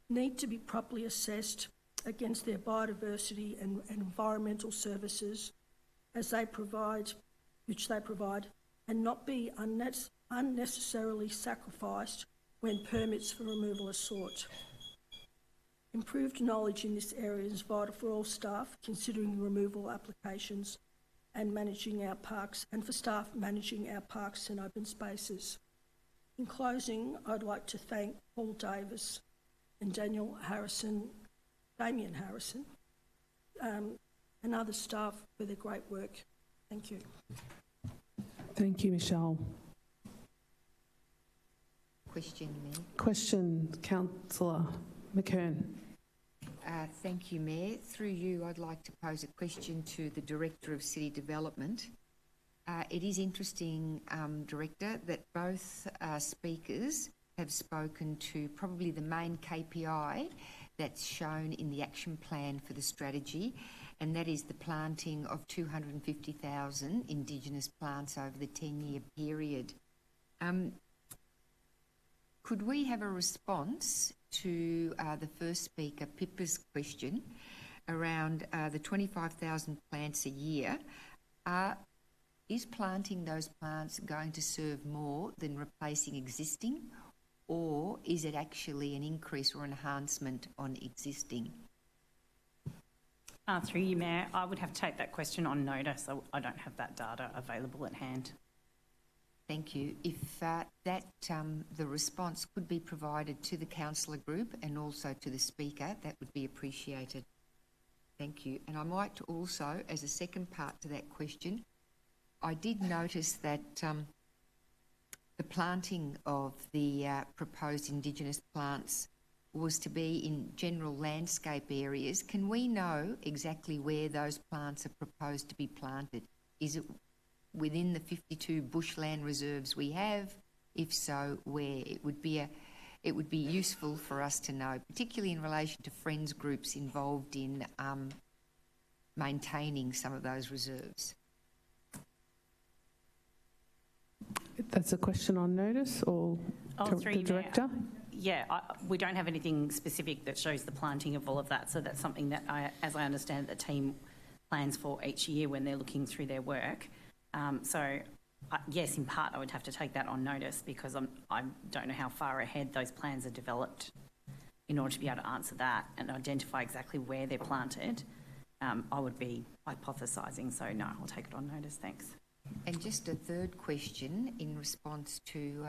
need to be properly assessed against their biodiversity and environmental services which they provide, and not be unnecessarily sacrificed when permits for removal are sought. Improved knowledge in this area is vital for all staff considering removal applications and managing our parks, and for staff managing our parks and open spaces. In closing, I'd like to thank Paul Davis and Damian Harrison, and other staff for their great work. Thank you. Thank you, Michelle. Question, Mayor. Question, Councillor McKern. Thank you, Mayor. Through you, I'd like to pose a question to the Director of City Development. It is interesting, Director, that both speakers have spoken to probably the main KPI that's shown in the action plan for the strategy, and that is the planting of 250,000 Indigenous plants over the 10-year period. Could we have a response to the first speaker, Pippa's question, around the 25,000 plants a year? Is planting those plants going to serve more than replacing existing, or is it actually an increase or enhancement on existing? Through you, Mayor, I would have to take that question on notice. I don't have that data available at hand. Thank you. If the response could be provided to the councillor group and also to the speaker, that would be appreciated. Thank you. And I might also, as a second part to that question, I did notice that the planting of the proposed Indigenous plants was to be in general landscape areas. Can we know exactly where those plants are proposed to be planted? Is it within the 52 bushland reserves we have? If so, where? It would be useful for us to know, particularly in relation to friends groups involved in maintaining some of those reserves? That's a question on notice, or the Director? Yeah, we don't have anything specific that shows the planting of all of that, so that's something that, as I understand, the team plans for each year when they're looking through their work. Yes, in part, I would have to take that on notice because I don't know how far ahead those plans are developed in order to be able to answer that and identify exactly where they're planted. I would be hypothesising, so no, I'll take it on notice, thanks. And just a third question in response to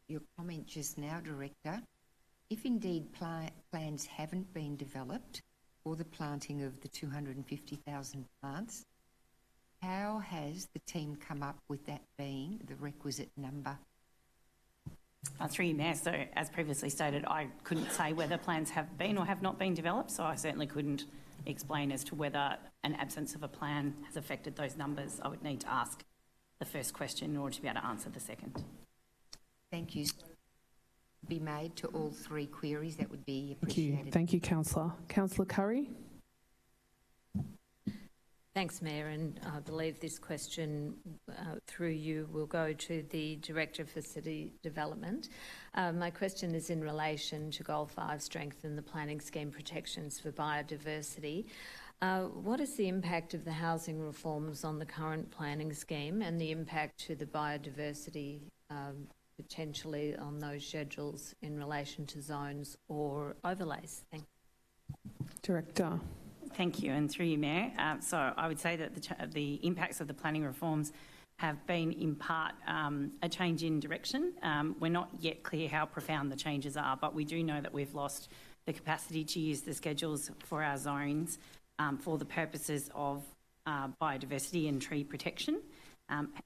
your comment just now, Director. If indeed plans haven't been developed for the planting of the 250,000 plants, how has the team come up with that being the requisite number? Through you, Mayor. So, as previously stated, I couldn't say whether plans have been or have not been developed, so I certainly couldn't explain as to whether an absence of a plan has affected those numbers. I would need to ask the first question in order to be able to answer the second. Thank you. Be made to all three queries. That would be appreciated. Thank you, Councillor. Councillor Curry? Thanks, Mayor, and I believe this question through you will go to the Director for City Development. My question is in relation to Goal 5, strengthen the planning scheme protections for biodiversity. What is the impact of the housing reforms on the current planning scheme and the impact to the biodiversity potentially on those schedules in relation to zones or overlays? Thank you. Director. Thank you, and through you, Mayor. So I would say that the impacts of the planning reforms have been in part a change in direction. We're not yet clear how profound the changes are, but we do know that we've lost the capacity to use the schedules for our zones for the purposes of biodiversity and tree protection.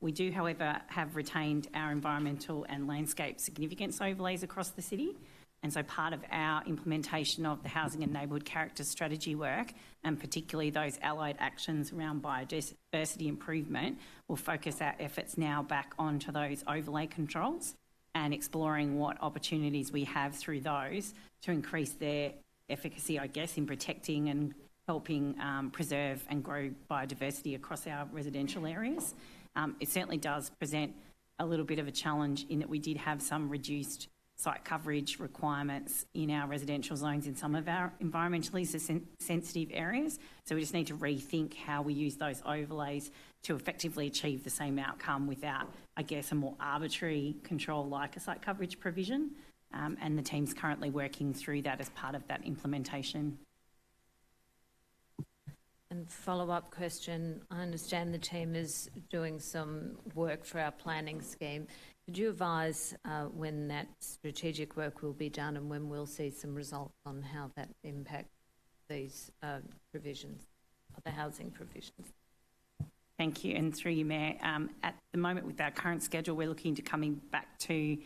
We do, however, have retained our environmental and landscape significance overlays across the city. And so part of our implementation of the housing and neighbourhood character strategy work, and particularly those allied actions around biodiversity improvement, will focus our efforts now back onto those overlay controls and exploring what opportunities we have through those to increase their efficacy, I guess, in protecting and helping preserve and grow biodiversity across our residential areas. It certainly does present a little bit of a challenge in that we did have some reduced site coverage requirements in our residential zones in some of our environmentally sensitive areas. So we just need to rethink how we use those overlays to effectively achieve the same outcome without, I guess, a more arbitrary control like a site coverage provision. And the team's currently working through that as part of that implementation. And follow-up question, I understand the team is doing some work for our planning scheme. Could you advise when that strategic work will be done and when we'll see some results on how that impacts these provisions, the housing provisions? Thank you, and through you, Mayor. At the moment, with our current schedule, we're looking to coming back to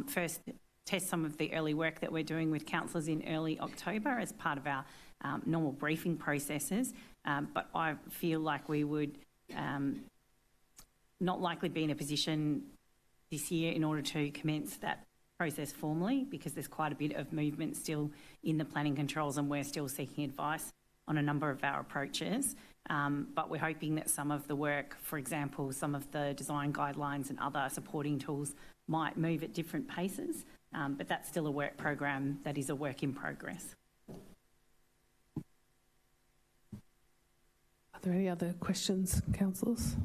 first test some of the early work that we're doing with councillors in early October as part of our normal briefing processes. But I feel like we would not likely be in a position this year in order to commence that process formally, because there's quite a bit of movement still in the planning controls and we're still seeking advice on a number of our approaches. But we're hoping that some of the work, for example, some of the design guidelines and other supporting tools might move at different paces, but that's still a work program that is a work in progress. Are there any other questions, councillors?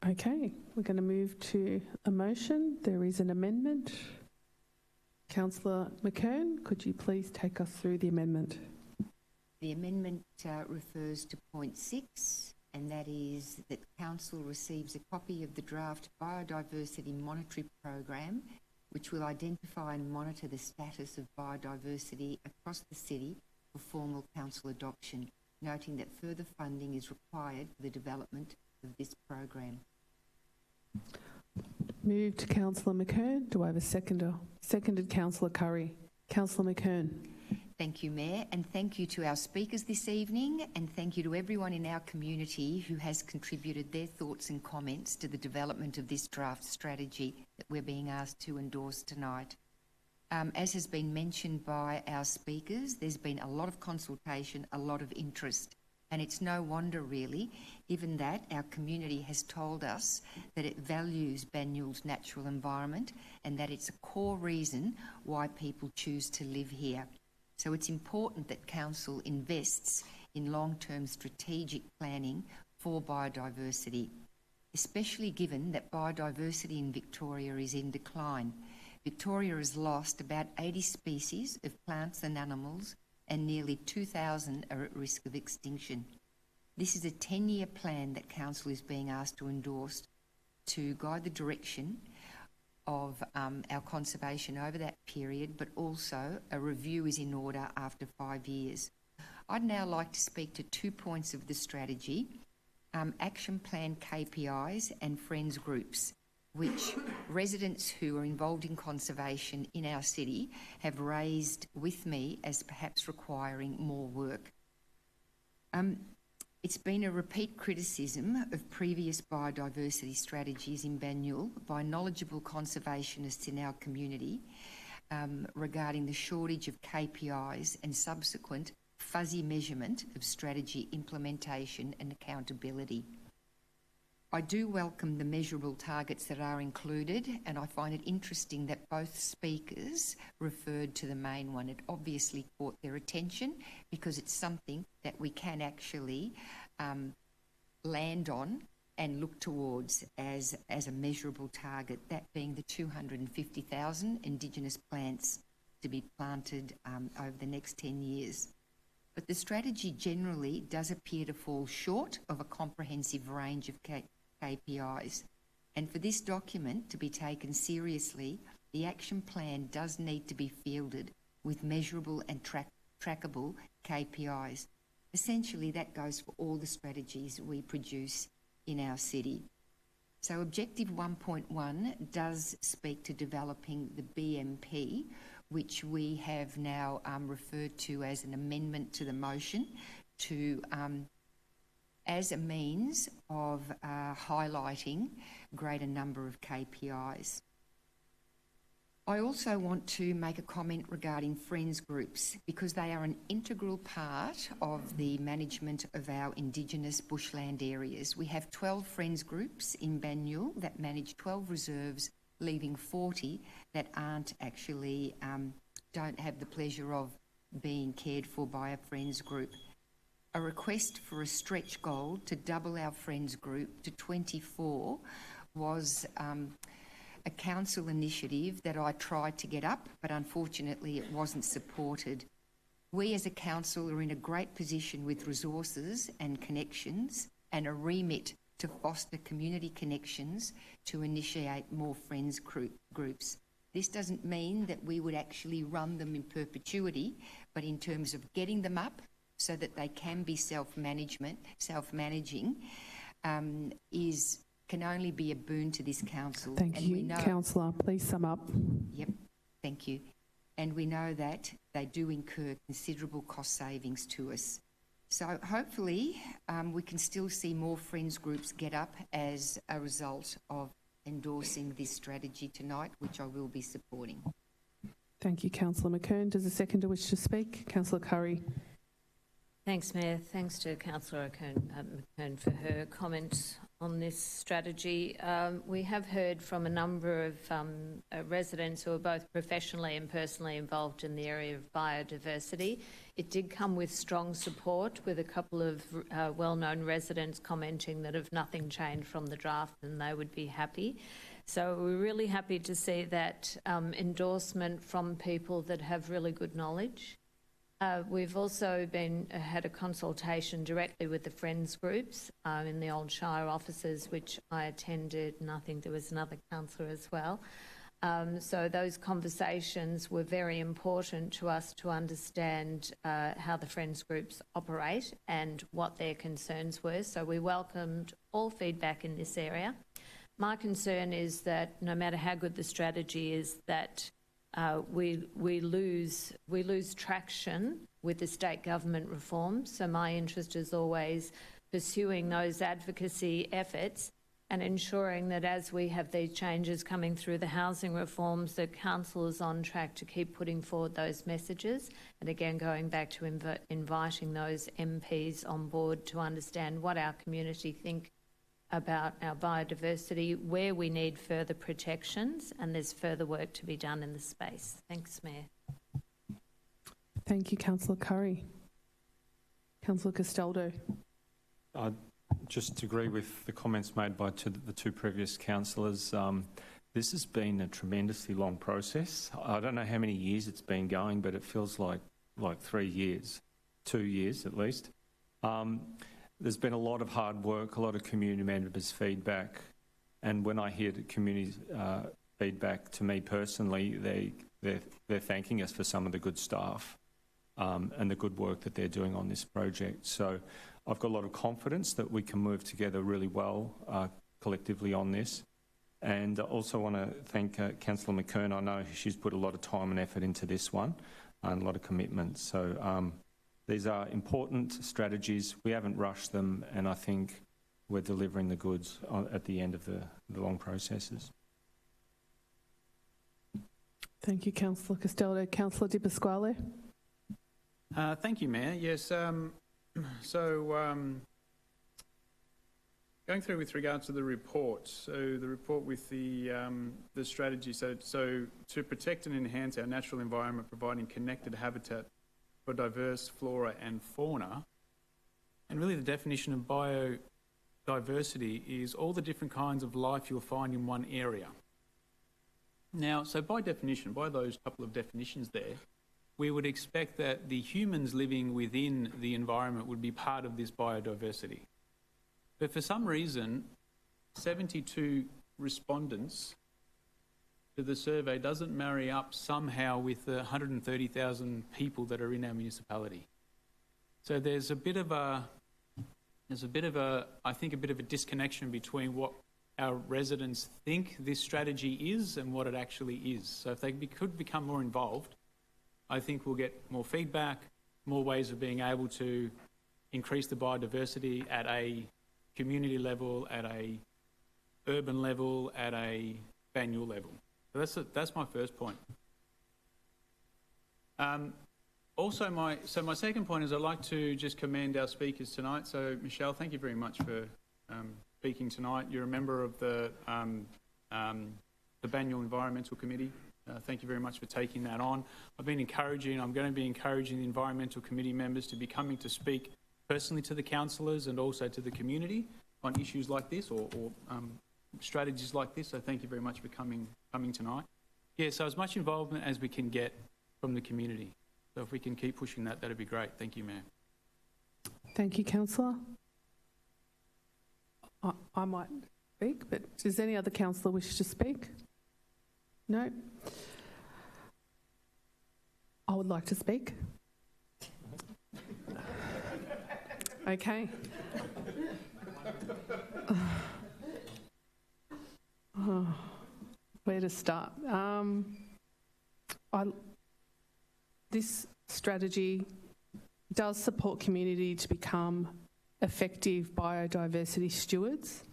Okay, we're going to move to a motion. There is an amendment. Councillor McKern, could you please take us through the amendment? The amendment refers to point 6, and that is that Council receives a copy of the draft biodiversity monitoring program, which will identify and monitor the status of biodiversity across the city for formal council adoption, noting that further funding is required for the development of this program. Moved Councillor McKern. Do I have a seconder? Seconded Councillor Curry. Councillor McKern. Thank you, Mayor, and thank you to our speakers this evening, and thank you to everyone in our community who has contributed their thoughts and comments to the development of this draft strategy that we're being asked to endorse tonight. As has been mentioned by our speakers, there's been a lot of consultation, a lot of interest. And it's no wonder, really, given that our community has told us that it values Banyul's natural environment and that it's a core reason why people choose to live here. So it's important that Council invests in long-term strategic planning for biodiversity, especially given that biodiversity in Victoria is in decline. Victoria has lost about 80 species of plants and animals, and nearly 2,000 are at risk of extinction. This is a 10-year plan that Council is being asked to endorse to guide the direction of our conservation over that period, but also a review is in order after 5 years. I'd now like to speak to 2 points of the strategy, action plan KPIs and friends groups, which residents who are involved in conservation in our city have raised with me as perhaps requiring more work. It's been a repeat criticism of previous biodiversity strategies in Banyul by knowledgeable conservationists in our community regarding the shortage of KPIs and subsequent fuzzy measurement of strategy implementation and accountability. I do welcome the measurable targets that are included, and I find it interesting that both speakers referred to the main one. It obviously caught their attention because it's something that we can actually land on and look towards as a measurable target, that being the 250,000 Indigenous plants to be planted over the next 10 years. But the strategy generally does appear to fall short of a comprehensive range of KPIs. And for this document to be taken seriously, the action plan does need to be fielded with measurable and trackable KPIs. Essentially, that goes for all the strategies we produce in our city. So Objective 1.1 does speak to developing the BMP, which we have now referred to as an amendment to the motion to as a means of highlighting greater number of KPIs. I also want to make a comment regarding friends groups because they are an integral part of the management of our Indigenous bushland areas. We have 12 friends groups in Banyul that manage 12 reserves, leaving 40 that aren't actually, don't have the pleasure of being cared for by a friends group. A request for a stretch goal to double our friends group to 24 was a council initiative that I tried to get up, but unfortunately it wasn't supported. We as a council are in a great position with resources and connections and a remit to foster community connections to initiate more friends groups. This doesn't mean that we would actually run them in perpetuity, but in terms of getting them up so that they can be self-managing, can only be a boon to this council. Thank you, Councillor. Please sum up. Yep, thank you. And we know that they do incur considerable cost savings to us. So hopefully we can still see more friends groups get up as a result of endorsing this strategy tonight, which I will be supporting. Thank you, Councillor McKern. Does the seconder wish to speak? Councillor Curry. Thanks, Mayor. Thanks to Councillor McKern for her comments on this strategy. We have heard from a number of residents who are both professionally and personally involved in the area of biodiversity. It did come with strong support, with a couple of well-known residents commenting that if nothing changed from the draft, then they would be happy. So we're really happy to see that endorsement from people that have really good knowledge. We've also had a consultation directly with the friends groups in the old Shire offices, which I attended, and I think there was another councillor as well. So those conversations were very important to us to understand how the friends groups operate and what their concerns were. So we welcomed all feedback in this area. My concern is that no matter how good the strategy is, that we lose traction with the state government reforms. So my interest is always pursuing those advocacy efforts and ensuring that as we have these changes coming through the housing reforms, that council is on track to keep putting forward those messages. And again, going back to inviting those MPs on board to understand what our community think about our biodiversity, where we need further protections, and there's further work to be done in the space. Thanks, Mayor. Thank you, Councillor Curry. Councillor Castaldo. I just agree with the comments made by the two previous councillors. This has been a tremendously long process. I don't know how many years it's been going, but it feels like 3 years, 2 years at least. There's been a lot of hard work, a lot of community members' feedback, and when I hear the community feedback to me personally, they're thanking us for some of the good staff and the good work that they're doing on this project. So I've got a lot of confidence that we can move together really well collectively on this. And I also want to thank Councillor McKern. I know she's put a lot of time and effort into this one and a lot of commitment. So these are important strategies. We haven't rushed them, and I think we're delivering the goods at the end of the long processes. Thank you, Councillor Castaldo. Councillor Di Pasquale. Thank you, Mayor. Yes, going through with regards to the report, so the report with the strategy, so to protect and enhance our natural environment, providing connected habitat for diverse flora and fauna, and really the definition of biodiversity is all the different kinds of life you'll find in one area. Now, so by definition, by those couple of definitions there, we would expect that the humans living within the environment would be part of this biodiversity. But for some reason, 72 respondents to the survey doesn't marry up somehow with the 130,000 people that are in our municipality. So there's a bit of a disconnection between what our residents think this strategy is and what it actually is. So if they could become more involved, I think we'll get more feedback, more ways of being able to increase the biodiversity at a community level, at a urban level, at a Banyule level. So that's my first point. Also, my second point is I'd like to just commend our speakers tonight. So Michelle, thank you very much for speaking tonight. You're a member of the Banyule Environmental Committee. Thank you very much for taking that on. I'm going to be encouraging the Environmental Committee members to be coming to speak personally to the councillors and also to the community on issues like this or strategies like this. So thank you very much for coming tonight. Yeah, so as much involvement as we can get from the community. So if we can keep pushing that, that'd be great. Thank you, Mayor. Thank you, Councillor. I might speak, but does any other councillor wish to speak? No? I would like to speak. Okay. Where to start? This strategy does support community to become effective biodiversity stewards.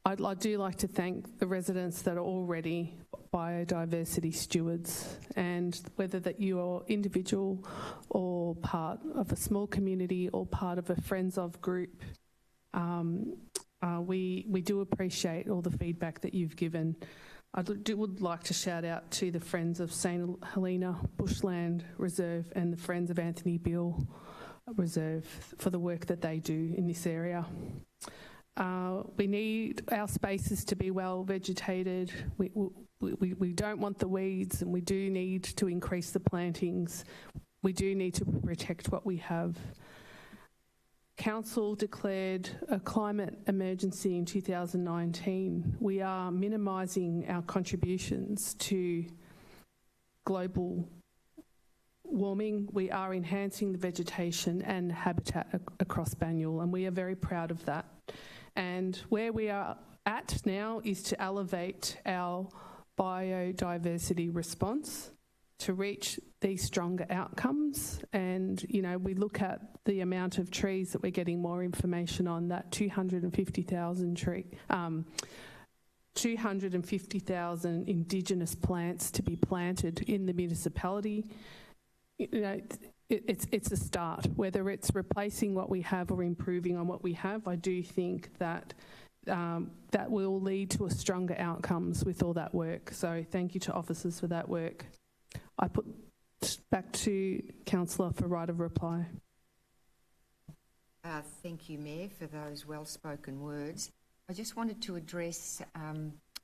I do like to thank the residents that are already biodiversity stewards, and whether that you are individual or part of a small community or part of a Friends of group, we do appreciate all the feedback that you've given. I would like to shout out to the Friends of St Helena Bushland Reserve and the Friends of Anthony Beale Reserve for the work that they do in this area. We need our spaces to be well vegetated. We don't want the weeds, and we do need to increase the plantings. We do need to protect what we have. Council declared a climate emergency in 2019. We are minimising our contributions to global warming. We are enhancing the vegetation and habitat across Banyule, and we are very proud of that. And where we are at now is to elevate our biodiversity response to reach these stronger outcomes. And, you know, we look at the amount of trees that we're getting more information on, that 250,000 Indigenous plants to be planted in the municipality. You know, it's a start. Whether it's replacing what we have or improving on what we have, I do think that that will lead to a stronger outcomes with all that work. So thank you to officers for that work. I put back to Councillor for right of reply. Thank you, Mayor, for those well-spoken words. I just wanted to address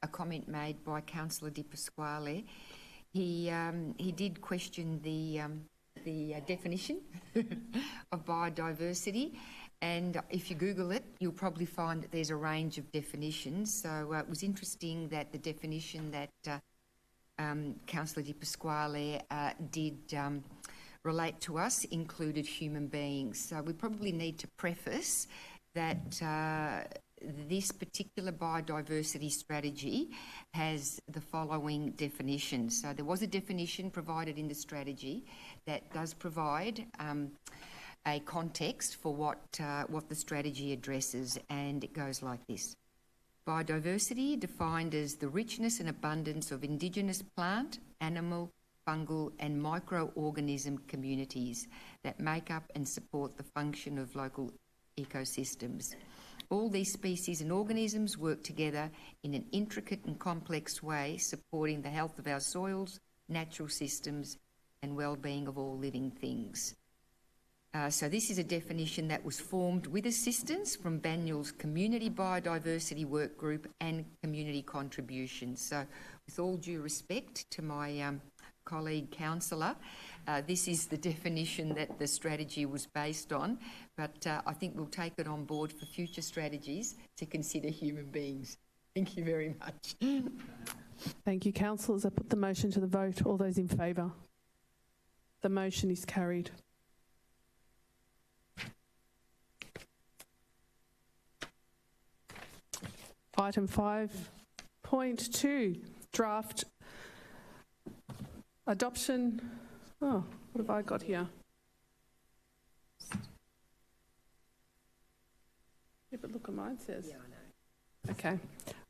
a comment made by Councillor Di Pasquale. He did question the definition of biodiversity, and if you Google it, you'll probably find that there's a range of definitions. So it was interesting that the definition that Councillor Di Pasquale did relate to us included human beings. So we probably need to preface that this particular biodiversity strategy has the following definitions. So there was a definition provided in the strategy that does provide a context for what the strategy addresses, and it goes like this. Biodiversity defined as the richness and abundance of Indigenous plant, animal, fungal and microorganism communities that make up and support the function of local ecosystems. All these species and organisms work together in an intricate and complex way, supporting the health of our soils, natural systems and well-being of all living things. So this is a definition that was formed with assistance from Banyul's Community Biodiversity Work Group and community contributions. So with all due respect to my colleague councillor, this is the definition that the strategy was based on, but I think we'll take it on board for future strategies to consider human beings. Thank you very much. Thank you, councillors. I put the motion to the vote. All those in favour? The motion is carried. Item 5.2, draft adoption. Oh, what have I got here? Yeah, but look what mine says. Yeah, I know. Okay,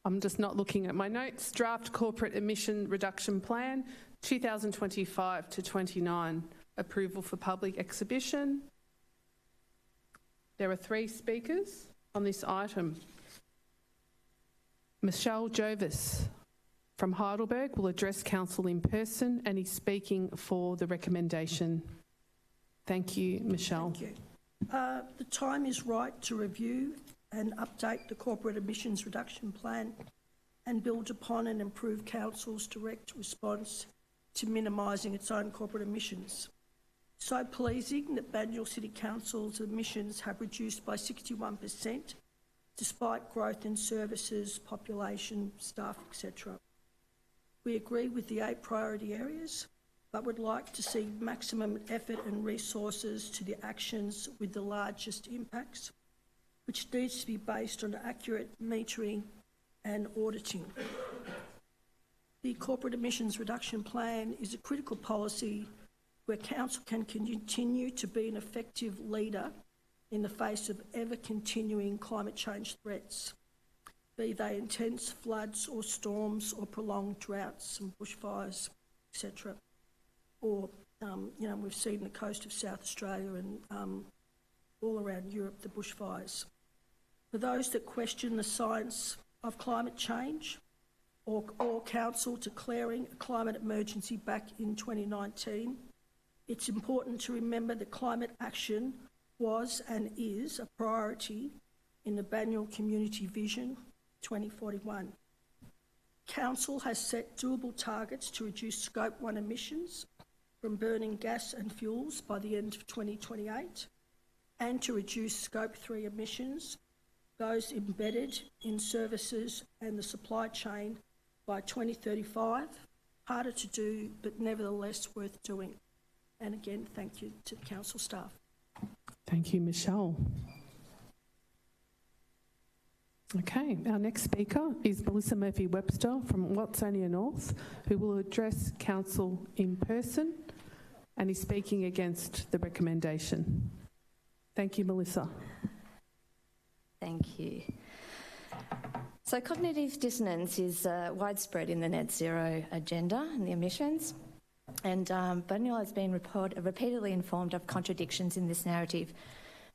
I'm just not looking at my notes. Draft corporate emission reduction plan, 2025 to 29. Approval for public exhibition. There are 3 speakers on this item. Michelle Jovis from Heidelberg will address council in person and is speaking for the recommendation. Thank you, Michelle. Thank you. The time is right to review and update the corporate emissions reduction plan and build upon and improve council's direct response to minimising its own corporate emissions. So pleasing that Banyule City Council's emissions have reduced by 61%, despite growth in services, population, staff, etc. We agree with the 8 priority areas, but would like to see maximum effort and resources to the actions with the largest impacts, which needs to be based on accurate metering and auditing. The Corporate Emissions Reduction Plan is a critical policy where Council can continue to be an effective leader in the face of ever-continuing climate change threats, be they intense floods or storms or prolonged droughts and bushfires, etc. Or, we've seen the coast of South Australia and all around Europe, the bushfires. For those that question the science of climate change or Council declaring a climate emergency back in 2019, it's important to remember that climate action was and is a priority in the Banyule Community Vision 2041. Council has set doable targets to reduce Scope 1 emissions from burning gas and fuels by the end of 2028 and to reduce Scope 3 emissions, those embedded in services and the supply chain, by 2035. Harder to do, but nevertheless worth doing. And again, thank you to the council staff. Thank you, Michelle. Okay, our next speaker is Melissa Murphy-Webster from Watsonia North, who will address council in person and is speaking against the recommendation. Thank you, Melissa. Thank you. So cognitive dissonance is widespread in the net zero agenda and the emissions, and Banyule has been repeatedly informed of contradictions in this narrative,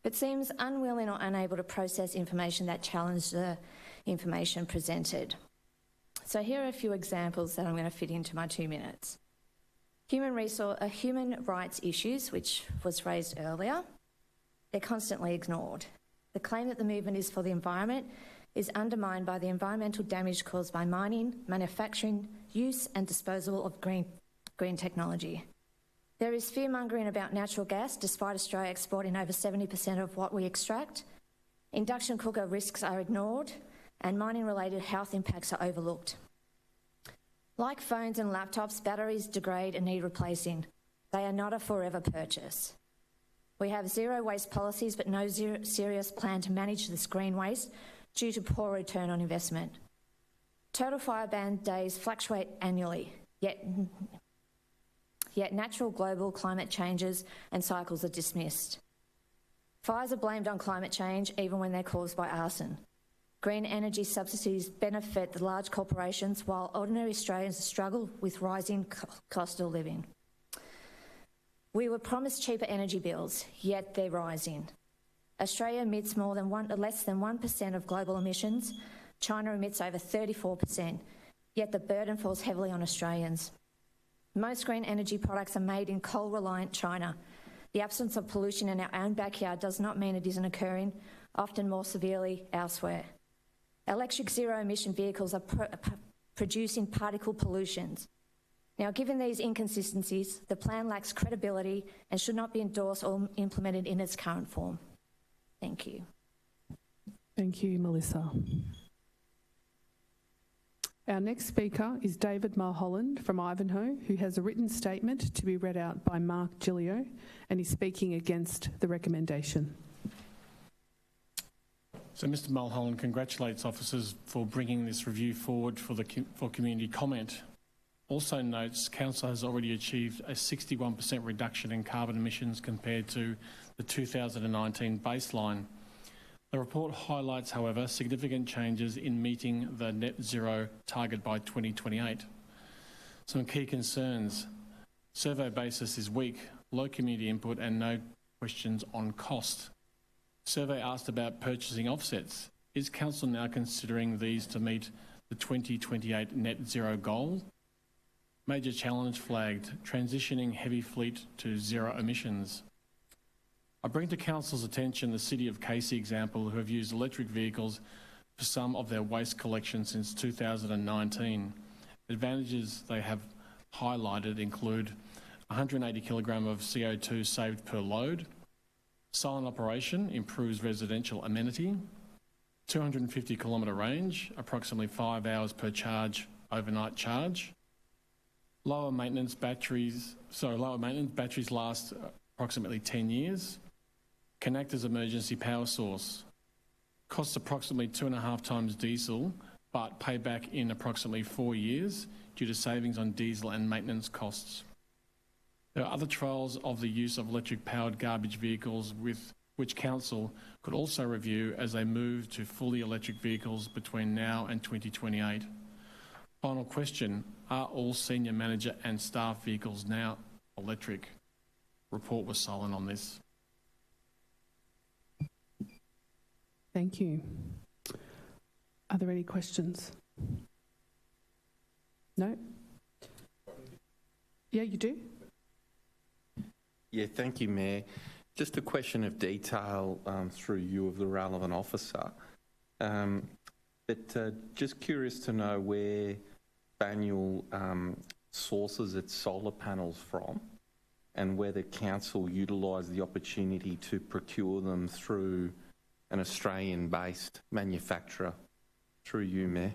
but seems unwilling or unable to process information that challenge the information presented. So here are a few examples that I'm going to fit into my 2 minutes. Human rights issues, which was raised earlier, they're constantly ignored. The claim that the movement is for the environment is undermined by the environmental damage caused by mining, manufacturing, use and disposal of green technology. There is fear-mongering about natural gas, despite Australia exporting over 70% of what we extract. Induction cooker risks are ignored, and mining-related health impacts are overlooked. Like phones and laptops, batteries degrade and need replacing. They are not a forever purchase. We have zero waste policies, but no serious plan to manage this green waste due to poor return on investment. Total fire ban days fluctuate annually, yet natural global climate changes and cycles are dismissed. Fires are blamed on climate change even when they're caused by arson. Green energy subsidies benefit the large corporations while ordinary Australians struggle with rising cost of living. We were promised cheaper energy bills, yet they're rising. Australia emits less than 1% of global emissions. China emits over 34%, yet the burden falls heavily on Australians. Most green energy products are made in coal-reliant China. The absence of pollution in our own backyard does not mean it isn't occurring, often more severely elsewhere. Electric zero-emission vehicles are producing particle pollutions. Now, given these inconsistencies, the plan lacks credibility and should not be endorsed or implemented in its current form. Thank you. Thank you, Melissa. Our next speaker is David Mulholland from Ivanhoe, who has a written statement to be read out by Mark Gillio and is speaking against the recommendation. So Mr Mulholland congratulates officers for bringing this review forward for community comment. Also notes Council has already achieved a 61% reduction in carbon emissions compared to the 2019 baseline. The report highlights, however, significant changes in meeting the net zero target by 2028. Some key concerns. Survey basis is weak, low community input and no questions on cost. Survey asked about purchasing offsets. Is Council now considering these to meet the 2028 net zero goal? Major challenge flagged, transitioning heavy fleet to zero emissions. I bring to Council's attention the City of Casey example, who have used electric vehicles for some of their waste collection since 2019. Advantages they have highlighted include 180 kilogram of CO2 saved per load, silent operation improves residential amenity, 250 kilometre range, approximately 5 hours per charge, overnight charge, lower maintenance batteries last approximately 10 years, connect as emergency power source, costs approximately 2.5 times diesel, but payback in approximately 4 years due to savings on diesel and maintenance costs. There are other trials of the use of electric-powered garbage vehicles with which Council could also review as they move to fully electric vehicles between now and 2028. Final question, are all senior manager and staff vehicles now electric? Report was silent on this. Thank you. Are there any questions? No? Yeah, you do? Yeah, thank you, Mayor. Just a question of detail through you of the relevant officer. Just curious to know where Banyule sources its solar panels from and whether Council utilised the opportunity to procure them through an Australian-based manufacturer. Through you, Mayor.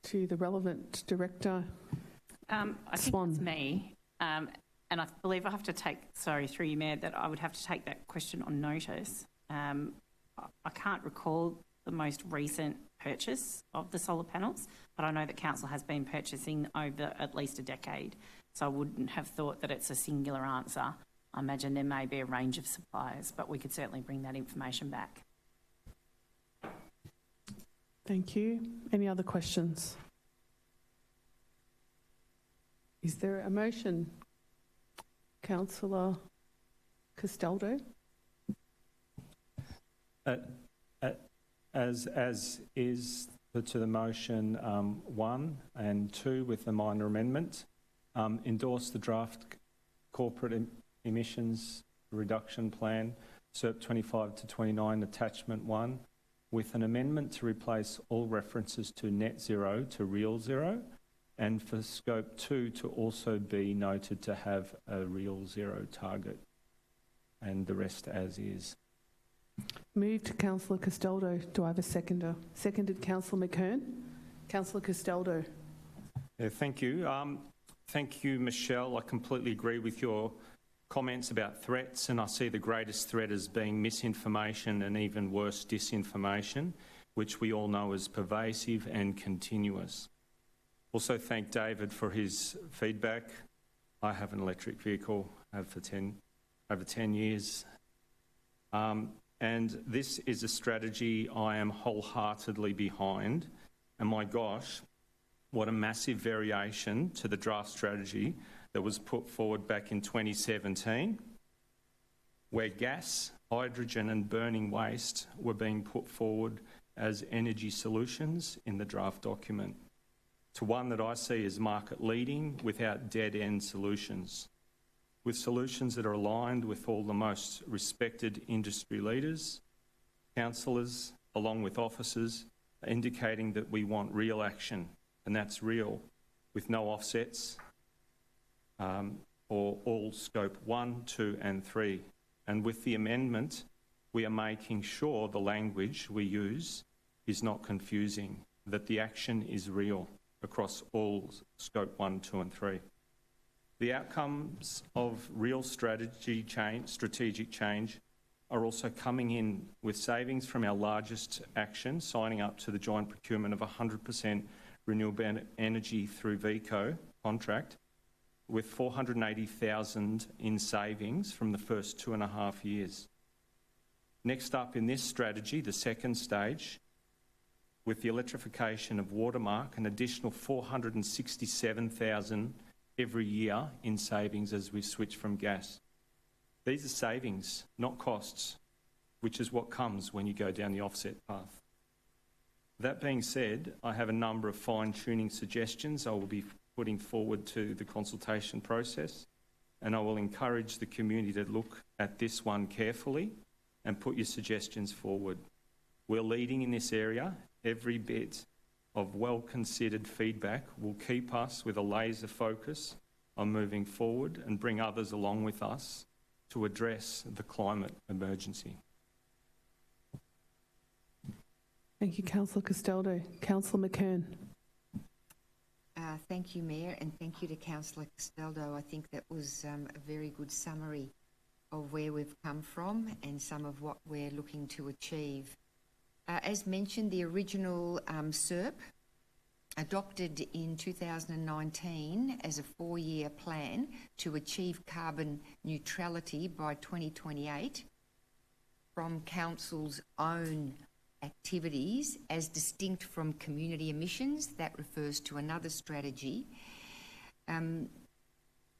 To the relevant director, I think Swan. it's me. And I believe I have to take, through you, Mayor, that I would have to take that question on notice. I can't recall the most recent purchase of the solar panels, but I know that Council has been purchasing over at least a decade. So I wouldn't have thought that it's a singular answer. I imagine there may be a range of suppliers, but we could certainly bring that information back. Thank you. Any other questions? Is there a motion? Councillor Castaldo? As is to the motion 1 and 2 with the minor amendment, endorse the draft corporate emissions reduction plan, SERP 25 to 29, attachment 1, with an amendment to replace all references to net zero to real zero, and for scope 2 to also be noted to have a real zero target, and the rest as is. Moved, Councillor Castaldo. Do I have a seconder? Seconded, Councillor McKern. Councillor Castaldo. Yeah, thank you. Thank you, Michelle. I completely agree with your comments about threats, and I see the greatest threat as being misinformation and even worse, disinformation, which we all know is pervasive and continuous. Also thank David for his feedback. I have an electric vehicle, have for over 10 years. And this is a strategy I am wholeheartedly behind. And my gosh, what a massive variation to the draft strategy that was put forward back in 2017, where gas, hydrogen and burning waste were being put forward as energy solutions in the draft document, to one that I see as market leading without dead-end solutions, with solutions that are aligned with all the most respected industry leaders, councillors, along with officers, indicating that we want real action, and that's real, with no offsets, or all scope 1, 2 and 3. And with the amendment, we are making sure the language we use is not confusing, that the action is real across all scope 1, 2 and 3. The outcomes of real strategic change are also coming in with savings from our largest action, signing up to the joint procurement of 100% renewable energy through VECO contract, with 480,000 in savings from the first 2.5 years. Next up in this strategy, the second stage, with the electrification of Watermark, an additional 467,000 every year in savings as we switch from gas. These are savings, not costs, which is what comes when you go down the offset path. That being said, I have a number of fine-tuning suggestions I will be putting forward to the consultation process, and I will encourage the community to look at this one carefully and put your suggestions forward. We're leading in this area. Every bit of well-considered feedback will keep us with a laser focus on moving forward and bring others along with us to address the climate emergency. Thank you, Councillor Castaldo. Councillor McKern. Thank you, Mayor, and thank you to Councillor Castaldo. I think that was a very good summary of where we've come from and some of what we're looking to achieve. As mentioned, the original SERP, adopted in 2019 as a 4-year plan to achieve carbon neutrality by 2028 from Council's own activities as distinct from community emissions, that refers to another strategy,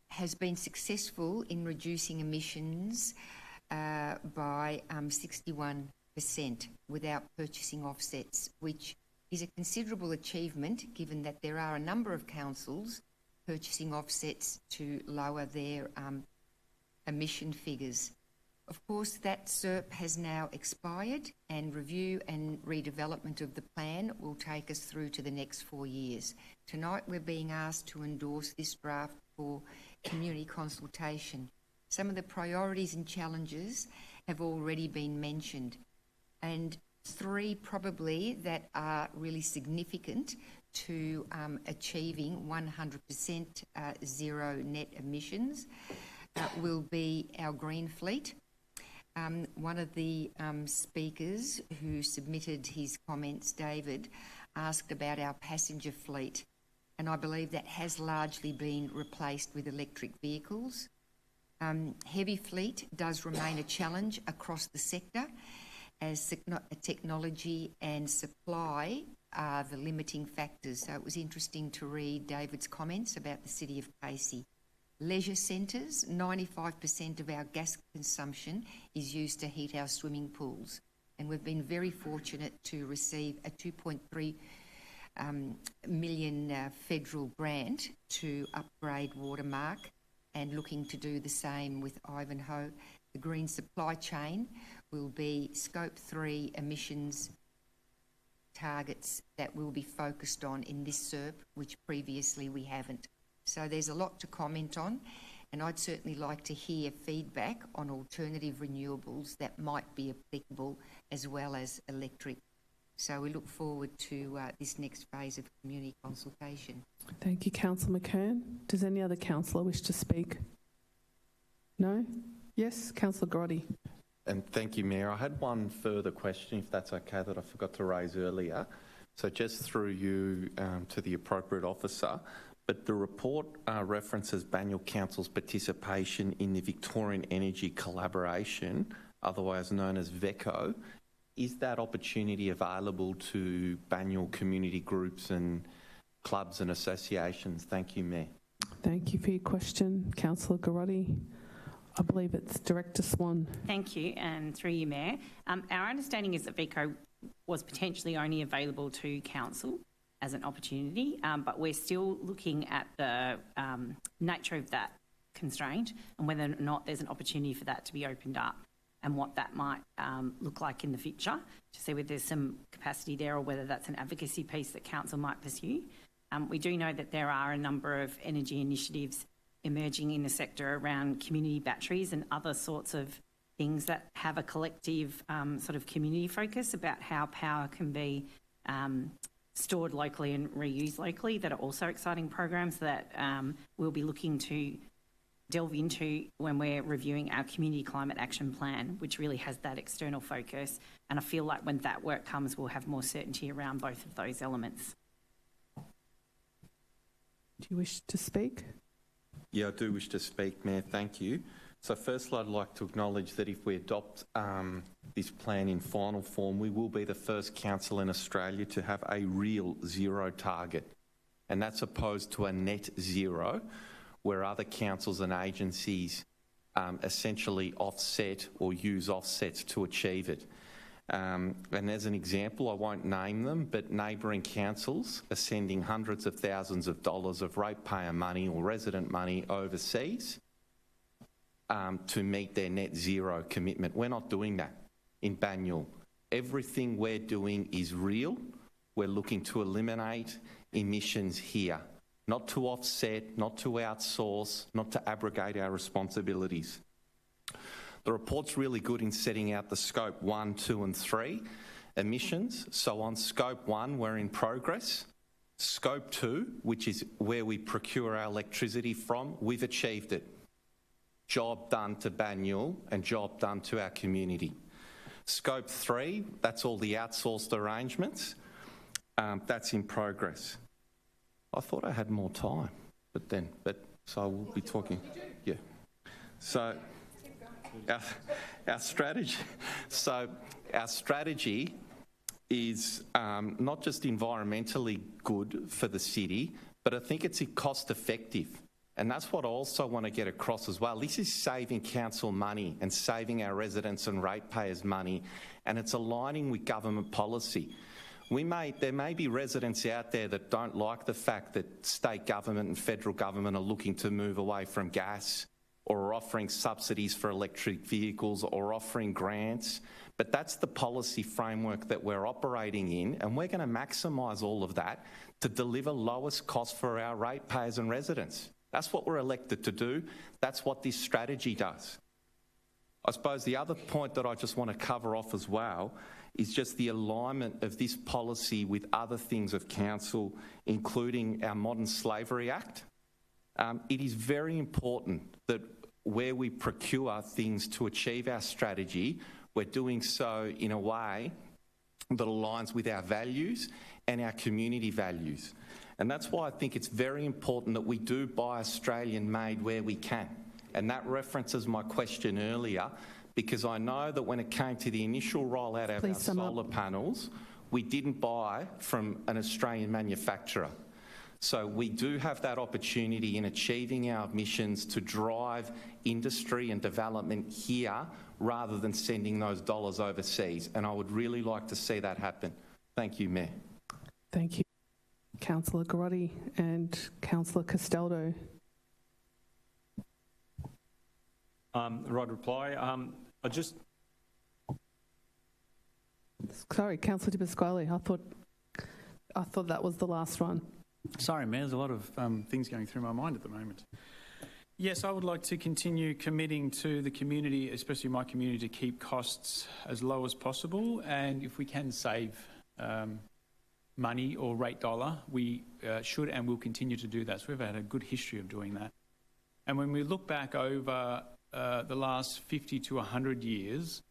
has been successful in reducing emissions by 61% without purchasing offsets, which is a considerable achievement given that there are a number of councils purchasing offsets to lower their emission figures. Of course, that SERP has now expired, and review and redevelopment of the plan will take us through to the next 4 years. Tonight, we're being asked to endorse this draft for community consultation. Some of the priorities and challenges have already been mentioned, and 3 probably that are really significant to achieving 100% zero net emissions will be our green fleet. One of the speakers who submitted his comments, David, asked about our passenger fleet. and I believe that has largely been replaced with electric vehicles. Heavy fleet does remain a challenge across the sector, as technology and supply are the limiting factors. So it was interesting to read David's comments about the City of Casey. Leisure centres, 95% of our gas consumption is used to heat our swimming pools. And we've been very fortunate to receive a $2.3 million federal grant to upgrade Watermark, and looking to do the same with Ivanhoe. The green supply chain will be Scope 3 emissions targets that will be focused on in this SERP, which previously we haven't. So there's a lot to comment on, and I'd certainly like to hear feedback on alternative renewables that might be applicable, as well as electric. So we look forward to this next phase of community consultation. Thank you, Councillor McKern. Does any other councillor wish to speak? No? Yes, Councillor Grotti. And thank you, Mayor. I had one further question, if that's okay, that I forgot to raise earlier. So just through you to the appropriate officer, but the report references Banyule Council's participation in the Victorian Energy Collaboration, otherwise known as VECO. Is that opportunity available to Banyule community groups and clubs and associations? Thank you, Mayor. Thank you for your question, Councillor Garotti. I believe it's Director Swan. Thank you, and through you, Mayor. Our understanding is that VECO was potentially only available to council as an opportunity, but we're still looking at the nature of that constraint and whether or not there's an opportunity for that to be opened up, and what that might look like in the future, to see whether there's some capacity there or whether that's an advocacy piece that council might pursue. We do know that there are a number of energy initiatives emerging in the sector around community batteries and other sorts of things that have a collective sort of community focus about how power can be stored locally and reused locally, that are also exciting programs that we'll be looking to delve into when we're reviewing our community climate action plan, which really has that external focus. And I feel like when that work comes, we'll have more certainty around both of those elements. Do you wish to speak? Yeah, I do wish to speak, Mayor. Thank you. So firstly, I'd like to acknowledge that if we adopt this plan in final form, we will be the first council in Australia to have a real zero target. And that's opposed to a net zero, where other councils and agencies essentially offset or use offsets to achieve it. And as an example, I won't name them, but neighbouring councils are sending hundreds of thousands of dollars of ratepayer money or resident money overseas to meet their net zero commitment. We're not doing that in Banyule. Everything we're doing is real. We're looking to eliminate emissions here, not to offset, not to outsource, not to abrogate our responsibilities. The report's really good in setting out the Scope 1, 2 and 3 emissions. So on Scope 1, we're in progress. Scope 2, which is where we procure our electricity from, we've achieved it. Job done to Banyule and job done to our community. Scope 3, that's all the outsourced arrangements. That's in progress. I thought I had more time, so I will be talking. Yeah. So our strategy. So our strategy is not just environmentally good for the city, but I think it's cost effective. And that's what I also want to get across as well. This is saving council money and saving our residents and ratepayers money, and it's aligning with government policy. There may be residents out there that don't like the fact that state government and federal government are looking to move away from gas, or are offering subsidies for electric vehicles, or offering grants. But that's the policy framework that we're operating in, and we're going to maximise all of that to deliver lowest cost for our ratepayers and residents. That's what we're elected to do. That's what this strategy does. I suppose the other point that I just want to cover off as well is just the alignment of this policy with other things of council, including our Modern Slavery Act. It is very important that where we procure things to achieve our strategy, we're doing so in a way that aligns with our values and our community values. And that's why I think it's very important that we do buy Australian-made where we can. And that references my question earlier, because I know that when it came to the initial rollout of our solar panels, we didn't buy from an Australian manufacturer. So we do have that opportunity in achieving our missions to drive industry and development here rather than sending those dollars overseas. And I would really like to see that happen. Thank you, Mayor. Thank you, Councillor Grotti and Councillor Castaldo. Right reply. Sorry, Councillor Di Pasquale. I thought that was the last one. Sorry, Mayor, there's a lot of things going through my mind at the moment. Yes, I would like to continue committing to the community, especially my community, to keep costs as low as possible. And if we can save money or rate dollar, we should and will continue to do that. So we've had a good history of doing that. And when we look back over the last 50 to 100 years,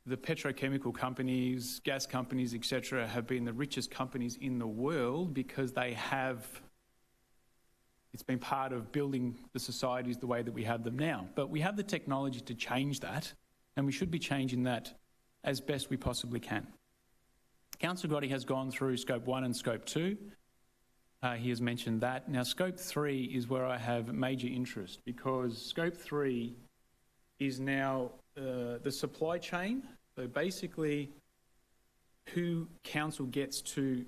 the petrochemical companies, gas companies, etc., have been the richest companies in the world because it's been part of building the societies the way that we have them now. But we have the technology to change that, and we should be changing that as best we possibly can. Councillor Grotti has gone through Scope 1 and Scope 2. He has mentioned that. Now, Scope 3 is where I have major interest, because Scope 3 is now the supply chain. So basically, who council gets to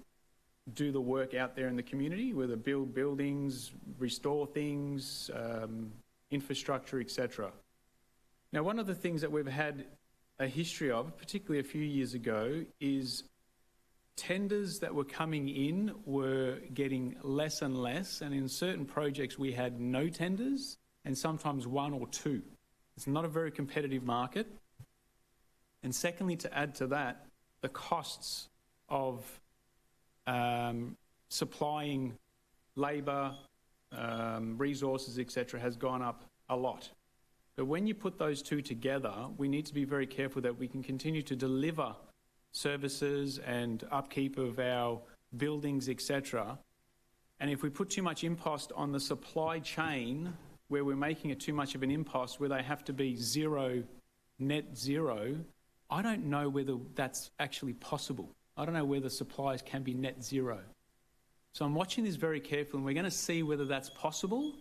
do the work out there in the community, whether build buildings, restore things, infrastructure, etc. Now, one of the things that we've had a history of, particularly a few years ago, is tenders that were coming in were getting less and less, and in certain projects we had no tenders and sometimes one or two. It's not a very competitive market. And secondly, to add to that, the costs of supplying labour, resources, etc., has gone up a lot. But when you put those two together, we need to be very careful that we can continue to deliver services and upkeep of our buildings, etc. And if we put too much impost on the supply chain, where we're making it too much of an impost, where they have to be net zero, I don't know whether that's actually possible. I don't know whether suppliers can be net zero. So I'm watching this very carefully, and we're going to see whether that's possible,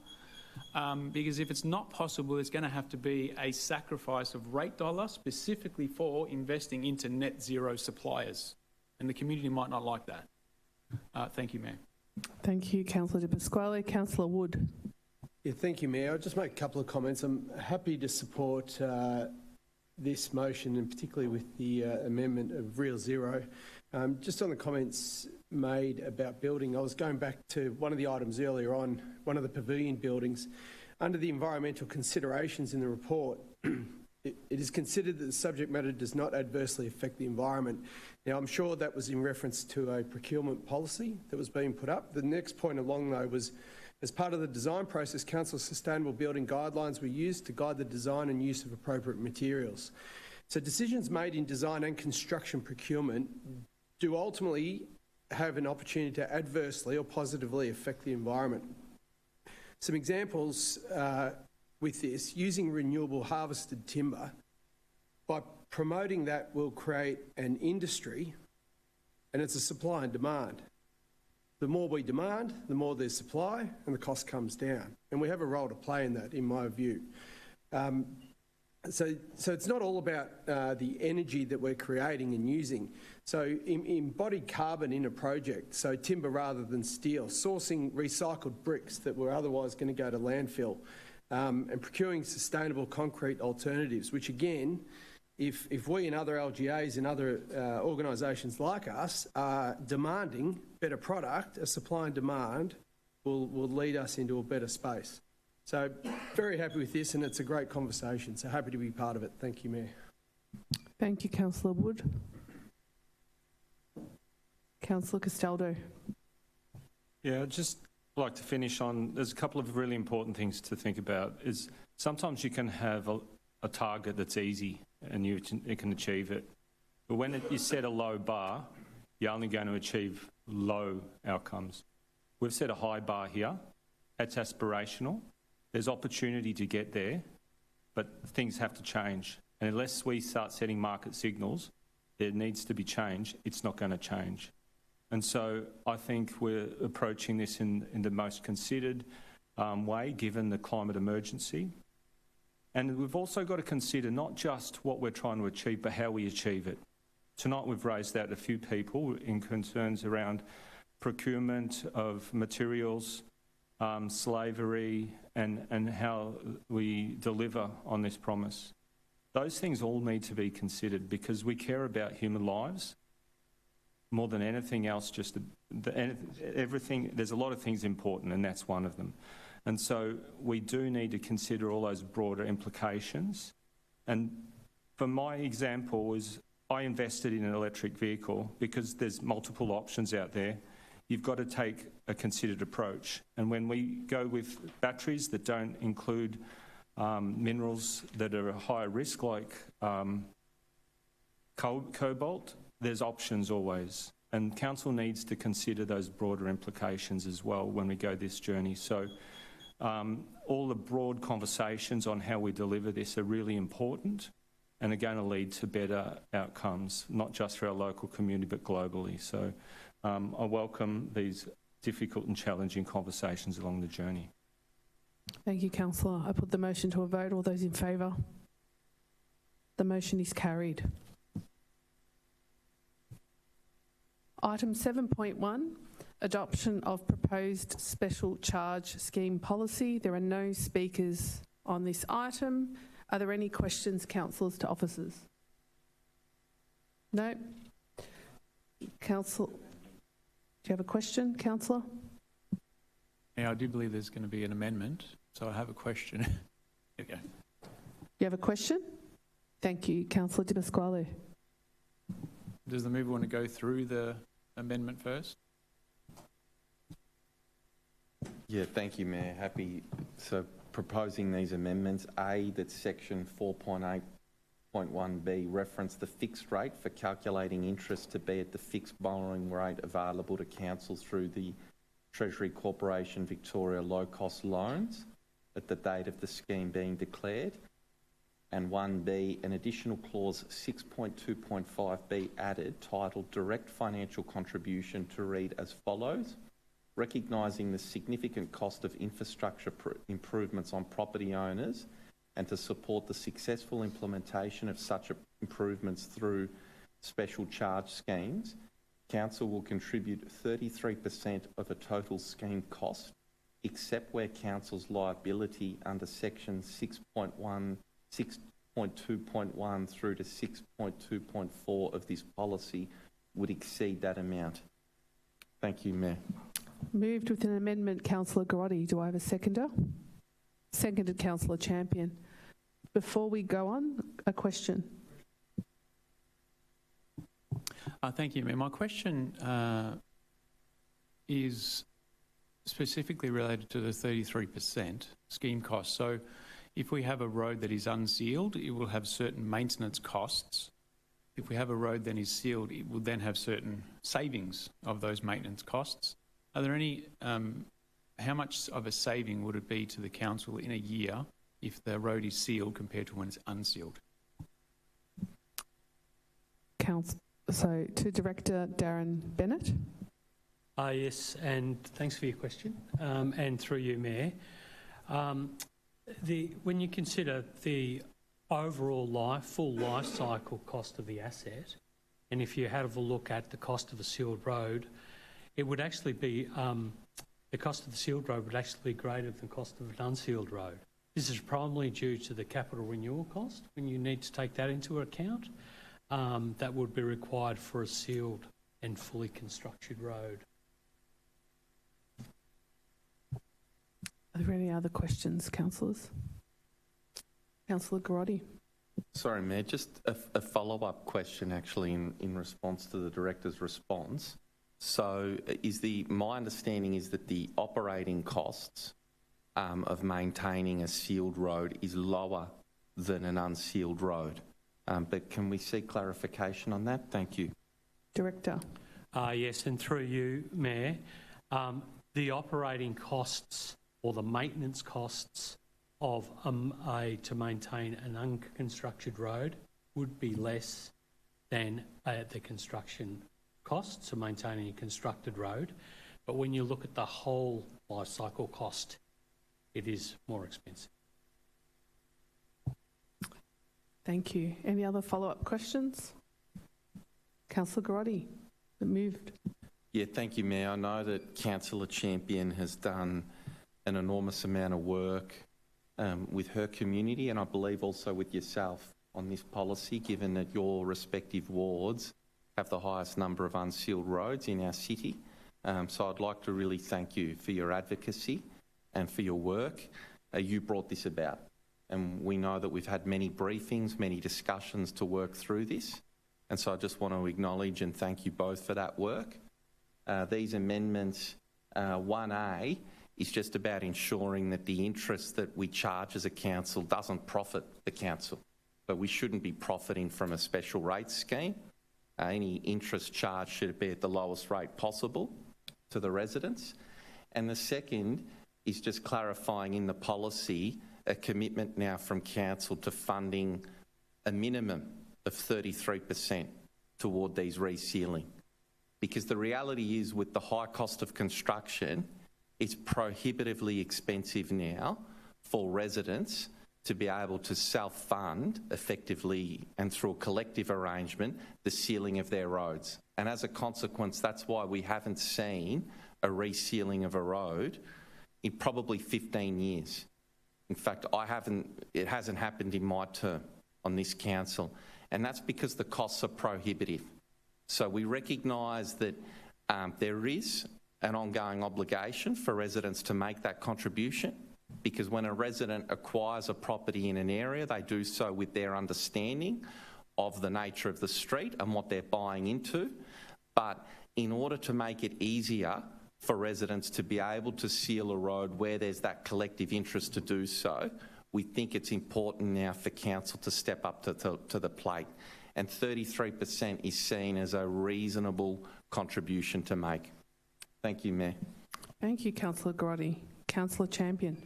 because if it's not possible, it's going to have to be a sacrifice of rate dollar specifically for investing into net zero suppliers. And the community might not like that. Thank you, Mayor. Thank you, Councillor Di Pasquale. Councillor Wood. Yeah, thank you, Mayor. I'll just make a couple of comments. I'm happy to support this motion, and particularly with the amendment of Real Zero. Just on the comments made about building, I was going back to one of the items earlier on, one of the pavilion buildings. Under the environmental considerations in the report, it is considered that the subject matter does not adversely affect the environment. Now, I'm sure that was in reference to a procurement policy that was being put up. The next point along, though, was as part of the design process, Council's sustainable building guidelines were used to guide the design and use of appropriate materials. So decisions made in design and construction procurement do ultimately have an opportunity to adversely or positively affect the environment. Some examples with this: using renewable harvested timber. By promoting that, will create an industry, and it's a supply and demand. The more we demand, the more there's supply, and the cost comes down. And we have a role to play in that, in my view. So it's not all about the energy that we're creating and using. So embodied carbon in a project, so timber rather than steel, sourcing recycled bricks that were otherwise going to go to landfill, and procuring sustainable concrete alternatives, which again, if we and other LGAs and other organisations like us are demanding better product, a supply and demand will lead us into a better space. So very happy with this, and it's a great conversation. So happy to be part of it. Thank you, Mayor. Thank you, Councillor Wood. Councillor Castaldo. Yeah, I'd just like to finish on, there's a couple of really important things to think about. Is sometimes you can have a target that's easy and you can achieve it. But when you set a low bar, you're only going to achieve low outcomes. We've set a high bar here. That's aspirational. There's opportunity to get there, but things have to change. And unless we start setting market signals, there needs to be change, it's not going to change. And so I think we're approaching this in the most considered way, given the climate emergency. And we've also got to consider not just what we're trying to achieve, but how we achieve it. Tonight we've raised that a few people in concerns around procurement of materials, slavery, and how we deliver on this promise. Those things all need to be considered because we care about human lives more than anything else. Everything. There's a lot of things important, and that's one of them. And so we do need to consider all those broader implications. And for my example is I invested in an electric vehicle because there's multiple options out there. You've got to take a considered approach. And when we go with batteries that don't include minerals that are a higher risk, like cobalt, there's options always. And Council needs to consider those broader implications as well when we go this journey. So all the broad conversations on how we deliver this are really important and are going to lead to better outcomes, not just for our local community, but globally. So I welcome these difficult and challenging conversations along the journey. Thank you, Councillor. I put the motion to a vote. All those in favour? The motion is carried. Item 7.1, adoption of proposed special charge scheme policy. There are no speakers on this item. Are there any questions, councillors, to officers? No? Council, do you have a question, councillor? Yeah, I do believe there's going to be an amendment, so I have a question. Here we go. You have a question? Thank you, Councillor Di Pasquale. Does the mover want to go through the amendment first? Yeah, thank you, Mayor. Happy. So proposing these amendments, A, that section 4.8.1b reference the fixed rate for calculating interest to be at the fixed borrowing rate available to council through the Treasury Corporation Victoria low-cost loans at the date of the scheme being declared. And 1B, an additional clause 6.2.5b added, titled Direct Financial Contribution, to read as follows: recognising the significant cost of infrastructure improvements on property owners and to support the successful implementation of such improvements through special charge schemes, Council will contribute 33% of a total scheme cost, except where Council's liability under section 6.2.1 through to 6.2.4 of this policy would exceed that amount. Thank you, Mayor. Moved with an amendment, Councillor Garotti. Do I have a seconder? Seconded, Councillor Champion. Before we go on, a question. Thank you, Mayor. My question is specifically related to the 33% scheme cost. So if we have a road that is unsealed, it will have certain maintenance costs. If we have a road that is sealed, it will then have certain savings of those maintenance costs. Are there any, how much of a saving would it be to the council in a year if the road is sealed compared to when it's unsealed? So to Director Darren Bennett. Yes, and thanks for your question, and through you, Mayor. When you consider the overall full life cycle cost of the asset, and if you have a look at the cost of a sealed road, it would actually be, the cost of the sealed road would actually be greater than the cost of an unsealed road. This is primarily due to the capital renewal cost. When you need to take that into account, that would be required for a sealed and fully constructed road. Are there any other questions, councillors? Councillor Garotti. Sorry, Mayor, just a follow-up question actually in response to the Director's response. So my understanding is that the operating costs of maintaining a sealed road is lower than an unsealed road. But can we see clarification on that? Thank you. Director. Yes, and through you, Mayor, the operating costs or the maintenance costs of to maintain an unconstructed road would be less than the construction costs of maintaining a constructed road. But when you look at the whole life cycle cost, it is more expensive. Thank you. Any other follow-up questions? Councillor Garotti, that moved. Yeah, thank you, Mayor. I know that Councillor Champion has done an enormous amount of work with her community, and I believe also with yourself on this policy, given that your respective wards have the highest number of unsealed roads in our city. So I'd like to really thank you for your advocacy and for your work. You brought this about, and we know that we've had many briefings, many discussions to work through this, and so I just want to acknowledge and thank you both for that work. These amendments, 1A, is just about ensuring that the interest that we charge as a council doesn't profit the council, but we shouldn't be profiting from a special rates scheme. Any interest charge should be at the lowest rate possible to the residents. And the second is just clarifying in the policy a commitment now from council to funding a minimum of 33% toward these resealing. Because the reality is, with the high cost of construction, it's prohibitively expensive now for residents to be able to self-fund effectively and through a collective arrangement the sealing of their roads. And as a consequence, that's why we haven't seen a resealing of a road in probably 15 years. In fact, it hasn't happened in my term on this council. And that's because the costs are prohibitive. So we recognise that there is an ongoing obligation for residents to make that contribution, because when a resident acquires a property in an area, they do so with their understanding of the nature of the street and what they're buying into. But in order to make it easier for residents to be able to seal a road where there's that collective interest to do so, we think it's important now for council to step up to the plate. And 33% is seen as a reasonable contribution to make. Thank you, Mayor. Thank you, Councillor Garotti. Councillor Champion.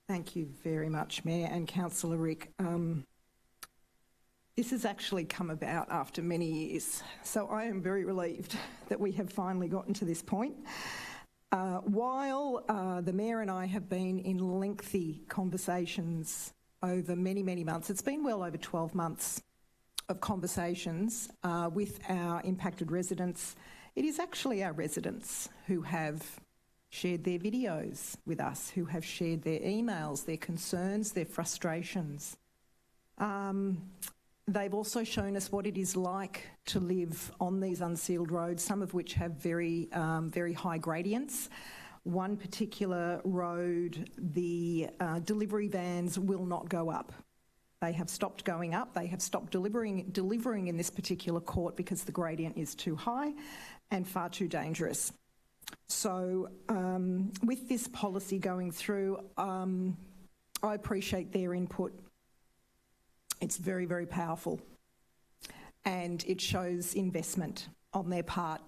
Thank you very much, Mayor and Councillor Rick. This has actually come about after many years, so I am very relieved that we have finally gotten to this point. While the Mayor and I have been in lengthy conversations over many, many months, it's been well over 12 months of conversations with our impacted residents. It is actually our residents who have shared their videos with us, who have shared their emails, their concerns, their frustrations. They've also shown us what it is like to live on these unsealed roads, some of which have very, very high gradients. One particular road, the delivery vans will not go up. They have stopped going up. They have stopped delivering in this particular court because the gradient is too high and far too dangerous. So with this policy going through, I appreciate their input. It's very, very powerful, and it shows investment on their part.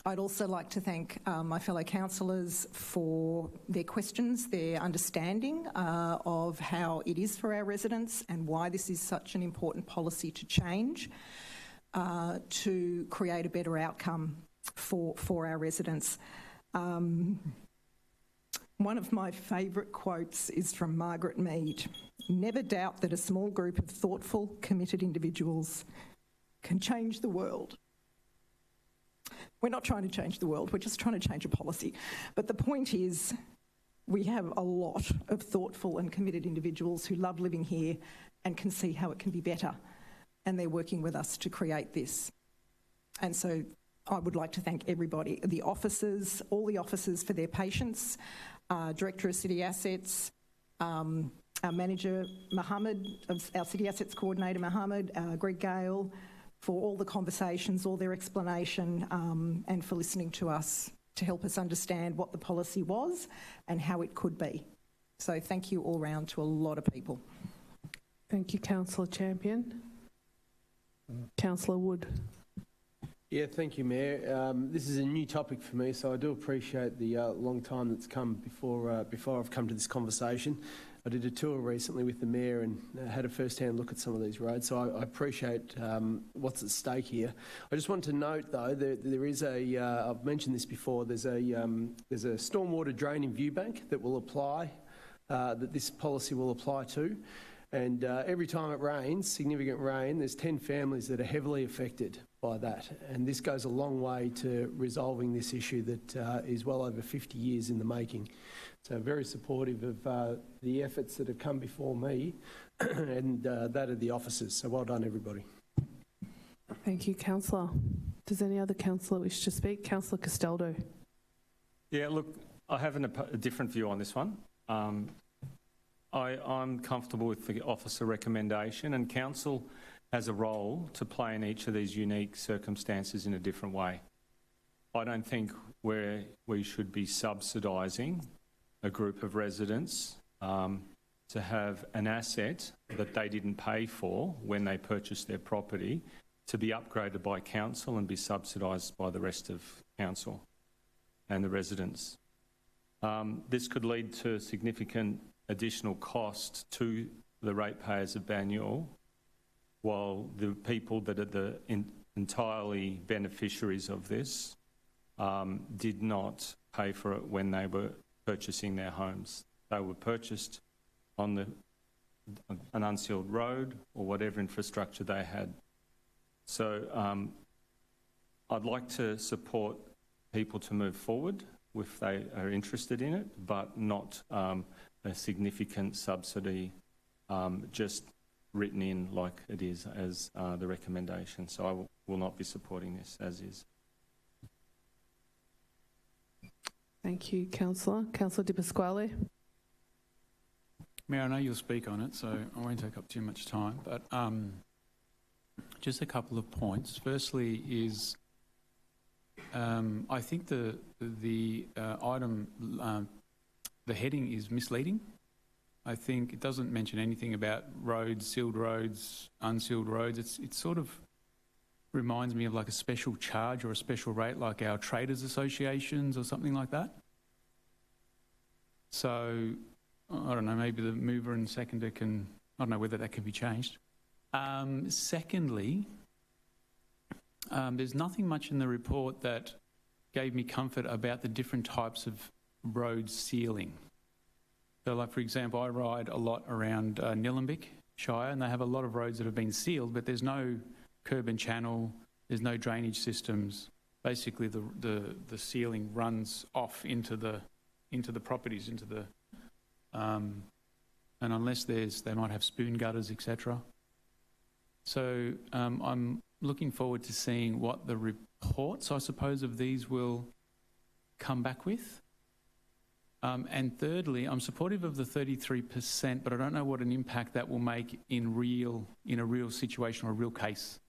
I'd also like to thank my fellow councillors for their questions, their understanding of how it is for our residents and why this is such an important policy to change to create a better outcome for our residents. One of my favourite quotes is from Margaret Mead. "Never doubt that a small group of thoughtful, committed individuals can change the world." We're not trying to change the world, we're just trying to change a policy. But the point is, we have a lot of thoughtful and committed individuals who love living here and can see how it can be better, and they're working with us to create this. And so I would like to thank everybody, the officers, all the officers for their patience, Director of City Assets, our manager, Mohammed, our City Assets Coordinator, Mohammed, Greg Gale, for all the conversations, all their explanation, and for listening to us to help us understand what the policy was and how it could be. So thank you all round to a lot of people. Thank you, Councillor Champion. Councillor Wood. Yeah, thank you, Mayor. This is a new topic for me, so I do appreciate the long time that's come before I've come to this conversation. I did a tour recently with the Mayor and had a first-hand look at some of these roads, so I appreciate what's at stake here. I just want to note, though, there is a, I've mentioned this before, there's a stormwater drain in Viewbank that will apply, that this policy will apply to. And every time it rains, significant rain, there's 10 families that are heavily affected by that. And this goes a long way to resolving this issue that is well over 50 years in the making. So very supportive of the efforts that have come before me and that of the officers. So well done, everybody. Thank you, Councillor. Does any other councillor wish to speak? Councillor Castaldo. Yeah, look, I have a different view on this one. I'm comfortable with the officer recommendation, and council has a role to play in each of these unique circumstances in a different way. I don't think we should be subsidising a group of residents to have an asset that they didn't pay for when they purchased their property to be upgraded by council and be subsidised by the rest of council and the residents. This could lead to significant additional cost to the ratepayers of Banyule, while the people that are the entirely beneficiaries of this did not pay for it when they were purchasing their homes. They were purchased on an unsealed road or whatever infrastructure they had. So I'd like to support people to move forward if they are interested in it, but not a significant subsidy just written in like it is as the recommendation. So I will not be supporting this as is. Thank you, Councillor. Councillor Di Pasquale. Mayor, I know you'll speak on it, so I won't take up too much time, but just a couple of points. Firstly is I think the item, the heading is misleading. I think it doesn't mention anything about roads, sealed roads, unsealed roads. It sort of reminds me of like a special charge or a special rate like our traders associations or something like that. So I don't know, maybe the mover and seconder can, I don't know whether that can be changed. Secondly, there's nothing much in the report that gave me comfort about the different types of road sealing. So like, for example, I ride a lot around Nillumbik Shire, and they have a lot of roads that have been sealed, but there's no curb and channel, there's no drainage systems. Basically, the sealing runs off into the properties, into the and unless they might have spoon gutters, etc. So I'm looking forward to seeing what the reports, I suppose, of these will come back with. And thirdly, I'm supportive of the 33%, but I don't know what an impact that will make in a real situation or a real case.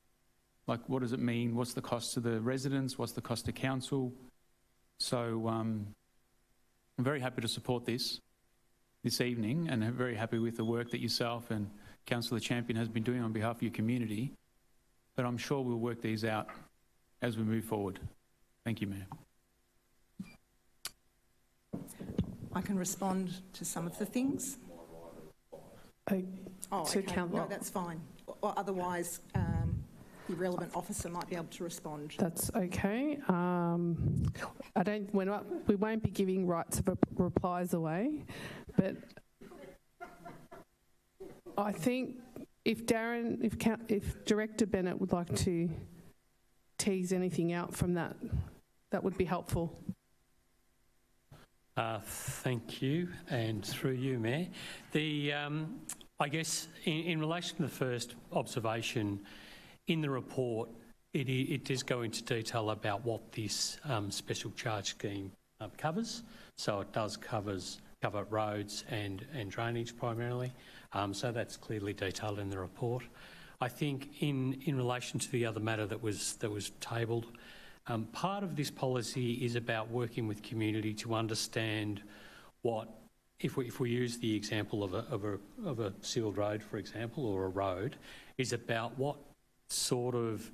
Like, what does it mean? What's the cost to the residents? What's the cost to council? So I'm very happy to support this evening, and I'm very happy with the work that yourself and Councillor Champion has been doing on behalf of your community. But I'm sure we'll work these out as we move forward. Thank you, Mayor. I can respond to some of the things. Okay. No, that's fine. Or otherwise, the relevant officer might be able to respond. That's okay. We won't be giving rights of replies away, but I think if Director Bennett would like to tease anything out from that, that would be helpful. Thank you, and through you, Mayor. I guess in relation to the first observation, in the report, it does go into detail about what this special charge scheme covers. So it does cover roads and drainage primarily. So that's clearly detailed in the report. I think in relation to the other matter that was tabled, part of this policy is about working with community to understand what if we use the example of a sealed road, for example, or a road, is about what sort of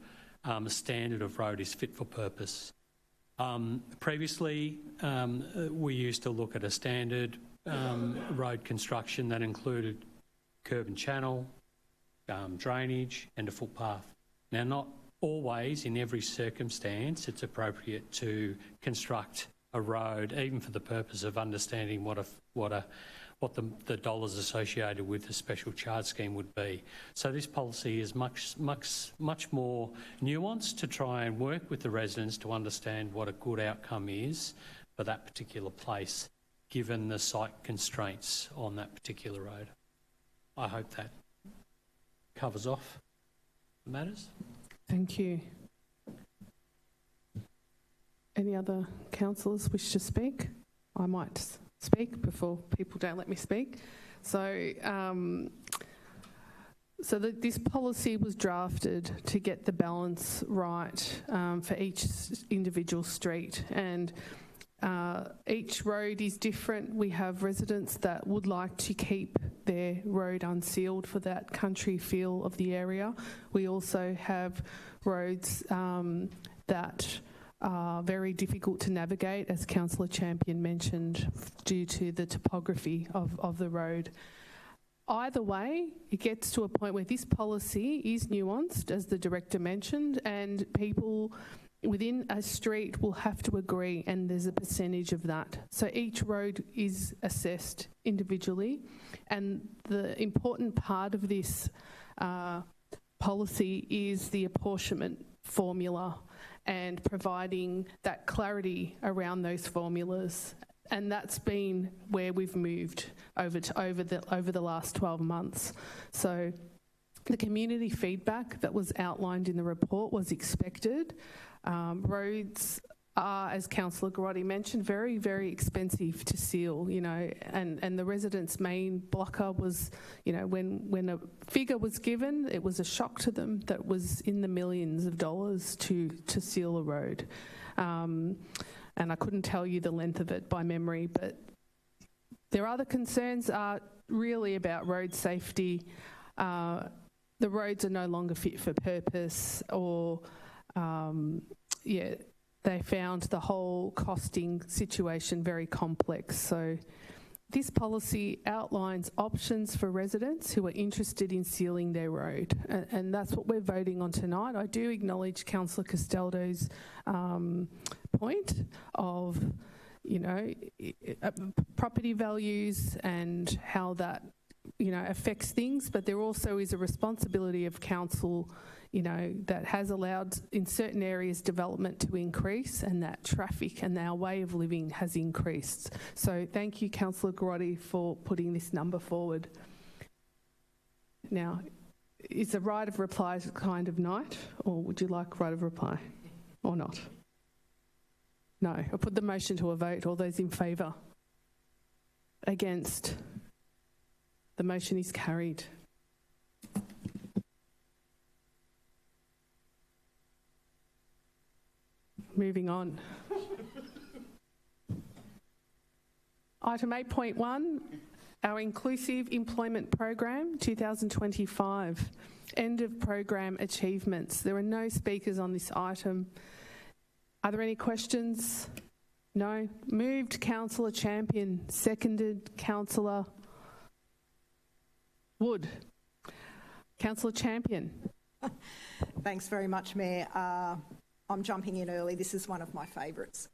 standard of road is fit for purpose. Previously, we used to look at a standard road construction that included curb and channel, drainage and a footpath. Now, not always in every circumstance it's appropriate to construct a road, even for the purpose of understanding what the dollars associated with the special charge scheme would be. So this policy is much more nuanced to try and work with the residents to understand what a good outcome is for that particular place, given the site constraints on that particular road. I hope that covers off the matters. Thank you. Any other councillors wish to speak? I might speak before people don't let me speak. So, this policy was drafted to get the balance right for each individual street, and each road is different. We have residents that would like to keep their road unsealed for that country feel of the area. We also have roads that are very difficult to navigate, as Councillor Champion mentioned, due to the topography of the road. Either way, it gets to a point where this policy is nuanced, as the Director mentioned, and people within a street will have to agree, and there's a percentage of that. So each road is assessed individually, and the important part of this policy is the apportionment formula and providing that clarity around those formulas. And that's been where we've moved over the last 12 months. So the community feedback that was outlined in the report was expected. Roads are, as Councillor Garotti mentioned, very, very expensive to seal, and the residents' main blocker was, when a figure was given, it was a shock to them that was in the millions of dollars to seal a road. And I couldn't tell you the length of it by memory, but their other concerns are really about road safety. The roads are no longer fit for purpose, or they found the whole costing situation very complex. So this policy outlines options for residents who are interested in sealing their road, and that's what we're voting on tonight. I do acknowledge Councillor Castaldo's point of, property values and how that, affects things, but there also is a responsibility of council, that has allowed in certain areas development to increase, and that traffic and our way of living has increased. So thank you, Councillor Garotti, for putting this number forward. Now, is the right of reply kind of night, or would you like right of reply or not? No. I put the motion to a vote. All those in favour? Against? The motion is carried. Moving on. Item 8.1, our Inclusive Employment Program 2025. End of program achievements. There are no speakers on this item. Are there any questions? No. Moved, Councillor Champion. Seconded, Councillor Wood. Councillor Champion. Thanks very much, Mayor. I'm jumping in early. This is one of my favourites.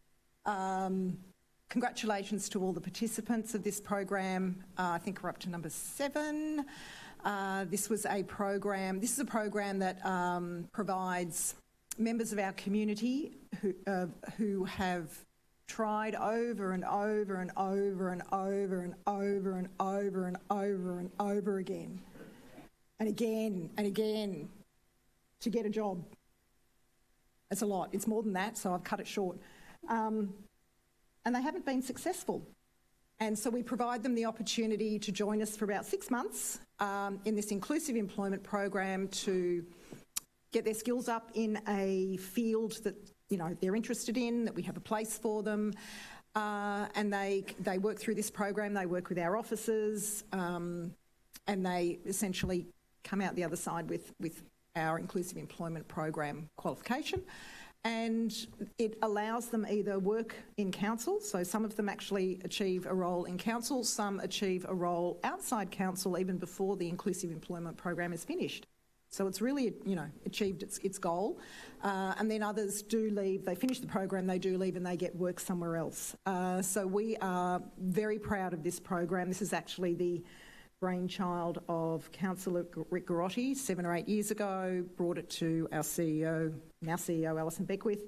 Congratulations to all the participants of this program. I think we're up to number 7. This is a program that provides members of our community who have tried over and over and over and over and over and over and over and over again and again and again to get a job. It's a lot. It's more than that, so I've cut it short. And they haven't been successful. And so we provide them the opportunity to join us for about 6 months in this inclusive employment program to get their skills up in a field that they're interested in, that we have a place for them. and they work through this program. They work with our officers, and they essentially come out the other side with our inclusive employment program qualification. And it allows them either work in council, so some of them actually achieve a role in council, some achieve a role outside council even before the inclusive employment program is finished. So it's really, achieved its goal. And then others do leave, they finish the program, they do leave and they get work somewhere else. So we are very proud of this program. This is actually the brainchild of Councillor Rick Garotti 7 or 8 years ago, brought it to our CEO, now CEO Alison Beckwith,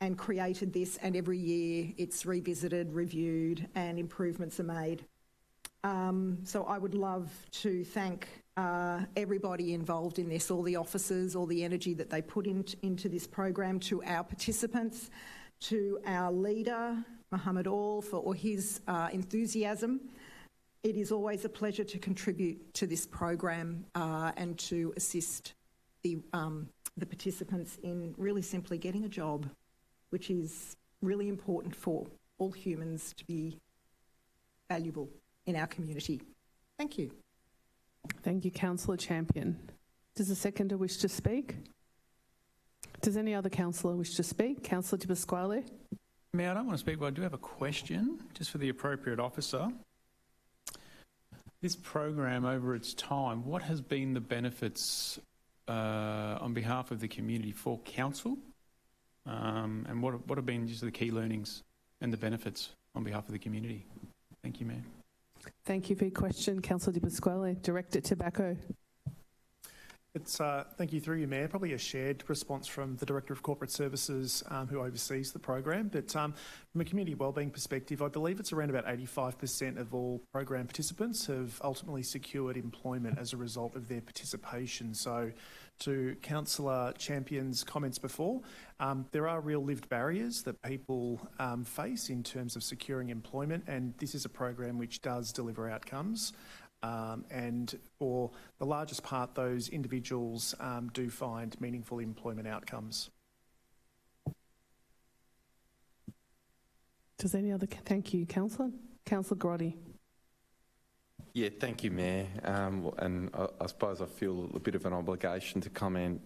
and created this, and every year it's revisited, reviewed and improvements are made. So I would love to thank everybody involved in this, all the officers, all the energy that they put into this program, to our participants, to our leader, Mohammed All, for his enthusiasm. It is always a pleasure to contribute to this program and to assist the participants in really simply getting a job, which is really important for all humans to be valuable in our community. Thank you. Thank you, Councillor Champion. Does the seconder wish to speak? Does any other councillor wish to speak? Councillor De Pasquale. Mayor, I don't want to speak, but I do have a question, just for the appropriate officer. This program, over its time, what has been the benefits on behalf of the community for council? And what have been just the key learnings and the benefits on behalf of the community? Thank you, Mayor. Thank you for your question, Councillor De Pasquale. Director Tobacco. Thank you, through you, Mayor. Probably a shared response from the Director of Corporate Services who oversees the program. But from a community wellbeing perspective, I believe it's around about 85% of all program participants have ultimately secured employment as a result of their participation. So to Councillor Champion's comments before, there are real lived barriers that people face in terms of securing employment, and this is a program which does deliver outcomes. And for the largest part, those individuals do find meaningful employment outcomes. Does any other... Thank you, Councillor. Councillor Garotti. Yeah, thank you, Mayor. And I suppose I feel a bit of an obligation to comment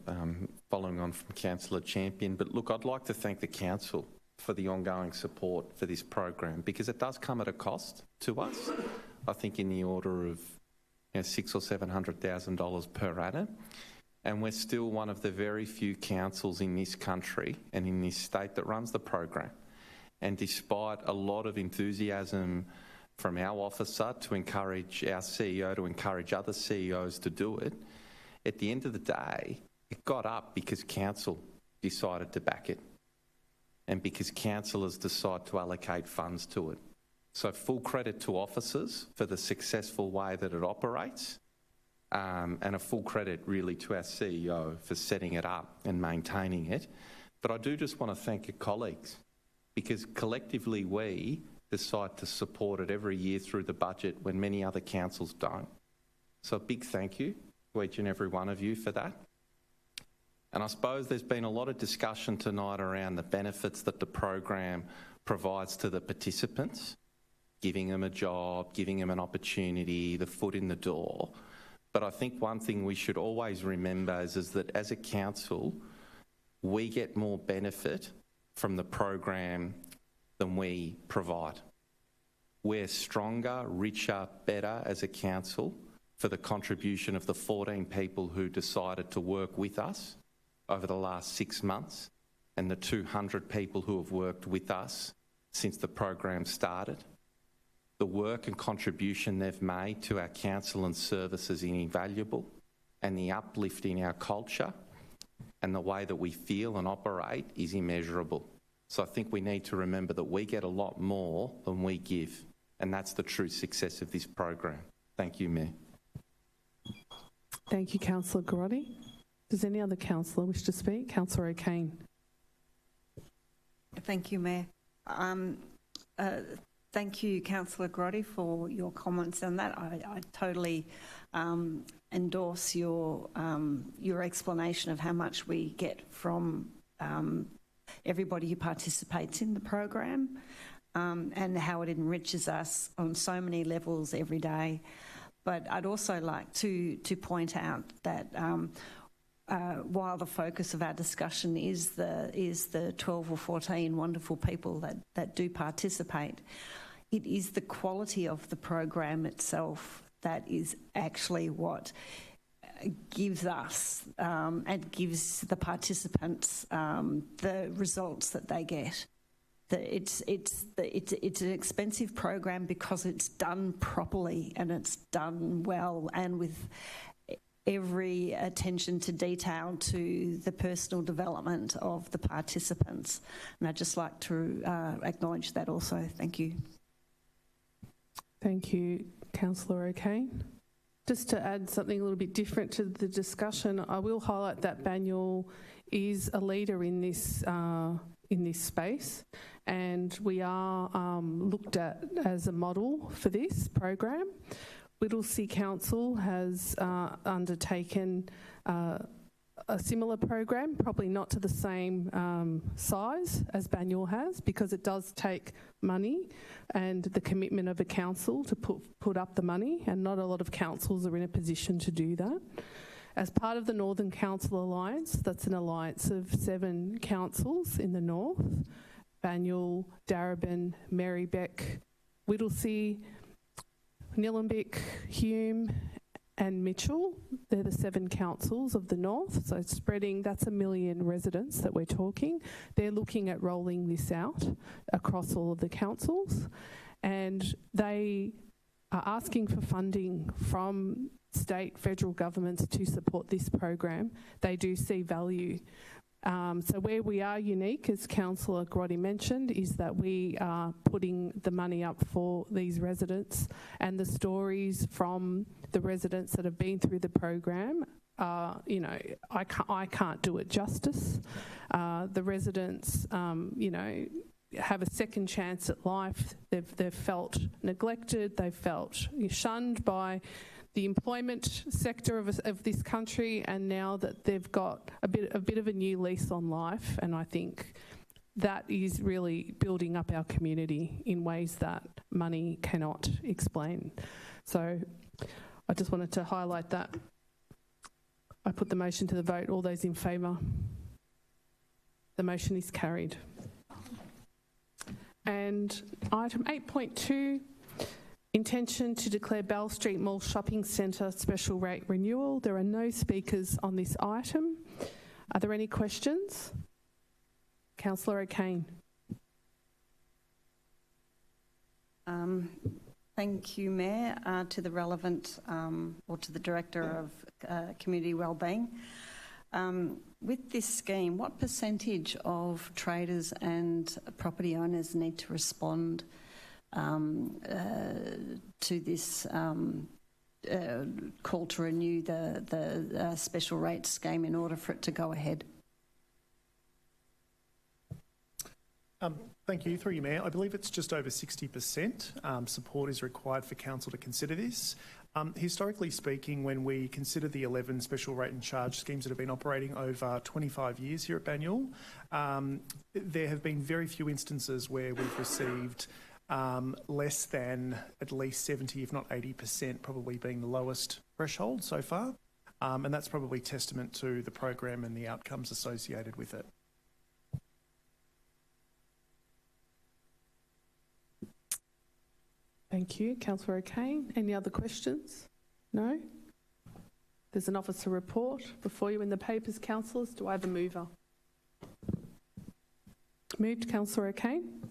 following on from Councillor Champion. But look, I'd like to thank the Council for the ongoing support for this program, because it does come at a cost to us. I think in the order of $600,000 or $700,000 per annum. And we're still one of the very few councils in this country and in this state that runs the program. And despite a lot of enthusiasm from our officer to encourage our CEO, to encourage other CEOs to do it, at the end of the day, it got up because council decided to back it and because councillors decide to allocate funds to it. So full credit to officers for the successful way that it operates, and a full credit really to our CEO for setting it up and maintaining it. But I do just want to thank your colleagues, because collectively we decide to support it every year through the budget when many other councils don't. So a big thank you to each and every one of you for that. And I suppose there's been a lot of discussion tonight around the benefits that the program provides to the participants, giving them a job, giving them an opportunity, the foot in the door. But I think one thing we should always remember is that as a council, we get more benefit from the program than we provide. We're stronger, richer, better as a council for the contribution of the 14 people who decided to work with us over the last 6 months and the 200 people who have worked with us since the program started. The work and contribution they've made to our council and services is invaluable, and the uplift in our culture and the way that we feel and operate is immeasurable. So I think we need to remember that we get a lot more than we give, and that's the true success of this program. Thank you, Mayor. Thank you, Councillor Garotti. Does any other councillor wish to speak? Councillor O'Kane. Thank you, Mayor. Thank you, Councillor Garotti, for your comments on that. I totally endorse your explanation of how much we get from everybody who participates in the program. and how it enriches us on so many levels every day. But I'd also like to point out that while the focus of our discussion is the 12 or 14 wonderful people that do participate, it is the quality of the program itself that is actually what gives us and gives the participants the results that they get. It's an expensive program because it's done properly and it's done well and with every attention to detail to the personal development of the participants. And I'd just like to acknowledge that also. Thank you. Thank you, Councillor O'Kane. Just to add something a little bit different to the discussion, I will highlight that Banyule is a leader in this space, and we are looked at as a model for this program. Whittlesea Council has undertaken a similar program, probably not to the same size as Banyule has, because it does take money and the commitment of a council to put up the money, and not a lot of councils are in a position to do that. As part of the Northern Council Alliance, that's an alliance of 7 councils in the north: Banyule, Darebin, Marybeck, Whittlesea, Nillumbik, Hume and Mitchell. They're the 7 councils of the north, so spreading, that's 1 million residents that we're talking. They're looking at rolling this out across all of the councils, and they are asking for funding from state, federal governments to support this program. They do see value. So where we are unique, as Councillor Grotti mentioned, is that we are putting the money up for these residents, and the stories from the residents that have been through the program, you know, I can't do it justice. The residents, you know, have a second chance at life. They've felt neglected, they've felt shunned by the employment sector of this country, and now that they've got a bit of a new lease on life, and I think that is really building up our community in ways that money cannot explain. So I just wanted to highlight that. I put the motion to the vote. All those in favour? The motion is carried. And item 8.2, intention to declare Bell Street Mall Shopping Centre special rate renewal. There are no speakers on this item. Are there any questions? Councillor O'Kane. Thank you, Mayor. To the relevant, or to the Director of Community Wellbeing. With this scheme, what percentage of traders and property owners need to respond to this call to renew the special rate scheme in order for it to go ahead? Thank you. Through you, Mayor. I believe it's just over 60%. Support is required for Council to consider this. Historically speaking, when we consider the 11 special rate and charge schemes that have been operating over 25 years here at Banyule, there have been very few instances where we've received less than at least 70, if not 80%, probably being the lowest threshold so far. And that's probably testament to the program and the outcomes associated with it. Thank you. Councillor O'Kane. Any other questions? No? There's an officer report before you in the papers, councillors. Do I have a mover? Moved, Councillor O'Kane.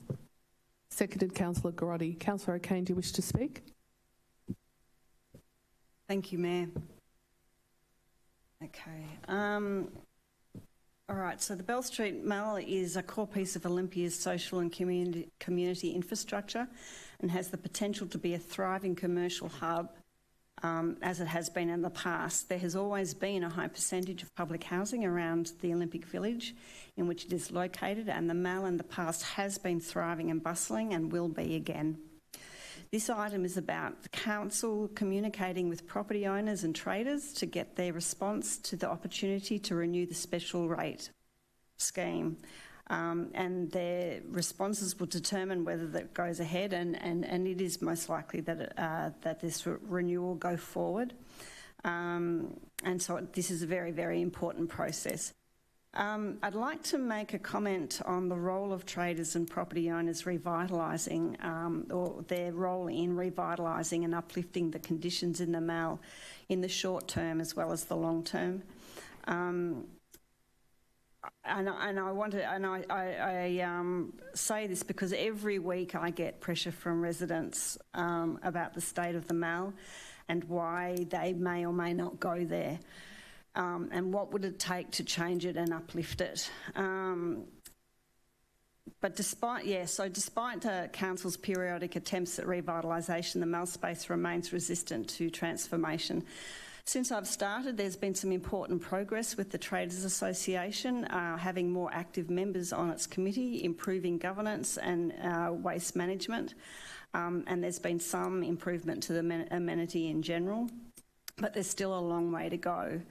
Seconded, Councillor Grotti. Councillor O'Kane, do you wish to speak? Thank you, Mayor. Okay. All right, so the Bell Street Mall is a core piece of Olympia's social and community infrastructure and has the potential to be a thriving commercial hub, as it has been in the past. There has always been a high percentage of public housing around the Olympic Village in which it is located, and the Mall in the past has been thriving and bustling and will be again. This item is about the council communicating with property owners and traders to get their response to the opportunity to renew the special rate scheme. and their responses will determine whether that goes ahead, and it is most likely that this renewal will go forward. And so this is a very, very important process. I'd like to make a comment on the role of traders and property owners revitalising, or their role in revitalising and uplifting the conditions in the MAL in the short term as well as the long term. And I say this because every week I get pressure from residents about the state of the MAL and why they may or may not go there. And what would it take to change it and uplift it? But despite Council's periodic attempts at revitalisation, the MAL space remains resistant to transformation. Since I've started, there's been some important progress with the Traders Association, having more active members on its committee, improving governance and waste management, and there's been some improvement to the amenity in general, but there's still a long way to go.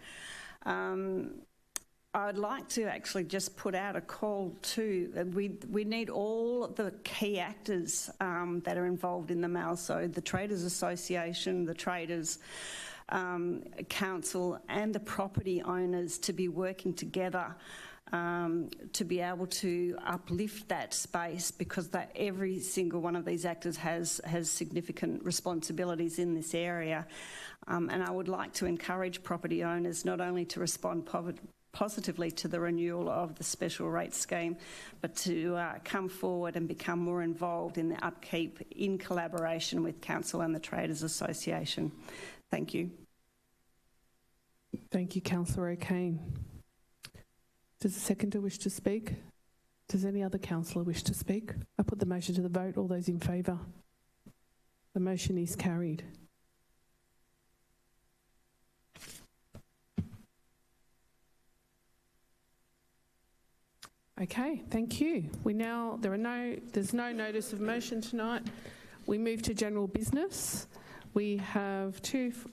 I'd like to actually just put out a call to, we need all the key actors that are involved in the MAL, so the Traders Association, the Traders Council and the property owners to be working together to be able to uplift that space, because every single one of these actors has significant responsibilities in this area. And I would like to encourage property owners not only to respond positively to the renewal of the special rate scheme, but to come forward and become more involved in the upkeep in collaboration with Council and the Traders Association. Thank you. Thank you, Councillor O'Kane. Does the seconder wish to speak? Does any other councillor wish to speak? I put the motion to the vote. All those in favour? The motion is carried. Okay, thank you. There's no notice of motion tonight. We move to general business. We have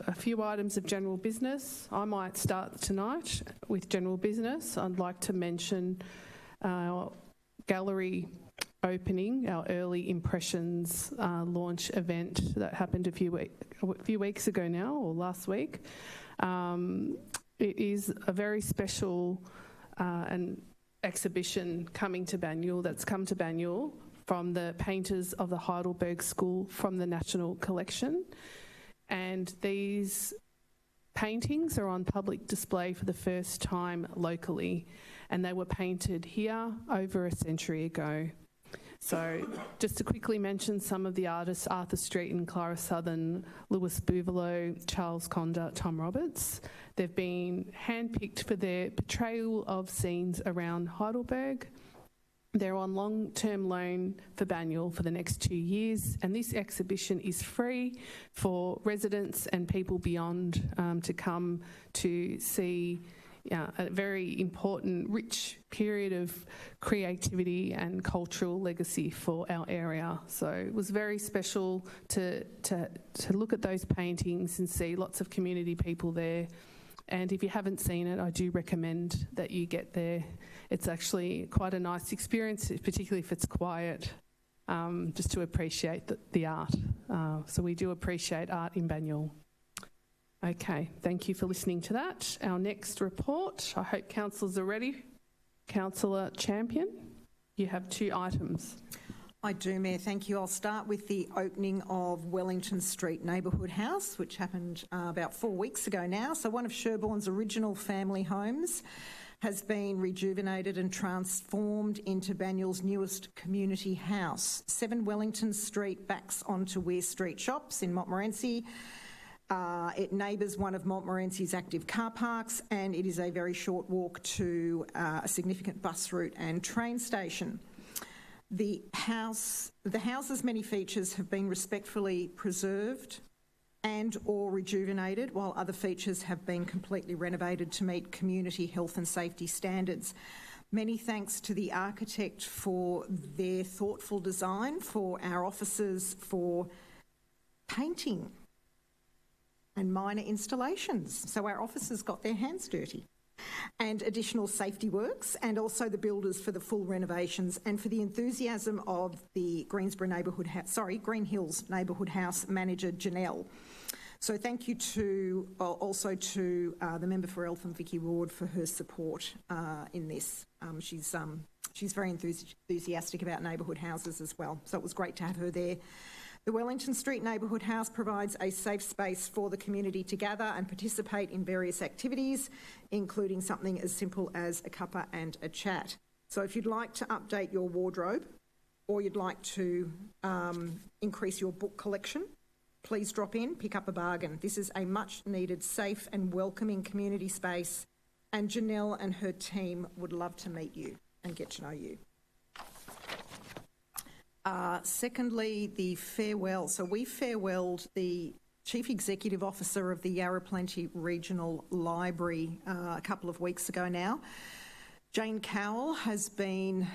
a few items of general business. I might start tonight with general business. I'd like to mention our gallery opening, our early impressions launch event that happened a few weeks ago now, or last week. It is a very special and exhibition coming to Banyule, that's come to Banyule from the painters of the Heidelberg School from the National Collection. And these paintings are on public display for the first time locally, and they were painted here over a century ago. So just to quickly mention some of the artists: Arthur Street and Clara Southern, Louis Bouvalot, Charles Conder, Tom Roberts. They've been handpicked for their portrayal of scenes around Heidelberg. They're on long-term loan for Banyule for the next 2 years, and this exhibition is free for residents and people beyond to come to see a very important, rich period of creativity and cultural legacy for our area. So it was very special to look at those paintings and see lots of community people there. And if you haven't seen it, I do recommend that you get there. It's actually quite a nice experience, particularly if it's quiet, just to appreciate the art. So we do appreciate art in Banyule. Okay, thank you for listening to that. Our next report, I hope councillors are ready. Councillor Champion, you have 2 items. I do, Mayor, thank you. I'll start with the opening of Wellington Street Neighbourhood House, which happened about 4 weeks ago now. So one of Sherborne's original family homes has been rejuvenated and transformed into Banyule's newest community house. 7 Wellington Street backs onto Weir Street Shops in Montmorency. It neighbours one of Montmorency's active car parks, and it is a very short walk to a significant bus route and train station. The house's many features have been respectfully preserved and or rejuvenated, while other features have been completely renovated to meet community health and safety standards. Many thanks to the architect for their thoughtful design, for our officers for painting and minor installations. So our officers got their hands dirty. and additional safety works, and also the builders for the full renovations and for the enthusiasm of the Green Hills Neighbourhood House manager, Janelle. So thank you to also to the member for Eltham, Vicky Ward, for her support in this. She's very enthusiastic about neighbourhood houses as well, so it was great to have her there. The Wellington Street Neighbourhood House provides a safe space for the community to gather and participate in various activities, including something as simple as a cuppa and a chat. So if you'd like to update your wardrobe or you'd like to increase your book collection, please drop in, pick up a bargain. This is a much needed, safe and welcoming community space, and Janelle and her team would love to meet you and get to know you. Secondly, the farewell. So we farewelled the Chief Executive Officer of the Yarra Plenty Regional Library a couple of weeks ago now. Jane Cowell has been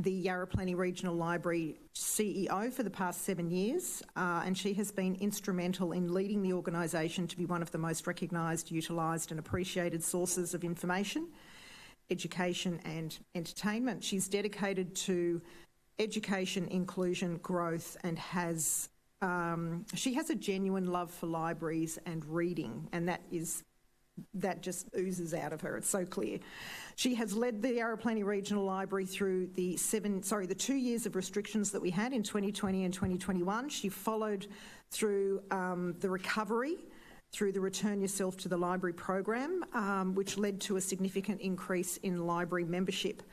the Yarra Plenty Regional Library CEO for the past 7 years, and she has been instrumental in leading the organisation to be one of the most recognised, utilised and appreciated sources of information, education and entertainment. She's dedicated to education, inclusion, growth, and she has a genuine love for libraries and reading, and that just oozes out of her. It's so clear. She has led the Yarra Plenty Regional Library through the 2 years of restrictions that we had in 2020 and 2021. She followed through the recovery through the Return Yourself to the Library program, which led to a significant increase in library membership.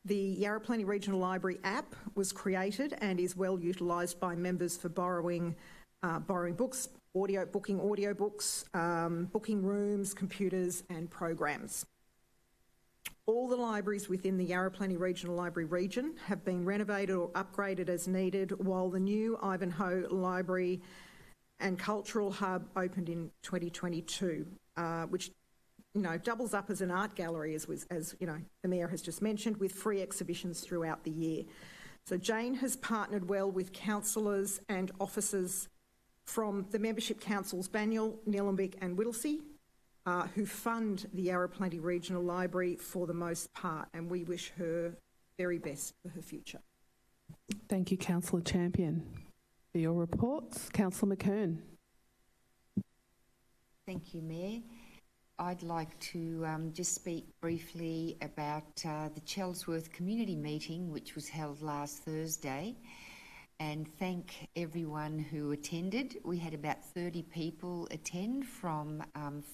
The Yarra Plenty Regional Library app was created and is well utilised by members for borrowing books, booking audiobooks, booking rooms, computers and programs. All the libraries within the Yarra Plenty Regional Library region have been renovated or upgraded as needed, while the new Ivanhoe Library and Cultural Hub opened in 2022, which doubles up as an art gallery, as the Mayor has just mentioned, with free exhibitions throughout the year. So Jane has partnered well with councillors and officers from the membership councils Banyule, Nillumbik and Whittlesea, who fund the Yarra Plenty Regional Library for the most part, and we wish her very best for her future. Thank you, Councillor Champion. For your reports, Councillor McKern. Thank you, Mayor. I'd like to just speak briefly about the Chelsworth Community Meeting, which was held last Thursday, and thank everyone who attended. We had about 30 people attend from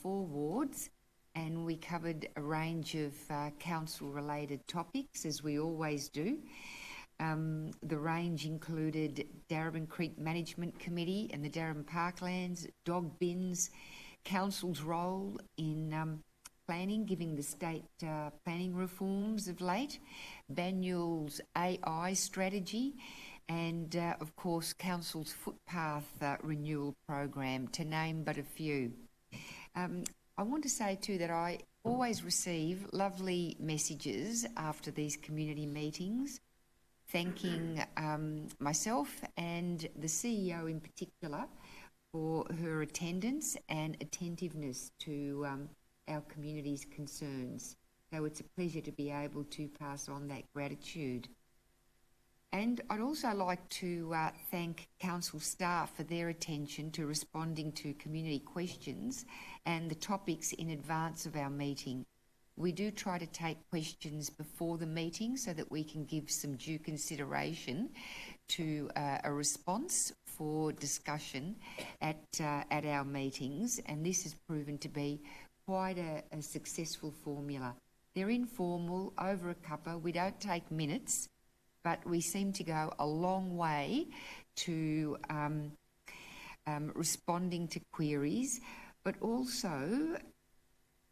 4 wards, and we covered a range of council-related topics, as we always do. The range included Darebin Creek Management Committee and the Darebin Parklands, dog bins, Council's role in planning, giving the state planning reforms of late, Banyule's AI strategy, and of course Council's footpath renewal program, to name but a few. I want to say too that I always receive lovely messages after these community meetings, thanking myself and the CEO in particular for her attendance and attentiveness to our community's concerns. So it's a pleasure to be able to pass on that gratitude. And I'd also like to thank council staff for their attention to responding to community questions and the topics in advance of our meeting. We do try to take questions before the meeting so that we can give some due consideration to a response for discussion at our meetings, and this has proven to be quite a successful formula. They're informal, over a cuppa. We don't take minutes, but we seem to go a long way to responding to queries, but also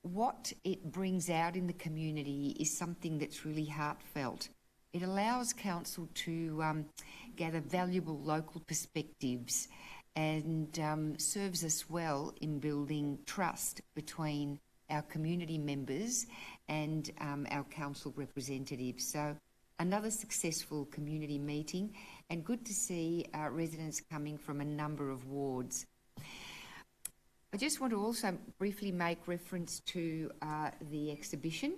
what it brings out in the community is something that's really heartfelt. It allows council to gather valuable local perspectives and serves us well in building trust between our community members and our council representatives. So another successful community meeting, and good to see residents coming from a number of wards. I just want to also briefly make reference to the exhibition.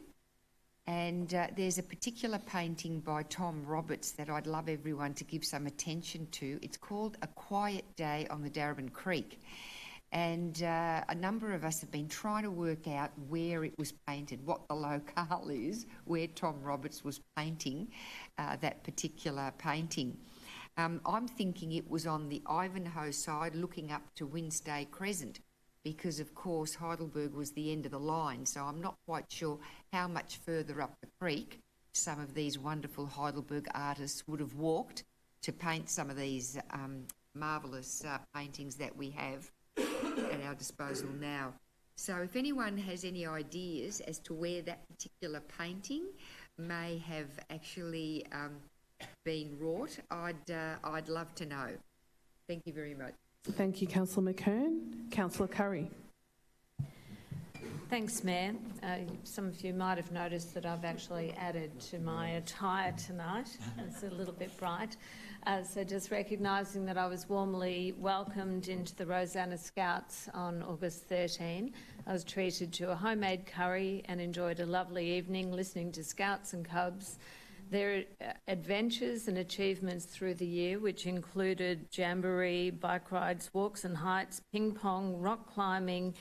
And there's a particular painting by Tom Roberts that I'd love everyone to give some attention to. It's called A Quiet Day on the Darebin Creek. And a number of us have been trying to work out where it was painted, what the locale is, where Tom Roberts was painting that particular painting. I'm thinking it was on the Ivanhoe side looking up to Wednesday Crescent, because of course Heidelberg was the end of the line, so I'm not quite sure how much further up the creek some of these wonderful Heidelberg artists would have walked to paint some of these marvellous paintings that we have at our disposal now. So if anyone has any ideas as to where that particular painting may have actually been wrought, I'd love to know. Thank you very much. Thank you, Councillor McKern. Councillor Curry. Thanks, Mayor. Some of you might have noticed that I've actually added to my attire tonight. It's a little bit bright. So just recognising that I was warmly welcomed into the Rosanna Scouts on August 13. I was treated to a homemade curry and enjoyed a lovely evening listening to Scouts and Cubs, their adventures and achievements through the year, which included jamboree, bike rides, walks and hikes, ping pong, rock climbing,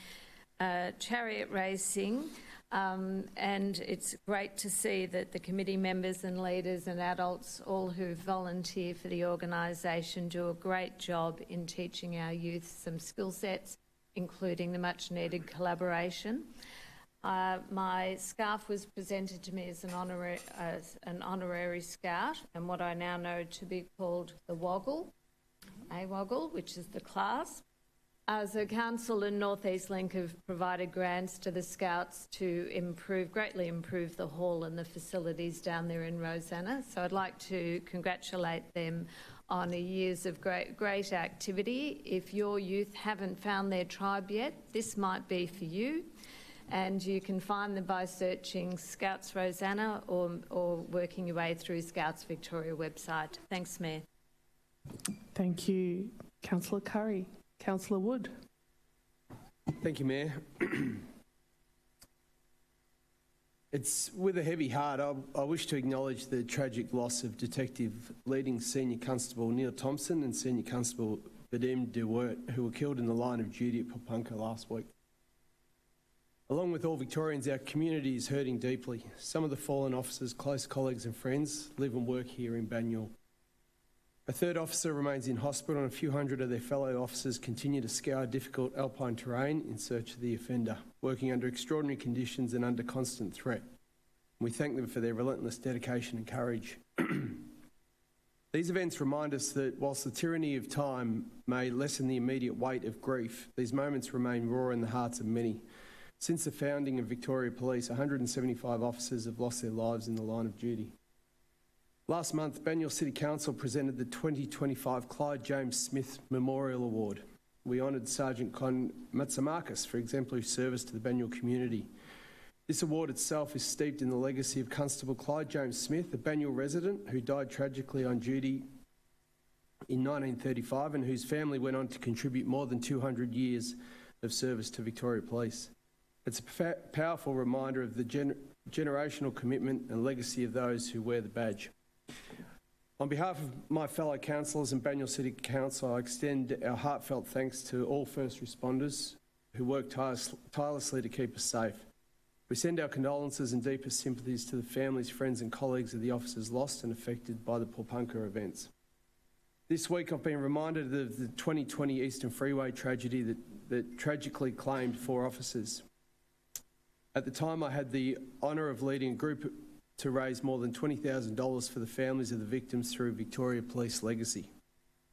chariot racing, and it's great to see that the committee members and leaders and adults, all who volunteer for the organisation, do a great job in teaching our youth some skill sets, including the much needed collaboration. My scarf was presented to me as an honorary scout, and what I now know to be called the Woggle, a Woggle, which is the class. So Council and North East Link have provided grants to the Scouts to greatly improve the hall and the facilities down there in Rosanna. So I'd like to congratulate them on a years of great activity. If your youth haven't found their tribe yet, this might be for you. And you can find them by searching Scouts Rosanna or working your way through Scouts Victoria website. Thanks, Mayor. Thank you, Councillor Curry. Councillor Wood. Thank you, Mayor. It's with a heavy heart I wish to acknowledge the tragic loss of Detective Leading Senior Constable Neil Thompson and Senior Constable Vadim DeWert, who were killed in the line of duty at Popunka last week. Along with all Victorians, our community is hurting deeply. Some of the fallen officers, close colleagues and friends, live and work here in Banyule. A third officer remains in hospital and a few hundred of their fellow officers continue to scour difficult alpine terrain in search of the offender, working under extraordinary conditions and under constant threat. We thank them for their relentless dedication and courage. These events remind us that whilst the tyranny of time may lessen the immediate weight of grief, these moments remain raw in the hearts of many. Since the founding of Victoria Police, 175 officers have lost their lives in the line of duty. Last month, Banyule City Council presented the 2025 Clyde James Smith Memorial Award. We honoured Sergeant Con Matsamakis for exemplary service to the Banyule community. This award itself is steeped in the legacy of Constable Clyde James Smith, a Banyule resident who died tragically on duty in 1935 and whose family went on to contribute more than 200 years of service to Victoria Police. It's a powerful reminder of the generational commitment and legacy of those who wear the badge. On behalf of my fellow councillors and Banyule City Council, I extend our heartfelt thanks to all first responders who work tirelessly to keep us safe. We send our condolences and deepest sympathies to the families, friends and colleagues of the officers lost and affected by the Popunka events. This week I've been reminded of the 2020 Eastern Freeway tragedy that tragically claimed 4 officers. At the time, I had the honour of leading a group to raise more than $20,000 for the families of the victims through Victoria Police Legacy,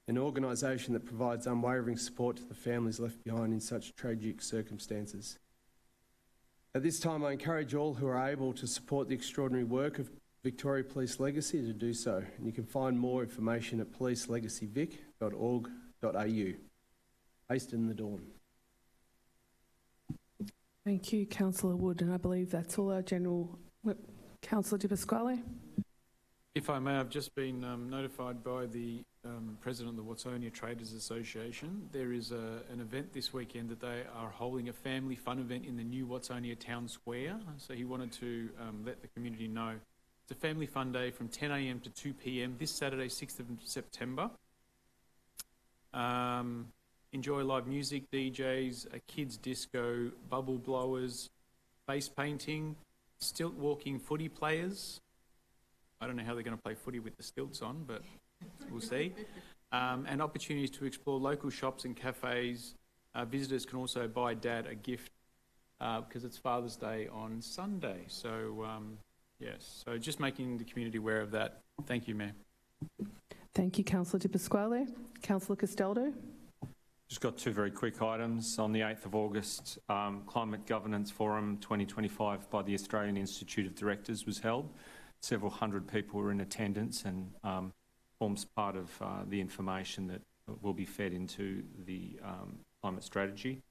an organisation that provides unwavering support to the families left behind in such tragic circumstances. At this time, I encourage all who are able to support the extraordinary work of Victoria Police Legacy to do so, and you can find more information at policelegacyvic.org.au. Hasten the dawn. Thank you, Councillor Wood, and I believe that's all our general... Councillor Di Pasquale. If I may, I've just been notified by the President of the Watsonia Traders Association. There is an event this weekend that they are holding, a family fun event in the new Watsonia Town Square. So he wanted to let the community know. It's a family fun day from 10 a.m. to 2 p.m. this Saturday, 6th of September. Enjoy live music, DJs, a kids disco, bubble blowers, face painting, stilt walking footy players. I don't know how they're going to play footy with the stilts on, but we'll see. And opportunities to explore local shops and cafes. Visitors can also buy Dad a gift because it's Father's Day on Sunday. So, yes, so just making the community aware of that. Thank you, Mayor. Thank you, Councillor Di Pasquale. Councillor Castaldo. Just got two very quick items. On the 8th of August, Climate Governance Forum 2025 by the Australian Institute of Directors was held. Several hundred people were in attendance and forms part of the information that will be fed into the climate strategy.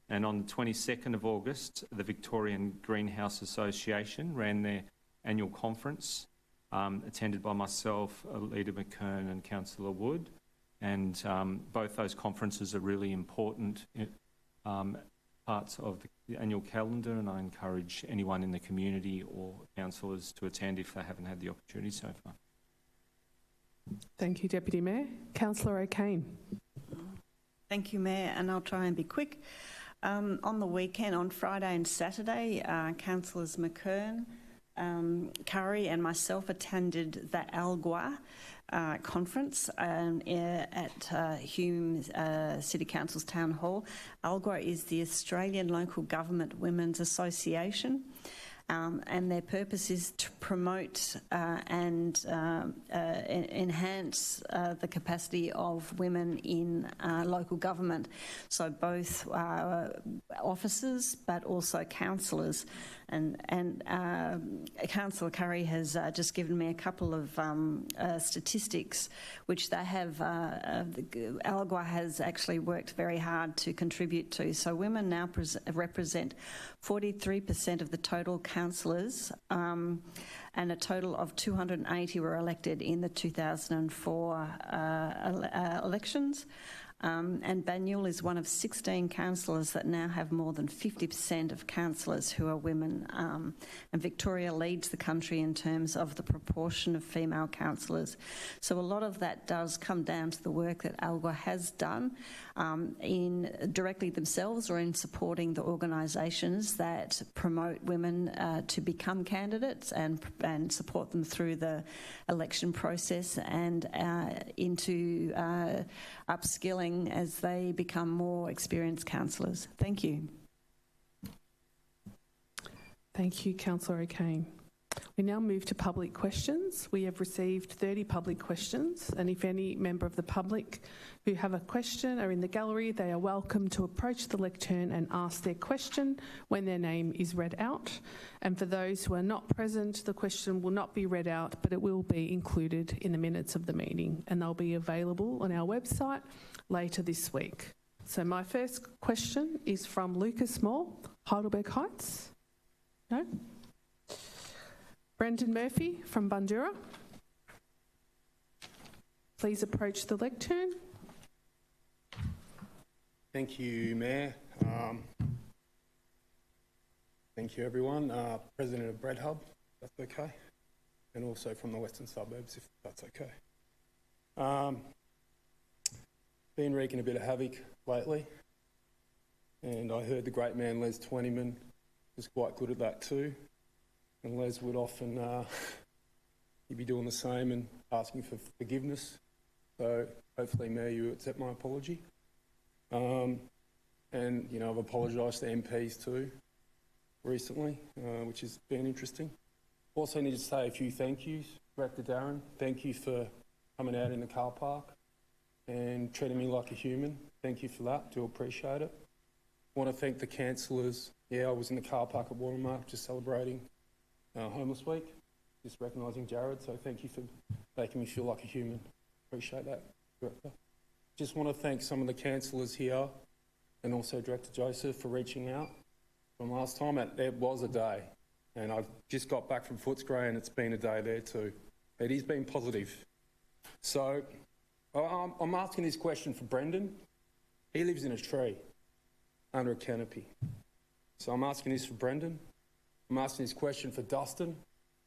And on the 22nd of August, the Victorian Greenhouse Association ran their annual conference, attended by myself, Leader McKern and Councillor Wood. And both those conferences are really important parts of the annual calendar, and I encourage anyone in the community or councillors to attend if they haven't had the opportunity so far. Thank you, Deputy Mayor. Councillor O'Kane. Thank you, Mayor, and I'll try and be quick. On the weekend, on Friday and Saturday, Councillors McKern, Curry and myself attended the ALGWA conference at Hume City Council's Town Hall. ALGWA is the Australian Local Government Women's Association. And their purpose is to promote and enhance the capacity of women in local government. So both officers but also councillors. And Councillor Curry has just given me a couple of statistics which they have, ALGWA has actually worked very hard to contribute to. So women now represent 43% of the total councillors, and a total of 280 were elected in the 2004 elections. And Banyule is one of 16 councillors that now have more than 50% of councillors who are women. And Victoria leads the country in terms of the proportion of female councillors. So a lot of that does come down to the work that ALGWA has done in directly themselves or in supporting the organisations that promote women to become candidates and support them through the election process and into upskilling as they become more experienced councillors. Thank you. Thank you, Councillor O'Kane. We now move to public questions. We have received 30 public questions, and if any member of the public who have a question are in the gallery, they are welcome to approach the lectern and ask their question when their name is read out. And for those who are not present, the question will not be read out, but it will be included in the minutes of the meeting, and they'll be available on our website later this week. So my first question is from Lucas Moore, Heidelberg Heights. No? Brendan Murphy from Bundoora. Please approach the lectern. Thank you, Mayor. Thank you, everyone. President of Bread Hub, if that's okay, and also from the Western Suburbs, if that's okay. Been wreaking a bit of havoc lately, and I heard the great man Les Twentyman was quite good at that too. And Les would often he'd be doing the same and asking for forgiveness. So hopefully, Mayor, you accept my apology. And you know, I've apologised to MPs too recently, which has been interesting. Also need to say a few thank yous. Director Darren, thank you for coming out in the car park and treating me like a human. Thank you for that. Do appreciate it. I want to thank the councillors. Yeah, I was in the car park at Watermark just celebrating Homeless Week, just recognising Jared, so thank you for making me feel like a human. Appreciate that, Director. Just want to thank some of the councillors here and also Director Joseph for reaching out. From last time, it was a day, and I've just got back from Footscray and it's been a day there too. It is being positive. So I'm asking this question for Brendan. He lives in a tree under a canopy. So I'm asking this for Brendan. I'm asking this question for Dustin,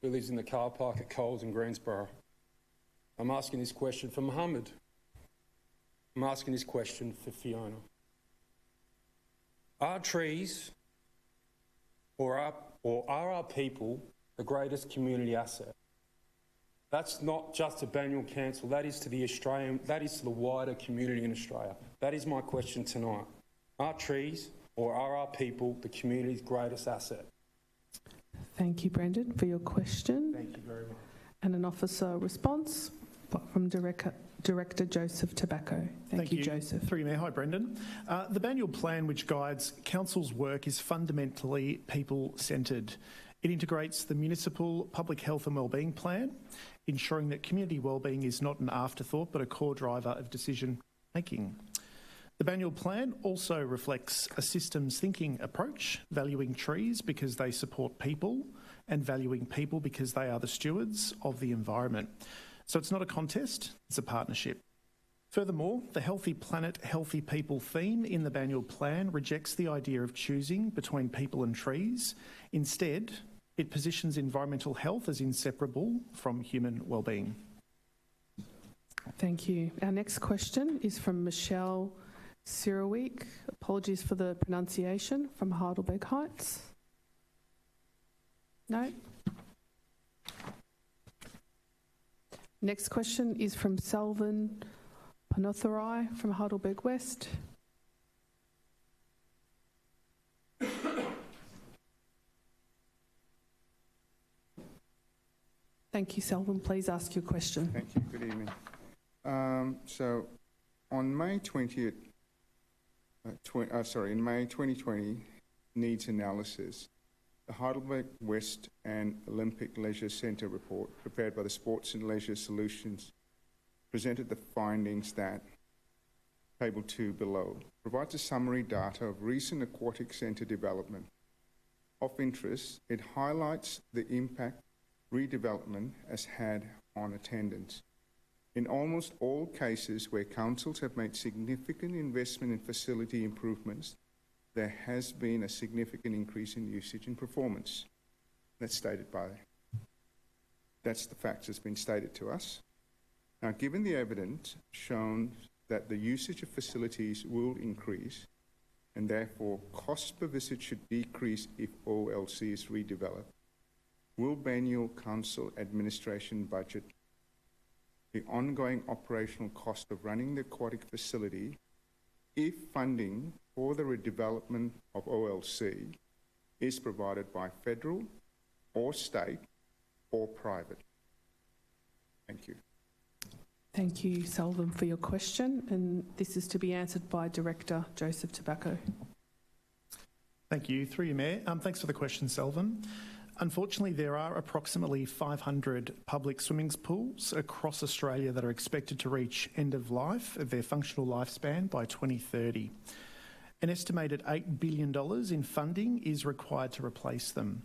who lives in the car park at Coles in Greensborough. I'm asking this question for Mohammed. I'm asking this question for Fiona. Are trees or are our people the greatest community asset? That's not just to Banyule Council, that is to the wider community in Australia. That is my question tonight. Are trees or are our people the community's greatest asset? Thank you, Brendan, for your question. Thank you very much. And an officer response from Director Joseph Tobacco. Thank you, Joseph. Through you, Mayor. Hi, Brendan. The Banyule Plan, which guides Council's work, is fundamentally people-centred. It integrates the municipal public health and wellbeing plan, ensuring that community wellbeing is not an afterthought but a core driver of decision-making. The Banyule Plan also reflects a systems thinking approach, valuing trees because they support people and valuing people because they are the stewards of the environment. So it's not a contest, it's a partnership. Furthermore, the Healthy Planet, Healthy People theme in the Banyule Plan rejects the idea of choosing between people and trees. Instead, it positions environmental health as inseparable from human wellbeing. Thank you. Our next question is from Michelle Sirowick. Apologies for the pronunciation, from Heidelberg Heights. No? Next question is from Selvin Panotharai from Heidelberg West. Thank you, Selvin. Please ask your question. Thank you. Good evening. So, on May 20th, in May 2020 needs analysis, the Heidelberg West and Olympic Leisure Centre report, prepared by the Sports and Leisure Solutions, presented the findings that, table 2 below, provides a summary data of recent aquatic centre development. Of interest, it highlights the impact redevelopment has had on attendance. In almost all cases where councils have made significant investment in facility improvements, there has been a significant increase in usage and performance. That's the facts that's been stated to us. Now, given the evidence shown that the usage of facilities will increase, and therefore cost per visit should decrease if OLC is redeveloped, will Banyule Council administration budget the ongoing operational cost of running the aquatic facility if funding for the redevelopment of OLC is provided by federal or state or private? Thank you. Thank you, Selvin, for your question, and this is to be answered by Director Joseph Tobacco. Thank you. Through you, Mayor. Thanks for the question, Selvin. Unfortunately, there are approximately 500 public swimming pools across Australia that are expected to reach end of life of their functional lifespan by 2030. An estimated $8 billion in funding is required to replace them.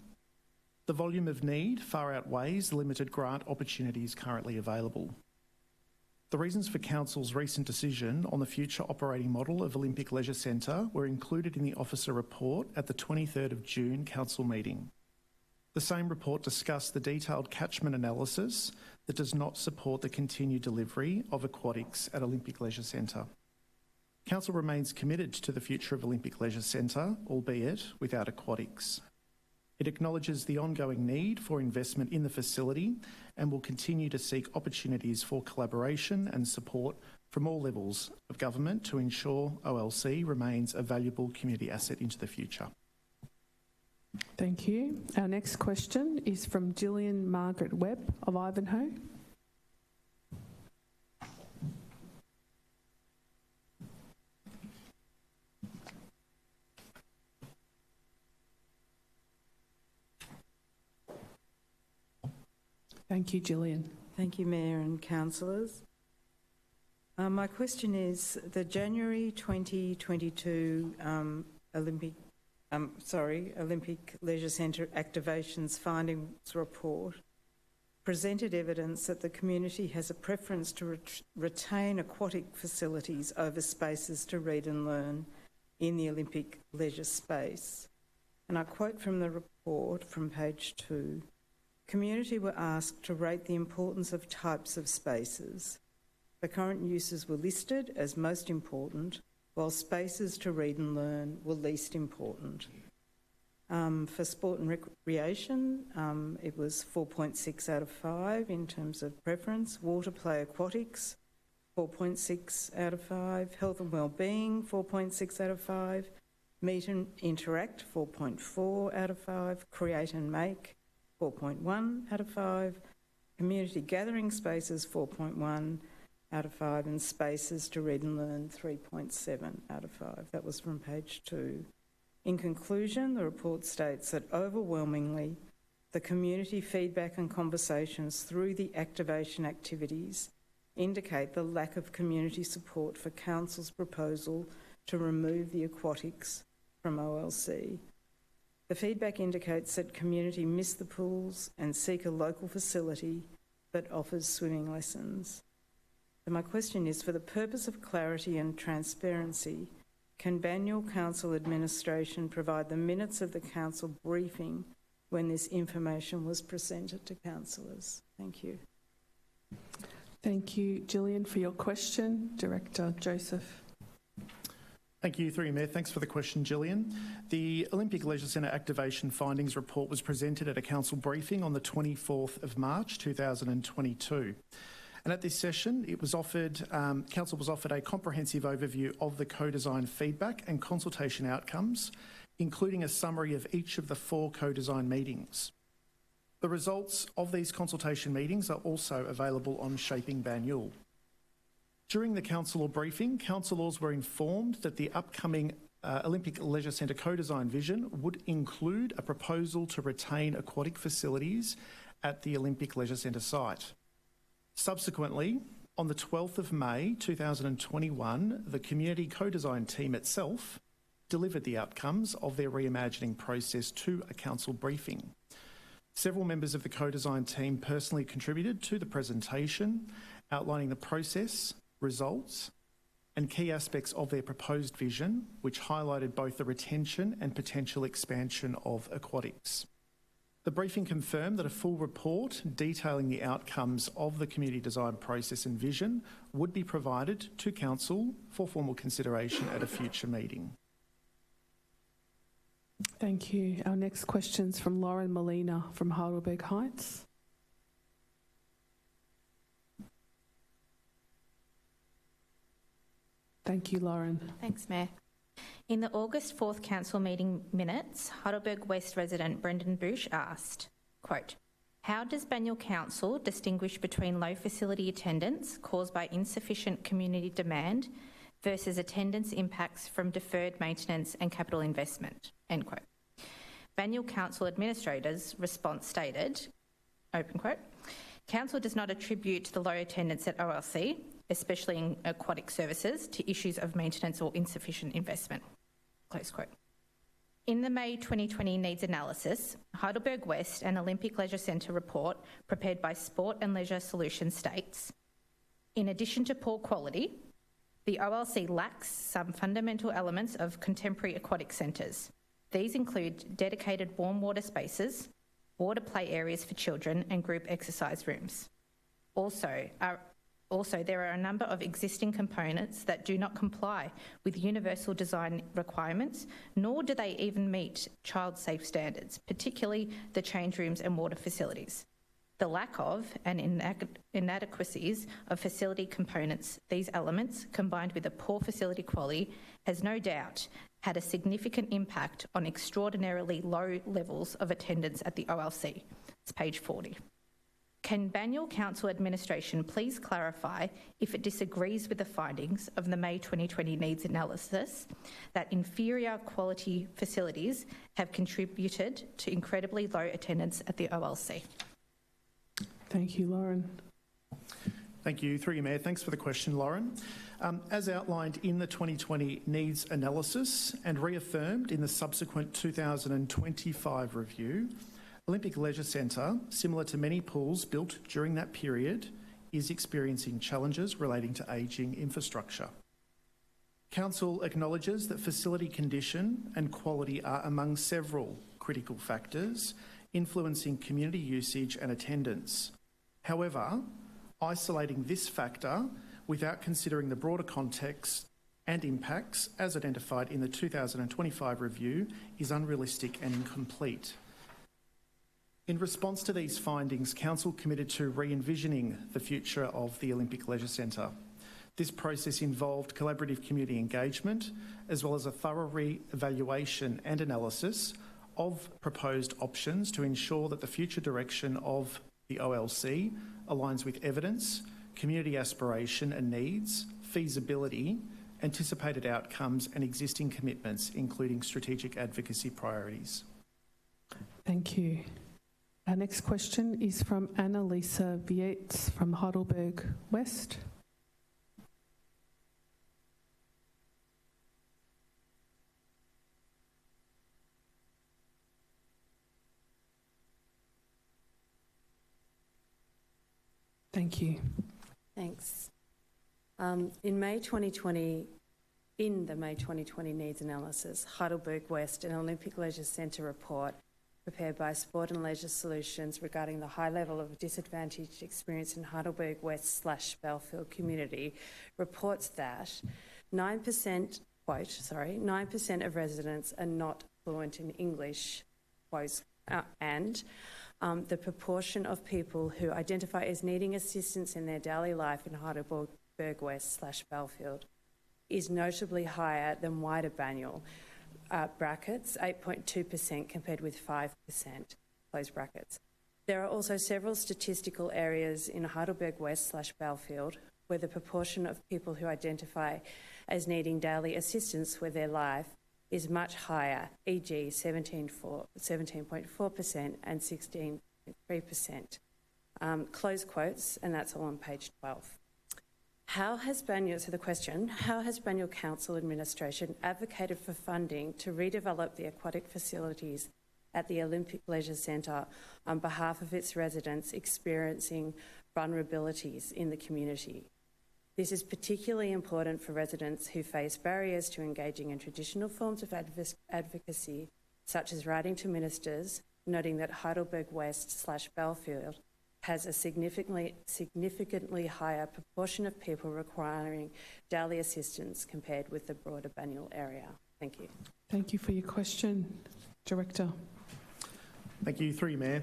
The volume of need far outweighs the limited grant opportunities currently available. The reasons for Council's recent decision on the future operating model of Olympic Leisure Centre were included in the officer report at the 23rd of June Council meeting. The same report discussed the detailed catchment analysis that does not support the continued delivery of aquatics at Olympic Leisure Centre. Council remains committed to the future of Olympic Leisure Centre, albeit without aquatics. It acknowledges the ongoing need for investment in the facility and will continue to seek opportunities for collaboration and support from all levels of government to ensure OLC remains a valuable community asset into the future. Thank you. Our next question is from Gillian Margaret Webb of Ivanhoe. Thank you, Gillian. Thank you, Mayor and councillors. My question is the January 2022 Olympic Leisure Centre activations findings report presented evidence that the community has a preference to retain aquatic facilities over spaces to read and learn in the Olympic leisure space. And I quote from the report from page 2, community were asked to rate the importance of types of spaces. The current uses were listed as most important, while spaces to read and learn were least important. For sport and recreation, it was 4.6 out of 5 in terms of preference. Water play aquatics, 4.6 out of 5. Health and wellbeing, 4.6 out of 5. Meet and interact, 4.4 out of 5. Create and make, 4.1 out of 5. Community gathering spaces, 4.1 out of 5. And spaces to read and learn, 3.7 out of 5. That was from page 2. In conclusion, the report states that overwhelmingly, the community feedback and conversations through the activation activities indicate the lack of community support for Council's proposal to remove the aquatics from OLC. The feedback indicates that community miss the pools and seek a local facility that offers swimming lessons. So my question is, for the purpose of clarity and transparency, can Banyule Council Administration provide the minutes of the Council briefing when this information was presented to councillors? Thank you. Thank you, Gillian, for your question. Director Joseph. Thank you, through you, Mayor. Thanks for the question, Gillian. The Olympic Leisure Centre Activation Findings Report was presented at a council briefing on the 24th of March 2022. And at this session, it was offered, Council was offered a comprehensive overview of the co-design feedback and consultation outcomes, including a summary of each of the 4 co-design meetings. The results of these consultation meetings are also available on Shaping Banyule. During the council briefing, councillors were informed that the upcoming Olympic Leisure Centre co-design vision would include a proposal to retain aquatic facilities at the Olympic Leisure Centre site. Subsequently, on the 12th of May 2021, the community co-design team itself delivered the outcomes of their reimagining process to a council briefing. Several members of the co-design team personally contributed to the presentation, outlining the process, results, and key aspects of their proposed vision, which highlighted both the retention and potential expansion of aquatics. The briefing confirmed that a full report detailing the outcomes of the community design process and vision would be provided to Council for formal consideration at a future meeting. Thank you. Our next question is from Lauren Molina from Heidelberg Heights. Thank you, Lauren. Thanks, Mayor. In the August 4th Council meeting minutes, Heidelberg West resident Brendan Bush asked, quote, how does Banyule Council distinguish between low facility attendance caused by insufficient community demand versus attendance impacts from deferred maintenance and capital investment, end quote. Banyule Council Administrator's response stated, open quote, Council does not attribute the low attendance at OLC, especially in aquatic services, to issues of maintenance or insufficient investment, close quote. In the May 2020 needs analysis, Heidelberg West and Olympic Leisure Centre report prepared by Sport and Leisure Solutions states, in addition to poor quality, the OLC lacks some fundamental elements of contemporary aquatic centres. These include dedicated warm water spaces, water play areas for children and group exercise rooms. Also, there are a number of existing components that do not comply with universal design requirements, nor do they even meet child-safe standards, particularly the change rooms and water facilities. The lack of and inadequacies of facility components, these elements, combined with a poor facility quality, has no doubt had a significant impact on extraordinarily low levels of attendance at the OLC. It's page 40. Can Banyule Council Administration please clarify if it disagrees with the findings of the May 2020 needs analysis that inferior quality facilities have contributed to incredibly low attendance at the OLC? Thank you, Lauren. Thank you, through you, Mayor. Thanks for the question, Lauren. As outlined in the 2020 needs analysis and reaffirmed in the subsequent 2025 review, Olympic Leisure Centre, similar to many pools built during that period, is experiencing challenges relating to ageing infrastructure. Council acknowledges that facility condition and quality are among several critical factors influencing community usage and attendance. However, isolating this factor without considering the broader context and impacts as identified in the 2025 review is unrealistic and incomplete. In response to these findings, Council committed to re-envisioning the future of the Olympic Leisure Centre. This process involved collaborative community engagement, as well as a thorough re-evaluation and analysis of proposed options to ensure that the future direction of the OLC aligns with evidence, community aspiration and needs, feasibility, anticipated outcomes and existing commitments, including strategic advocacy priorities. Thank you. Our next question is from Annalisa Vietz from Heidelberg West. Thank you. Thanks. In the May 2020 needs analysis, Heidelberg West, an Olympic Leisure Centre report prepared by Sport and Leisure Solutions regarding the high level of disadvantaged experience in Heidelberg West/Belfield community, reports that 9% of residents are not fluent in English, and the proportion of people who identify as needing assistance in their daily life in Heidelberg West/Belfield is notably higher than wider Banyule, brackets 8.2% compared with 5%, close brackets. There are also several statistical areas in Heidelberg West/Belfield where the proportion of people who identify as needing daily assistance with their life is much higher, e.g. 17.4% and 16.3%. Close quotes, and that's all on page 12. How has Banyule Council Administration advocated for funding to redevelop the aquatic facilities at the Olympic Leisure Centre on behalf of its residents experiencing vulnerabilities in the community? This is particularly important for residents who face barriers to engaging in traditional forms of advocacy, such as writing to ministers, noting that Heidelberg West/Belfield has a significantly higher proportion of people requiring daily assistance compared with the broader Banyule area. Thank you. Thank you for your question. Director. Thank you. Through you, Mayor.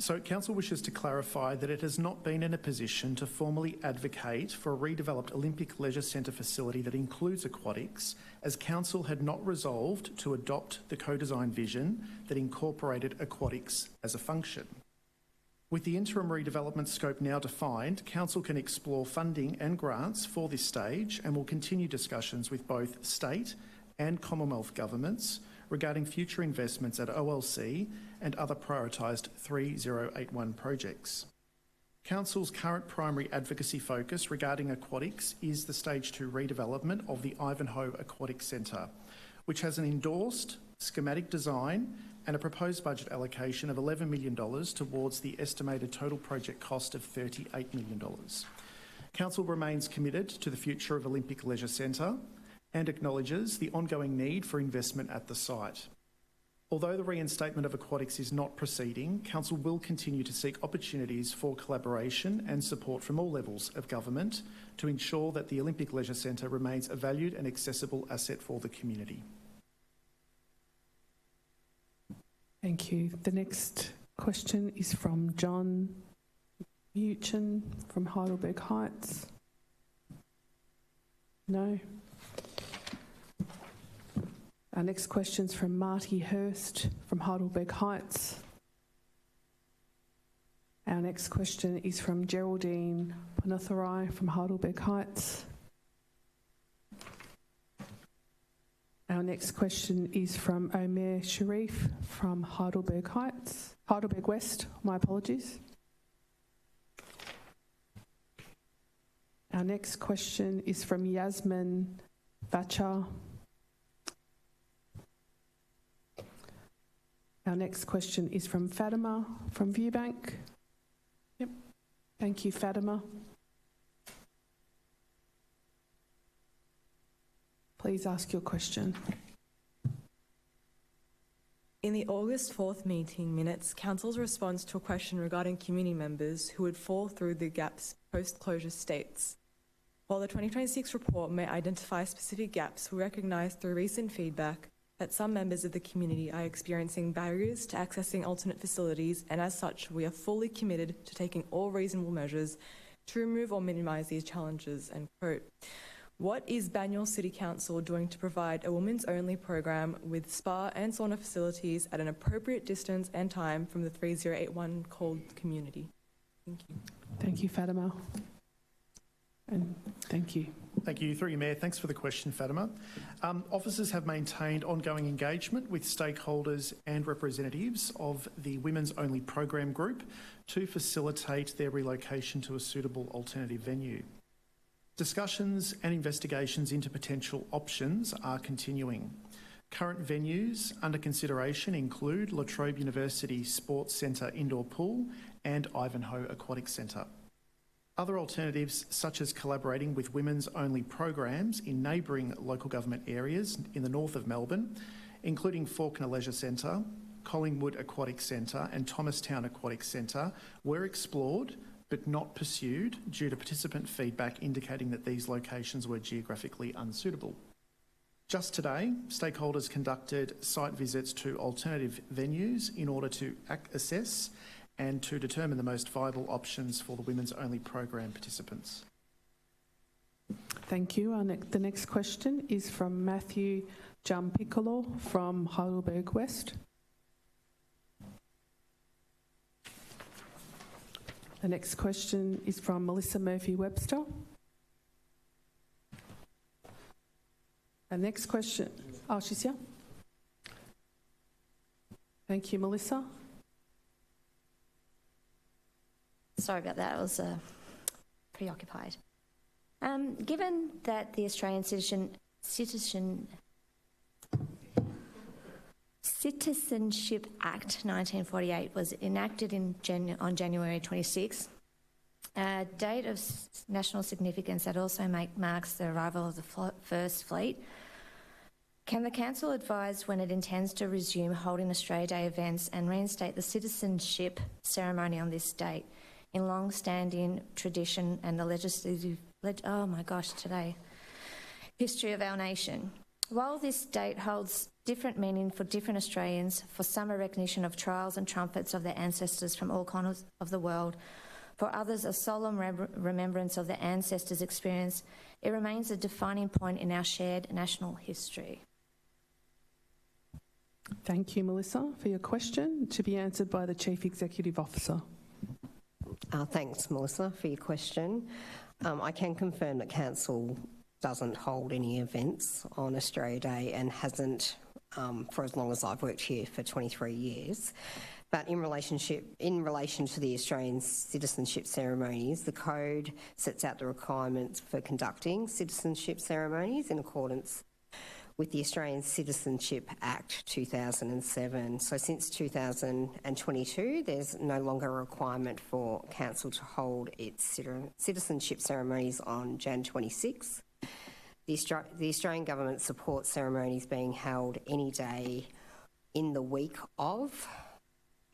So Council wishes to clarify that it has not been in a position to formally advocate for a redeveloped Olympic Leisure Centre facility that includes aquatics, as Council had not resolved to adopt the co-design vision that incorporated aquatics as a function. With the interim redevelopment scope now defined, Council can explore funding and grants for this stage and will continue discussions with both state and Commonwealth governments regarding future investments at OLC and other prioritised 3081 projects. Council's current primary advocacy focus regarding aquatics is the Stage 2 redevelopment of the Ivanhoe Aquatic Centre, which has an endorsed schematic design and a proposed budget allocation of $11 million towards the estimated total project cost of $38 million. Council remains committed to the future of Olympic Leisure Centre and acknowledges the ongoing need for investment at the site. Although the reinstatement of aquatics is not proceeding, Council will continue to seek opportunities for collaboration and support from all levels of government to ensure that the Olympic Leisure Centre remains a valued and accessible asset for the community. Thank you. The next question is from John Muchin from Heidelberg Heights. No. Our next question is from Marty Hurst from Heidelberg Heights. Our next question is from Geraldine Ponatharai from Heidelberg Heights. Our next question is from Omer Sharif from Heidelberg West, my apologies. Our next question is from Yasmin Bachar. Our next question is from Fatima from Viewbank. Yep. Thank you, Fatima. Please ask your question. In the August 4th meeting minutes, Council's response to a question regarding community members who would fall through the gaps post-closure states, while the 2026 report may identify specific gaps, we recognise through recent feedback that some members of the community are experiencing barriers to accessing alternate facilities, and as such, we are fully committed to taking all reasonable measures to remove or minimise these challenges, end quote. What is Banyule City Council doing to provide a women's only program with spa and sauna facilities at an appropriate distance and time from the 3081 called community? Thank you. Thank you, Fatima. And thank you. Thank you. Through you, Mayor. Thanks for the question, Fatima. Officers have maintained ongoing engagement with stakeholders and representatives of the Women's Only Program Group to facilitate their relocation to a suitable alternative venue. Discussions and investigations into potential options are continuing. Current venues under consideration include La Trobe University Sports Centre Indoor Pool and Ivanhoe Aquatic Centre. Other alternatives, such as collaborating with women's-only programs in neighbouring local government areas in the north of Melbourne, including Fawkner Leisure Centre, Collingwood Aquatic Centre and Thomastown Aquatic Centre, were explored but not pursued due to participant feedback indicating that these locations were geographically unsuitable. Just today, stakeholders conducted site visits to alternative venues in order to assess and to determine the most viable options for the women's only program participants. Thank you. The next question is from Matthew Giampiccolo from Heidelberg West. The next question is from Melissa Murphy-Webster. The next question, oh, she's here. Thank you, Melissa. Sorry about that, I was preoccupied. Given that the Australian Citizenship Act 1948 was enacted on January 26, a date of national significance that also marks the arrival of the First Fleet, can the Council advise when it intends to resume holding Australia Day events and reinstate the citizenship ceremony on this date in long-standing tradition and the legislative history of our nation? While this date holds different meaning for different Australians, for some a recognition of trials and trumpets of their ancestors from all corners of the world, for others a solemn remembrance of their ancestors' experience, it remains a defining point in our shared national history. Thank you, Melissa, for your question, to be answered by the Chief Executive Officer. Thanks, Melissa, for your question. I can confirm that Council doesn't hold any events on Australia Day and hasn't for as long as I've worked here, for 23 years. But in relation to the Australian citizenship ceremonies, the Code sets out the requirements for conducting citizenship ceremonies in accordance with the Australian Citizenship Act 2007. So since 2022, there's no longer a requirement for Council to hold its citizenship ceremonies on Jan 26. The Australian Government supports ceremonies being held any day in the week of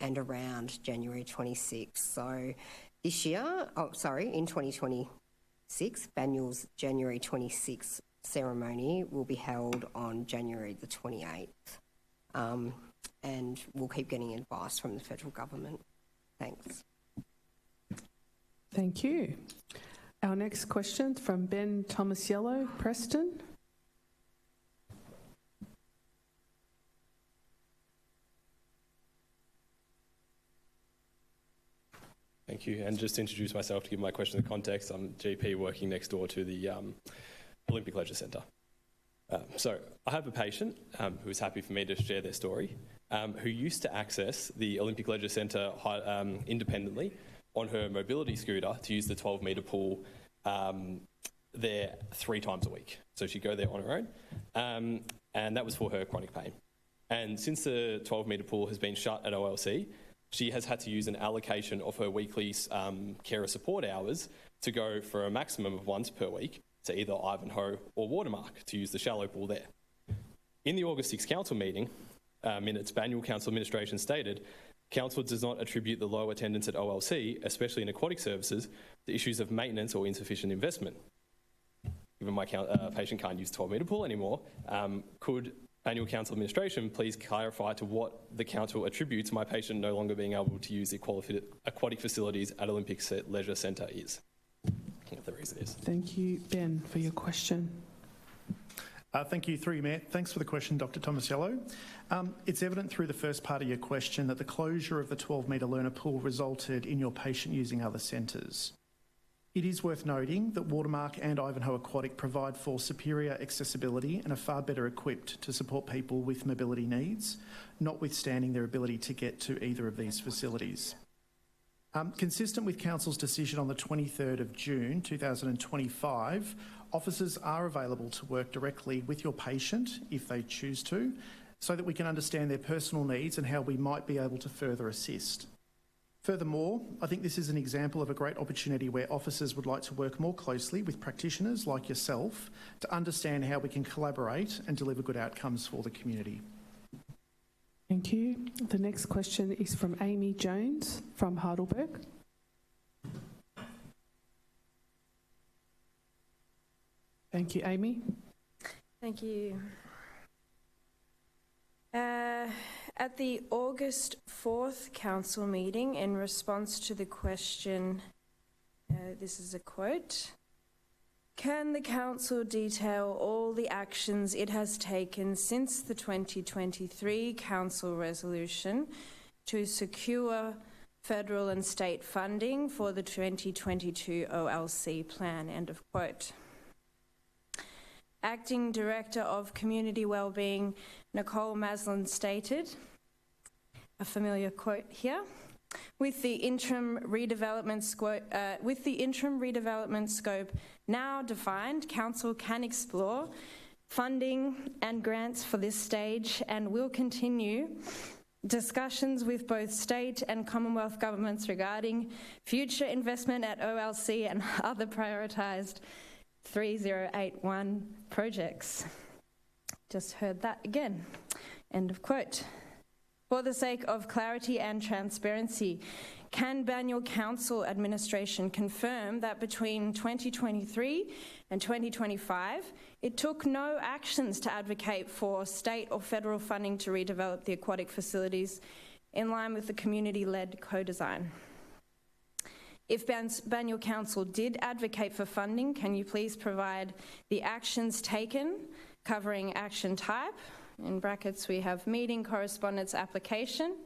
and around January 26. So this year, in 2026, Banyule's January 26 ceremony will be held on January the 28th. And we'll keep getting advice from the federal government. Thanks. Thank you. Our next question from Ben Tomasiello, Preston. Thank you. And just to introduce myself to give my question the context, I'm GP working next door to the Olympic Leisure Centre. So I have a patient who is happy for me to share their story, who used to access the Olympic Leisure Centre independently on her mobility scooter to use the 12-metre pool there 3 times a week. So she'd go there on her own, and that was for her chronic pain. And since the 12-metre pool has been shut at OLC, she has had to use an allocation of her weekly carer support hours to go for a maximum of once per week to either Ivanhoe or Watermark to use the shallow pool there. In the August 6 council meeting minutes, Banyule Council administration stated, Council does not attribute the low attendance at OLC, especially in aquatic services, to issues of maintenance or insufficient investment. Given my patient can't use 12-metre pool anymore, could Banyule Council administration please clarify to what the council attributes my patient no longer being able to use the aquatic facilities at Olympic Leisure Centre is? What the reason is. Thank you, Ben, for your question. Thank you, through you, Mayor. Thanks for the question, Dr Tomasello. It's evident through the first part of your question that the closure of the 12-metre learner pool resulted in your patient using other centres. It is worth noting that Watermark and Ivanhoe Aquatic provide for superior accessibility and are far better equipped to support people with mobility needs, notwithstanding their ability to get to either of these facilities. Consistent with Council's decision on the 23rd of June 2025, officers are available to work directly with your patient if they choose to, so that we can understand their personal needs and how we might be able to further assist. Furthermore, I think this is an example of a great opportunity where officers would like to work more closely with practitioners like yourself to understand how we can collaborate and deliver good outcomes for the community. Thank you. The next question is from Amy Jones from Heidelberg. Thank you, Amy. Thank you. At the August 4th council meeting, in response to the question, this is a quote, "Can the council detail all the actions it has taken since the 2023 council resolution to secure federal and state funding for the 2022 OLC plan?" End of quote. Acting Director of Community Wellbeing Nicole Maslin stated, a familiar quote here, with the interim redevelopment scope now defined, Council can explore funding and grants for this stage and will continue discussions with both state and Commonwealth governments regarding future investment at OLC and other prioritised 3081 projects. Just heard that again. End of quote. For the sake of clarity and transparency, can Banyule Council administration confirm that between 2023 and 2025, it took no actions to advocate for state or federal funding to redevelop the aquatic facilities in line with the community-led co-design? If Banyule Council did advocate for funding, can you please provide the actions taken, covering action type? In brackets, we have meeting correspondence application,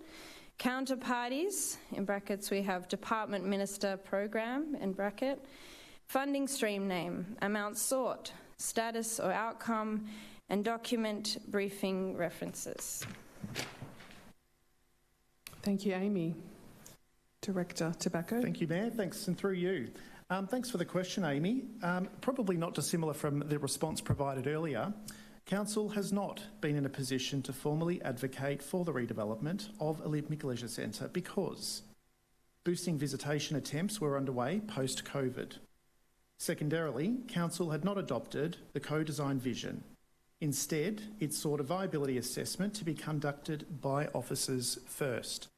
counterparties, in brackets, we have department minister program, in bracket, funding stream name, amount sought, status or outcome, and document briefing references. Thank you, Amy. Director Tobacco. Thank you, Mayor. Thanks, and through you. Thanks for the question, Amy. Probably not dissimilar from the response provided earlier. Council has not been in a position to formally advocate for the redevelopment of Olympic Leisure Centre because boosting visitation attempts were underway post-COVID. Secondarily, Council had not adopted the co-design vision. Instead, it sought a viability assessment to be conducted by officers first.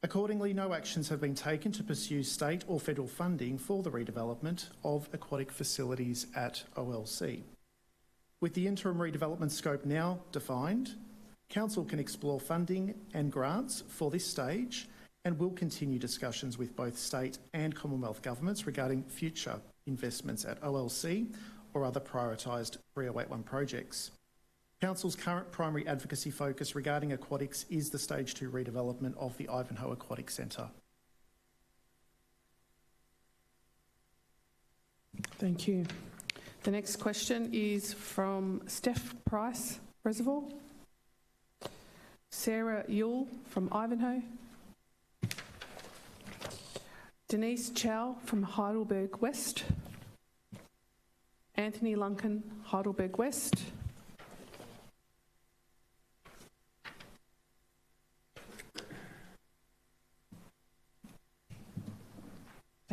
Accordingly, no actions have been taken to pursue state or federal funding for the redevelopment of aquatic facilities at OLC. With the interim redevelopment scope now defined, Council can explore funding and grants for this stage and will continue discussions with both state and Commonwealth governments regarding future investments at OLC or other prioritised 3081 projects. Council's current primary advocacy focus regarding aquatics is the Stage 2 redevelopment of the Ivanhoe Aquatic Centre. Thank you. The next question is from Steph Price, Reservoir. Sarah Yule from Ivanhoe. Denise Chow from Heidelberg West. Anthony Lunkin, Heidelberg West.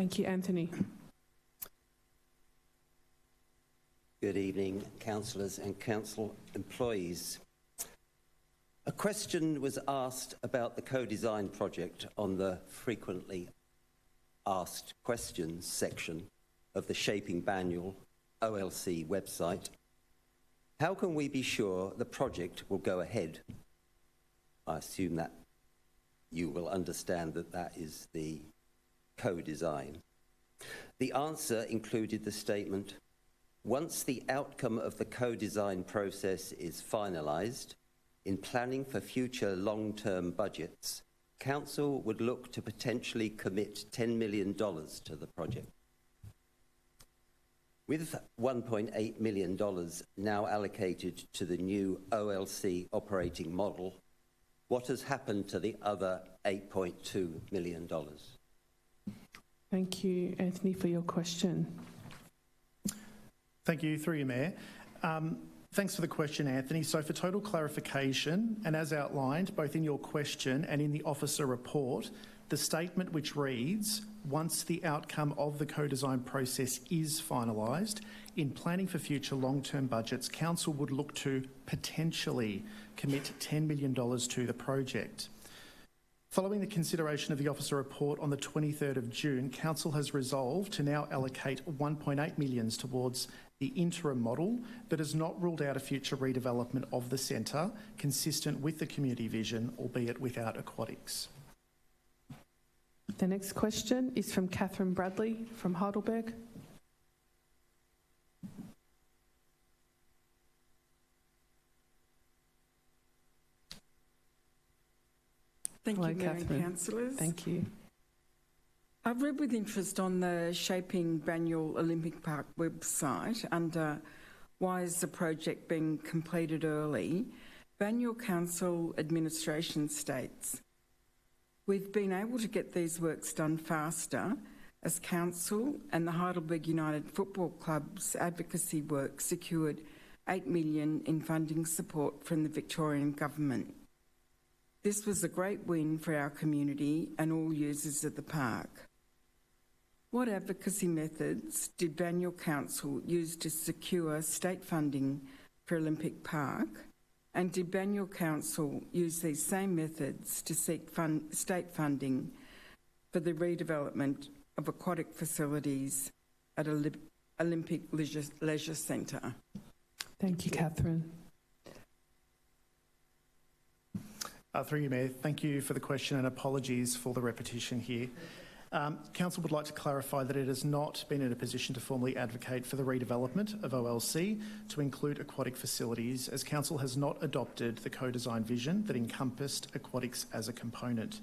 Thank you, Anthony. Good evening, councillors and council employees. A question was asked about the co-design project on the frequently asked questions section of the Shaping Banyule OLC website. How can we be sure the project will go ahead? I assume that you will understand that that is the co-design. The answer included the statement, once the outcome of the co-design process is finalised, in planning for future long-term budgets, Council would look to potentially commit $10 million to the project. With $1.8 million now allocated to the new OLC operating model, what has happened to the other $8.2 million? Thank you, Anthony, for your question. Thank you, through you, Mayor. Thanks for the question, Anthony. So for total clarification, and as outlined both in your question and in the officer report, the statement which reads, once the outcome of the co-design process is finalised, in planning for future long-term budgets, Council would look to potentially commit $10 million to the project. Following the consideration of the officer report on the 23rd of June, Council has resolved to now allocate $1.8 million towards the interim model, but has not ruled out a future redevelopment of the centre consistent with the community vision, albeit without aquatics. The next question is from Catherine Bradley from Heidelberg. Thank Hello, you, Mayor Catherine. and councillors. Thank you. I've read with interest on the Shaping Banyule Olympic Park website under why is the project being completed early. Banyule Council administration states, we've been able to get these works done faster as Council and the Heidelberg United Football Club's advocacy work secured $8 million in funding support from the Victorian Government. This was a great win for our community and all users of the park. What advocacy methods did Banyule Council use to secure state funding for Olympic Park? And did Banyule Council use these same methods to seek state funding for the redevelopment of aquatic facilities at Olympic Leisure Centre? Thank you, Catherine. Through you, Mayor, thank you for the question and apologies for the repetition here. Council would like to clarify that it has not been in a position to formally advocate for the redevelopment of OLC to include aquatic facilities, as Council has not adopted the co-design vision that encompassed aquatics as a component.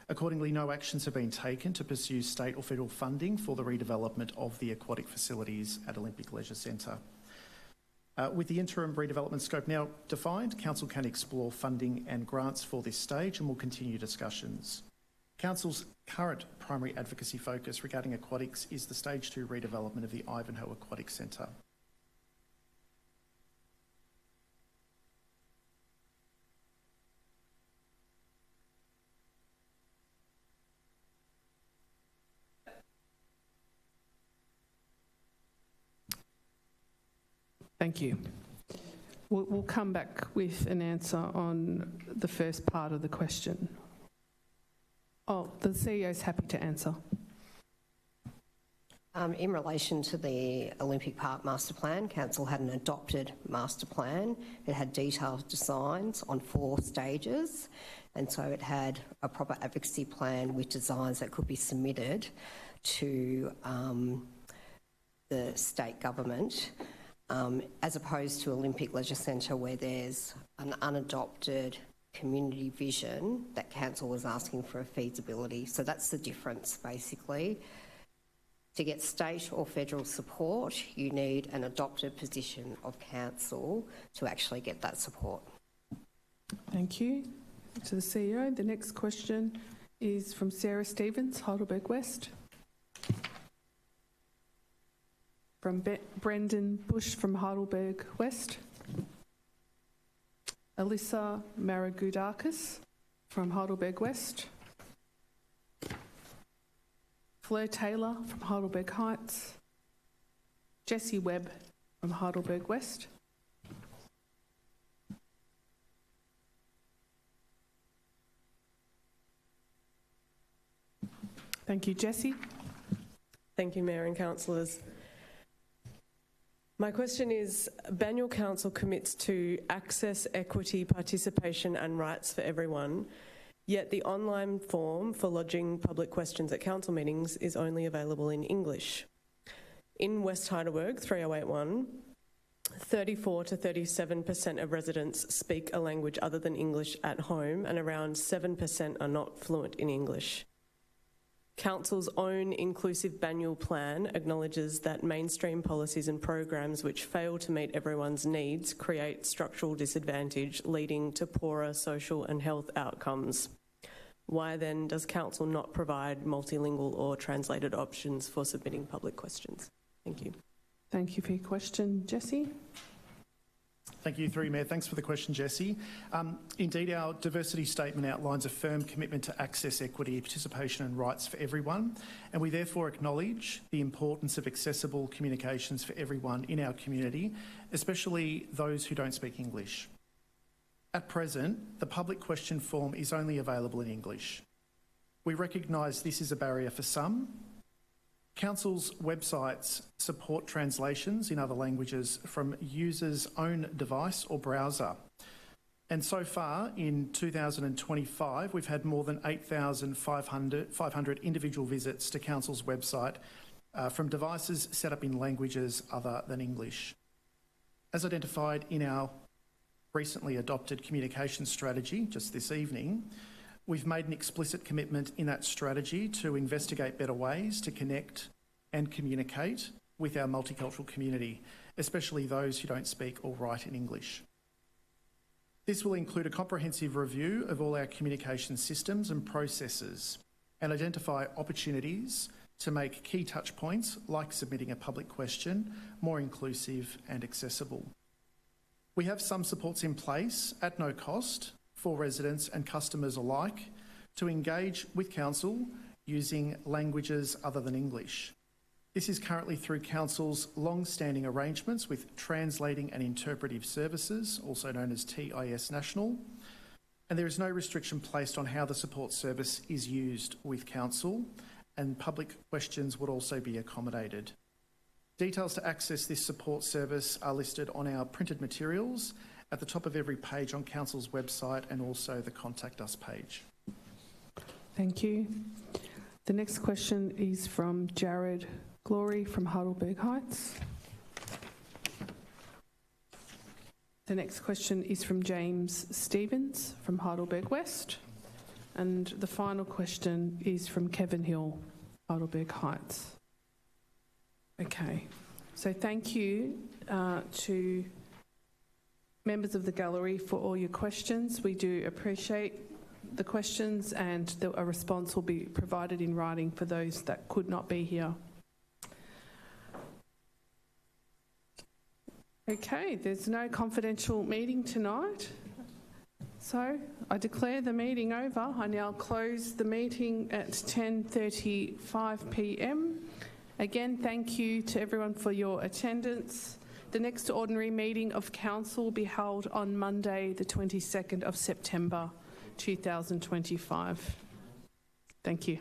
Accordingly, no actions have been taken to pursue state or federal funding for the redevelopment of the aquatic facilities at Olympic Leisure Centre. With the interim redevelopment scope now defined, Council can explore funding and grants for this stage and will continue discussions. Council's current primary advocacy focus regarding aquatics is the Stage 2 redevelopment of the Ivanhoe Aquatic Centre. Thank you. We'll come back with an answer on the first part of the question. Oh, the CEO is happy to answer. In relation to the Olympic Park Master Plan, Council had an adopted master plan. It had detailed designs on 4 stages, and so it had a proper advocacy plan with designs that could be submitted to the state government, as opposed to Olympic Leisure Centre where there's an unadopted community vision that Council was asking for a feasibility. So that's the difference, basically. To get state or federal support, you need an adopted position of Council to actually get that support. Thank you to the CEO. The next question is from Sarah Stevens, Heidelberg West. From Brendan Bush from Heidelberg West. Alyssa Maragudakis from Heidelberg West. Fleur Taylor from Heidelberg Heights, Jessie Webb from Heidelberg West, thank you, Jessie. Thank you, Mayor and councillors. My question is, Banyule Council commits to access, equity, participation and rights for everyone, yet the online form for lodging public questions at council meetings is only available in English. In West Heidelberg, 3081, 34 to 37% of residents speak a language other than English at home, and around 7% are not fluent in English. Council's own inclusive Banyule plan acknowledges that mainstream policies and programs which fail to meet everyone's needs create structural disadvantage, leading to poorer social and health outcomes. Why then does Council not provide multilingual or translated options for submitting public questions? Thank you. Thank you for your question, Jessie. Thank you, through you, Mayor. Thanks for the question, Jessie. Indeed, our diversity statement outlines a firm commitment to access, equity, participation and rights for everyone, and we therefore acknowledge the importance of accessible communications for everyone in our community, especially those who don't speak English. At present, the public question form is only available in English. We recognise this is a barrier for some. Council's websites support translations in other languages from users' own device or browser. And so far, in 2025, we've had more than 8,500 individual visits to Council's website from devices set up in languages other than English. As identified in our recently adopted communication strategy just this evening, we've made an explicit commitment in that strategy to investigate better ways to connect and communicate with our multicultural community, especially those who don't speak or write in English. This will include a comprehensive review of all our communication systems and processes and identify opportunities to make key touch points, like submitting a public question, more inclusive and accessible. We have some supports in place at no cost for residents and customers alike to engage with Council using languages other than English. This is currently through Council's long-standing arrangements with Translating and Interpretive Services, also known as TIS National, and there is no restriction placed on how the support service is used with Council, and public questions would also be accommodated. Details to access this support service are listed on our printed materials at the top of every page on Council's website and also the Contact Us page. Thank you. The next question is from Jared Glory from Heidelberg Heights. The next question is from James Stevens from Heidelberg West. And the final question is from Kevin Hill, Heidelberg Heights. Okay, so thank you to members of the gallery for all your questions. We do appreciate the questions, and a response will be provided in writing for those that could not be here. Okay, there's no confidential meeting tonight. So I declare the meeting over. I now close the meeting at 10:35 p.m. Again, thank you to everyone for your attendance. The next ordinary meeting of Council will be held on Monday, the 22nd of September 2025. Thank you.